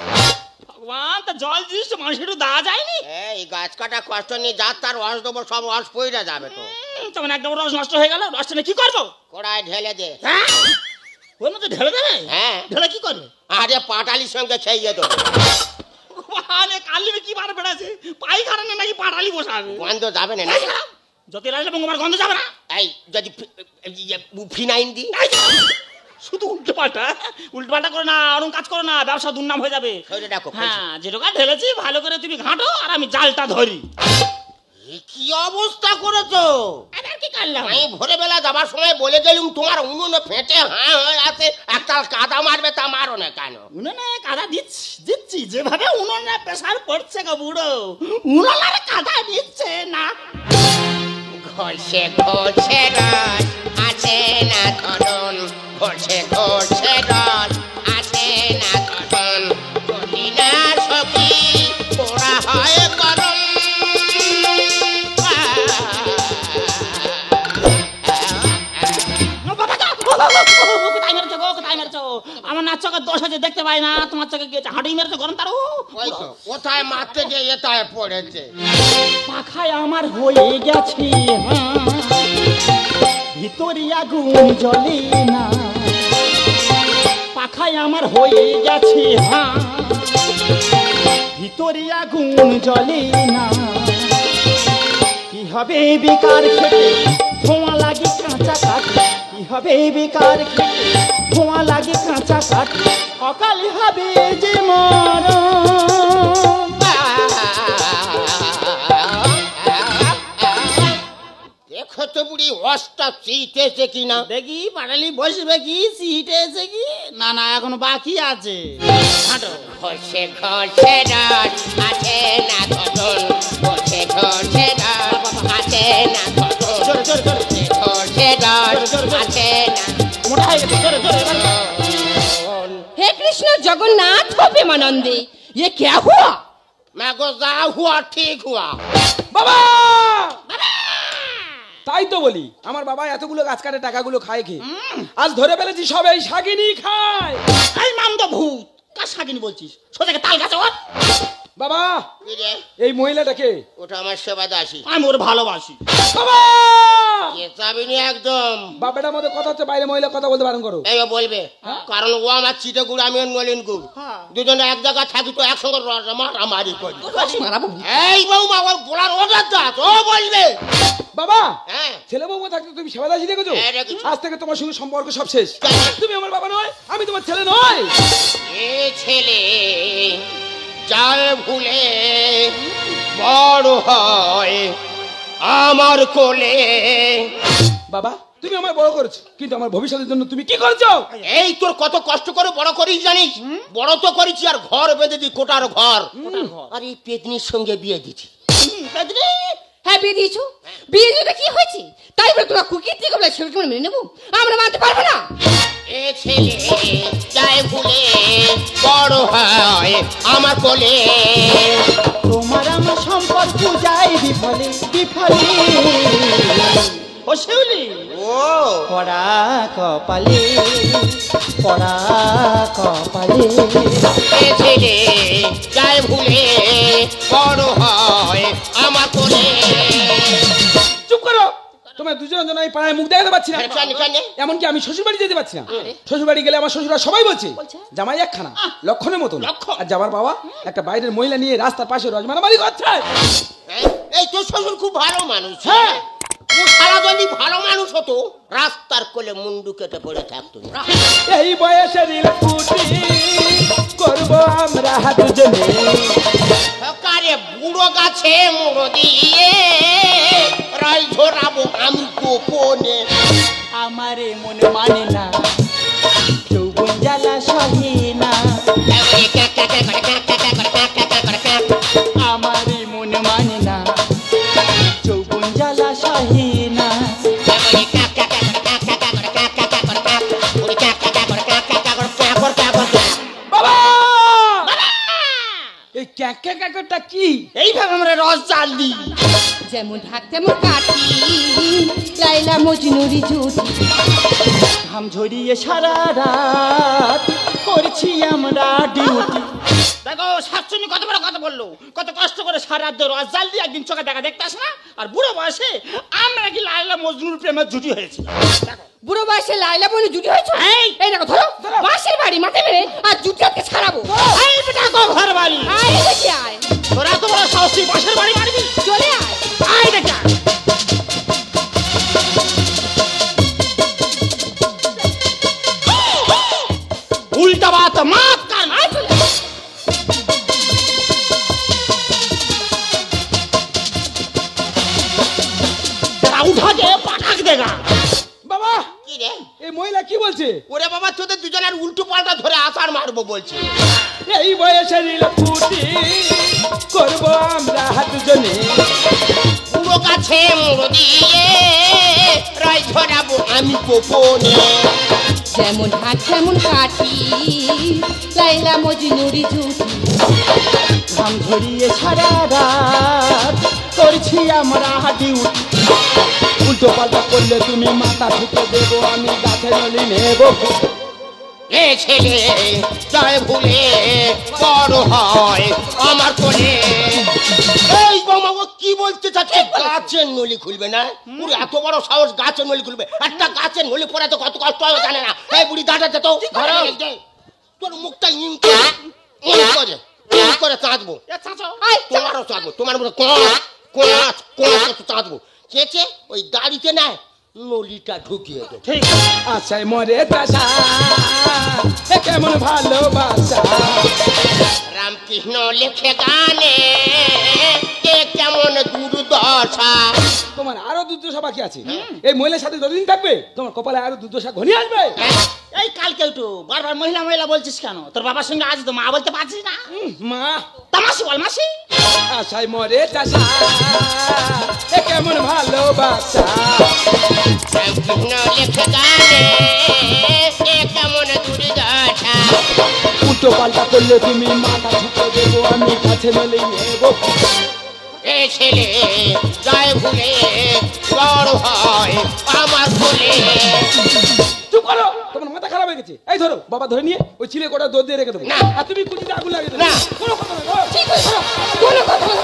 ভগবান, তা জল দিস মানুষ একটু দেওয়া যায়নি? এই গাছ কাটা কষ্ট নিয়ে যা তার রস দেবো, সব রস পইরা যাবে তো। তেমন একদম রস নষ্ট হয়ে গেল, রসটা নিয়ে কি করবো? কড়াই ঢেলে দে। ওর মধ্যে ঢেলে দেবে? হ্যাঁ। ঢেলে কি করবে? আরে পাটালির সঙ্গে খেয়ে দেবো। ভগবান, কালিমে কি বার বেড়েছে, পায়খানা নাকি পাটালি বসাবে? গন্ধ যাবে না? যত লাগলে বঙ্গমার গন্ধ যাবে না? এই যদি ফিনাইন দি। শুধু উল্টো পাল্টা করে না, ওরকম কাজ করো না, ব্যবসা দুর্নাম হয়ে যাবে। হ্যাঁ, যেটুকু ঢেলেছি ভালো করে তুমি ঘাঁটো আর আমি জালটা ধরি। কি অবস্থা করেছো? কি করলাম? আমি ভোরবেলা যাবার সময় বলে গেলুম তোমার উনুনে ফেটে হ্যাঁ হয়ে আছে, একটা কাদা মারবে, তা মারো না কেন? উনুনে কাদা দিচ্ছি, যেভাবে উনুনে প্রেসার পড়ছে গো বুড়ো, উনুনের কাদা দিচ্ছে না। ঘষে ঘষে রস আছে না ধরন, ঘষে ঘষে রস আছে না ধরন, করি না সখী পোড়া হয় করণ। আমার না চোখের দোষ আছে, দেখতে পাই না, তোমার চোখে গিয়েছে হাঁটুই মেরেছে গরম তারও। কোথায় মারতে গিয়ে এটায় পড়েছে। পাখায় আমার হয়ে গেছে ভিতরে আগুন জ্বলে না, পাখায় আমার হয়ে গেছে ভিতরে আগুন জ্বলে না, কি হবে বেকার খেতে ধোঁয়া লাগে কাঁচা কাঠ, কি হবে বেকার খেতে ধোঁয়া লাগে কাঁচা কাঠ, অকাল হবে যে মরণ। দেখো তো বুড়ি অষ্টা সিট এসে কিনা, দেখি পাটালি বসবে কি, সিট এসে কি না, না এখনো বাকি আছে। ঘষে ঘষে রস আছে না ধরন, ঘষে ঘষে রস আছে না ধরন, ঘষে রস আছে না। হে কৃষ্ণ জগন্নাথ প্রেমানন্দে, ये क्या हुआ? मैं को जा हुआ ठीक हुआ। বাবা, তাই তো বলি, আমার বাবা এতগুলো গাছ কাটে টাকাগুলো খায় কি, আজ ধরে ফেলেছি সবাই শাকিনি খায়। এই মামদো ভূত, কার শাকিনি বলছিস? সোজাকে তাল গাছে ওর বাবা কি রে? এই মহিলাটাকে ওটা আমার সেবা দাসী। আমি ওর ভালোবাসি। বাবা চেঁচাবি নি একদম। বাবাটার মধ্যে কথা হচ্ছে, বাইরে মহিলা কথা বলতে বারণ করো। এই ও বলবে, কারণ ও আমার চিটে গুড়, আমি ওর নলিন গুড়। দুজনে এক জায়গায় থাকি তো একসঙ্গে মারামারি করি। এই বৌমা ওর বলার অর্ডার দাও, ও বলবে। বাবা হ্যাঁ ছেলে বউ থাকতে তুমি সেবা দাসী দেখেছো? হ্যাঁ, দেখেছি। আজ থেকে তোমার সঙ্গে সম্পর্ক সব শেষ। তুমি আমার বাবা নয়, আমি তোমার ছেলে নয়। এ ছেলে যার ভুলে বড় হয় আমার কোলে। বাবা তুমি আমার বড় করেছো, কিন্তু আমার ভবিষ্যতের জন্য তুমি কি করেছো? এই তোর কত কষ্ট করে বড় করিস জানিস? বড় তো করেছি, আর ঘর বেঁধে দি, কোটার ঘর। আর এই পেতনির সঙ্গে বিয়ে দিচ্ছি। হ্যাঁ বিয়ে দিয়েছো, বিয়ে দিতে কি হয়েছে? তাই বলে তোরা কুকির থেকে বলে সেরকম মেনে নেবো? আমরা মানতে পারবো না। এ ছেলে যায় ভুলে বড় হয় আমার কোলে। তোমার আমার সম্পর্ক যায় বিফলে বিফলে। ও শিউলি, ও পড়া কপালে পড়া কপালে। এ ছেলে যায় ভুলে বড় হয় আমার কোলে। চুপ করো, তোমার দুজনের জন্য আমি পাড়ায় মুখ দেখাতে পারছি না। কেন? এমনকি আমি শ্বশুর বাড়ি যেতে পারছি না। শ্বশুর বাড়ি গেলে আমার শ্বশুরা সবাই বলছে জামাই একখানা লক্ষণের মতন, আর যাবার বাবা একটা বাইরের মহিলা নিয়ে রাস্তার পাশে রজমারামারি করছে। এই তোর শ্বশুর খুব ভালো মানুষ। হ্যাঁ ও সারা যদি ভালো মানুষ হতো রাস্তার কোলে মুন্ডু কেটে পড়ে থাকতো না। এই বয়সে নীল ফুটি করবো আমরা দুজনে। কারে বুড়ো গাছে মুড়ো দিয়ে রাই ঝোরাবো আমি গোপনে। আমারে মনে মানে না, যৌবন জ্বালা সহে না। আমারে মনে মানে না, যৌবন জ্বালা সহে না। বাবা এই ক্যাকা ক্যাকাটা কি? এইভাবে আমরা রস জাল দিই। যেমন ঢাক তেমন কাঠি, লাইলা মজনুরি জুটি। ঘাম ঝরিয়ে সারা রাত করছি আমরা ডিউটি। দেখো শাকচুনি কত বড় কথা বললো, কত কষ্ট করে সারা রাত রস জাল দিয়ে একদিন চোখে দেখা দেখতে আসে না। আর বুড়ো বয়সে আমরা নাকি লাইলা মজনুর প্রেমের জুটি হয়েছি। বুড়ো বয়সে লাইলা বলে জুটি হয়েছে। এই দেখো ধরো, বাঁশের বাড়ি মাথায় মেরে আর জুটি আজকে ছাড়াবো। এই বেটা গো ঘর বাড়ি, আয় দেখি আয়, তোরা তো বড় সাহসী, বাঁশের বাড়ি মারবি। চলে আয়। আয় বেটা, উল্টা বাত মাত কান। আয় চলে আয়। तेरा उठा के पटाख देगा। বাবা কি রে? এই মহিলা কি বলছে? ওরে বাবা তোদের দুজনের উল্টো পাল্টা ধরে আছাড় মারবো বলছে। এই বয়সে নীল ফুটি করবো আমরা দুজনে। পুরো গাছে মুড়ো দিয়ে রাই ঝরাবো আমি গোপনে। যেমন ঢাক তেমন কাঠি, লাইলা মজনুরি জুটি। ঘাম ঝরিয়ে সারা রাত করছি আমরা ডিউটি। উল্টো পাল্টা করলে তুমি মাথা ঠুকে দেবো, আমি গাছে নলি নেব। এ ছেলে যায় ভুলে বড় হয় আমার কোলে। এই বাবা ও কি বলতে চাচ্ছে? গাছের নলি খুলবে না? পুরো এত বড় সাহস গাছের নলি খুলবে? একটা গাছের নলি পরে তো কত কষ্ট হবে জানে না। এই বুড়ি দাঁড়াতে তো তোর মুখটা ইং করে চাঁদবো, তোমারও চাঁদবো, তোমার মতো চাঁদবো। চেঁচে ওই দাড়িতে না নলিটা ঢুকিয়ে দেবো। ঠিক আশায় মরে চাষা কেমন ভালোবাসা। রামকৃষ্ণ লেখে গানে কে কেমন দুর্দশা। তোমার আরো দুর্দশা বাকি আছে। এই মহিলার সাথে যতদিন থাকবে তোমার কপালে আরো দুর্দশা ঘনিয়ে আসবে। এই কালকে একটু বারবার মহিলা মহিলা বলছিস কেন? তোর বাবার সঙ্গে আজ তো মা বলতে পারছিস না? মা তামাশি বল মাসি। আশায় মরে চাষা কেমন ভালোবাসা। রামকৃষ্ণ লেখে গানে কে কেমন দুর্দশা। উল্টো পাল্টা করলে তুমি মাথা ঠুকে দেবো, আমি কাছে নলি নেব। এ এ ছেলে যায় ভুলে বড় হয় আমার কোলে। চুপ করো, তোমার মাথা খারাপ হয়ে গেছে। এই ধরো বাবা, ধরে নিয়ে ওই চিলে কোটা দৌড় দিয়ে রেখে দেবো। না। আর তুমি কুচিতে আগুন লাগিয়ে দেবে। না। কোনো কথা না, ধরো। ঠিক আছে, কোনো কথা বলো।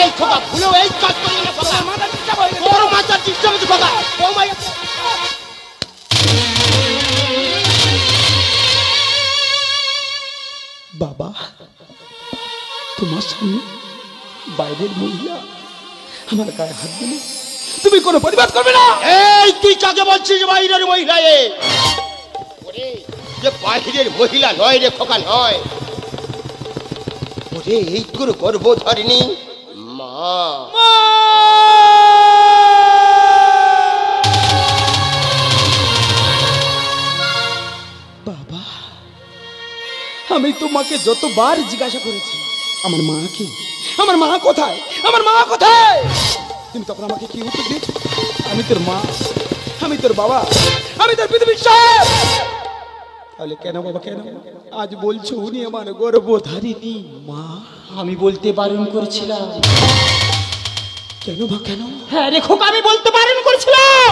এই খোকা ভুলেও এই কাজ করবি না খোকা। মাথা ডিস্টার্ব হয়ে গেছে। তোর মাথার ডিস্টার্ব হচ্ছে খোকা। ও মাই বাবা, তোমার সামনে বাইরের মহিলা আমার গায়ে হাত দিলে তুমি কোনো প্রতিবাদ করবে না? এই তুই কাকে বলছিস বাইরের মহিলা? ওরে যে বাইরের মহিলা নয় রে খোকা, নয়। ওরে এই তোর গর্ভধারিণী মা। বাবা, আমি তোমাকে যতবার জিজ্ঞাসা করেছি আমার মাকে, আমার মা কোথায়, আমার মা কোথায়, তুমি তখন আমাকে কি উত্তর দিয়েছ? আমি তোর মা, আমি তোর বাবা, আমি তোর পৃথিবীর সব। তাহলে কেন বাবা, কেন আজ বলছো উনি আমার গর্ভধারিণী মা? আমি বলতে বারণ করেছিলাম। কেন মা, কেন? হ্যাঁ রে খোকা, আমি বলতে বারণ করেছিলাম।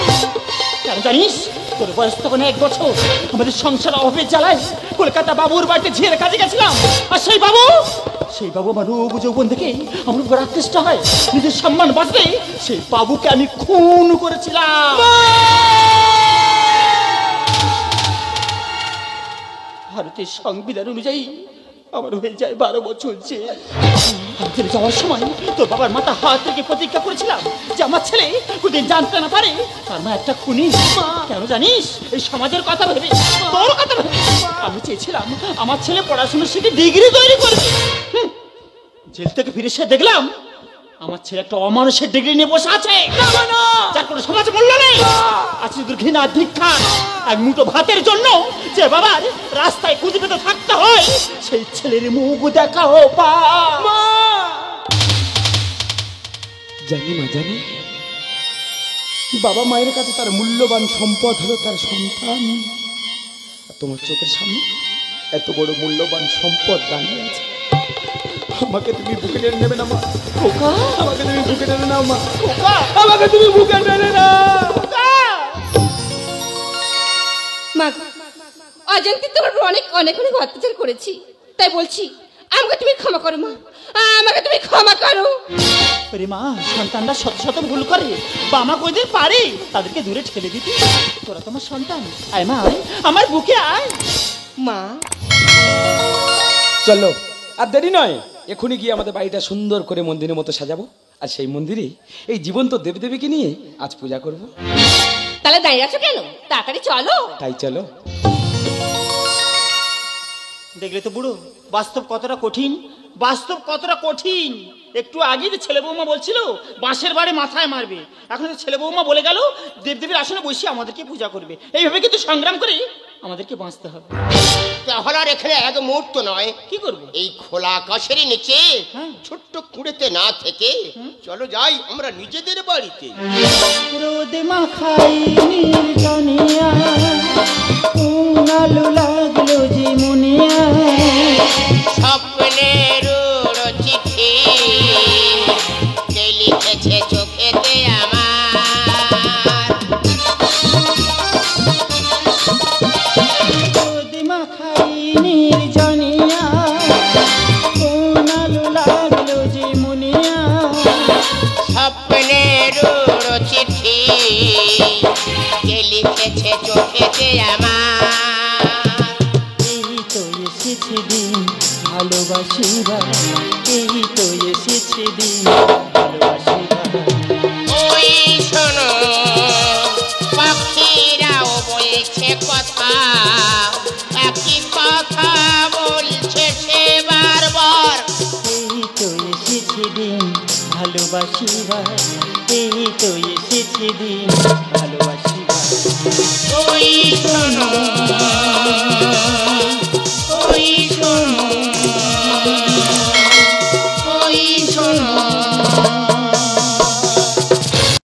কেন জানিস? তোর বয়স তখন 1 বছর। আমাদের সংসার অভাবের জ্বালায় কলকাতা বাবুর বাড়িতে ঝিয়ের কাজে গেছিলাম। আর সেই বাবু আমার রূপ যৌবন থেকে আমার উপর আকৃষ্ট হয়। নিজের সম্মান বাঁচতে সেই বাবুকে আমি খুন করেছিলাম। ভারতের সংবিধান অনুযায়ী আমার হয়ে যায় 12 বছর জেল। আমি জেলে যাওয়ার সময় তোর বাবার মাথা হাত রেখে প্রতিজ্ঞা করেছিলাম যে আমার ছেলে কোনদিন জানতে না পারে তার মা একটা খুনি। কেন জানিস? এই সমাজের কথা ভেবে, তোর কথা ভেবে আমি চেয়েছিলাম আমার ছেলে পড়াশোনা শিখে ডিগ্রি তৈরি করবে। জেল থেকে ফিরে এসে দেখলাম আমার ছেলে একটা অমানুষের ডিগ্রি নিয়ে বসে আছে, যার কোনো সমাজ মূল্য নেই। আছে শুধু ঘৃণা, ধিক্কার। এক মুঠো ভাতের জন্য যে বাবার রাস্তায় খুঁজে পেতে থাকতে হয়, সেই ছেলের মুখ দেখাও পা। জানি মা, জানি বাবা মায়ের কাছে তার মূল্যবান সম্পদ হলো তার সন্তান। আর তোমার চোখের সামনে এত বড় মূল্যবান সম্পদ দাঁড়িয়ে আছে, আমাকে তুমি বুকে টেনে নেবে না মা? খোকা, আমাকে তুমি বুকে টেনে নাও মা। খোকা, আমাকে তুমি বুকে টেনে নাও। মা, অজান্তে তোমার অনেক অনেক অনেক অত্যাচার করেছি, তাই বলছি আমাকে তুমি ক্ষমা করো মা, আমাকে তুমি ক্ষমা করো। আরে মা, সন্তানরা শত শত ভুল করে, বাবা কইদের পারে তাদেরকে দূরে ঠেলে দিতে। তোরা তোমার সন্তান, আয় মা, আয় আমার বুকে আয়। মা, চলো আর দেরি নয়, এখনই গিয়ে আমাদের বাড়িটা সুন্দর করে মন্দিরের মতো সাজাবো। আর সেই মন্দিরে এই জীবন্ত দেবদেবীকে নিয়ে আজ পূজা করব। তাহলে দাঁড়িয়ে আছো কেন? তাড়াতাড়ি চলো। তাই চলো। দেখলে তো বুড়ো, বাস্তব কতটা কঠিন, বাস্তব কতটা কঠিন। একটু আগে যে ছেলে বৌমা বলছিল বাঁশের বাড়ি মাথায় মারবে, এখন তো ছেলে বৌমা বলে গেল দেবদেবীর আসনে বসে আমাদেরকে পূজা করবে। এইভাবে কিন্তু সংগ্রাম করে আমাদেরকে বাঁচতে হবে। তাহলে আর এখানে এক মুহূর্ত নয়, কি করবো? এই খোলা আকাশের নিচে ছোট্ট কুঁড়েতে না থেকে চলো যাই আমরা নিজেদের বাড়িতে। রোদ মাখাই নির্জনিয়া, উনালু লাগলো যে মুনিয়া, স্বপ্নের চিঠি কে লিখেছে চোখেতে আমার। রোদ মাখাই নির্জনিয়া, উনালু লাগলো যে মুনিয়া, স্বপ্নের চিঠি কে লিখেছে চোখেতে আমার। এই তো এসেছে দিন ভালোবাসিবার, এই তো এসেছে দিন ভালোবাসিবার। ওই শোনো পাখিরাও বলছে কথা, একই কথা বলছে সে বারবার। এই তো এসেছে দিন ভালোবাসিবার, এই তো এসেছে দিন ভালোবাসিবার। ওই শোনো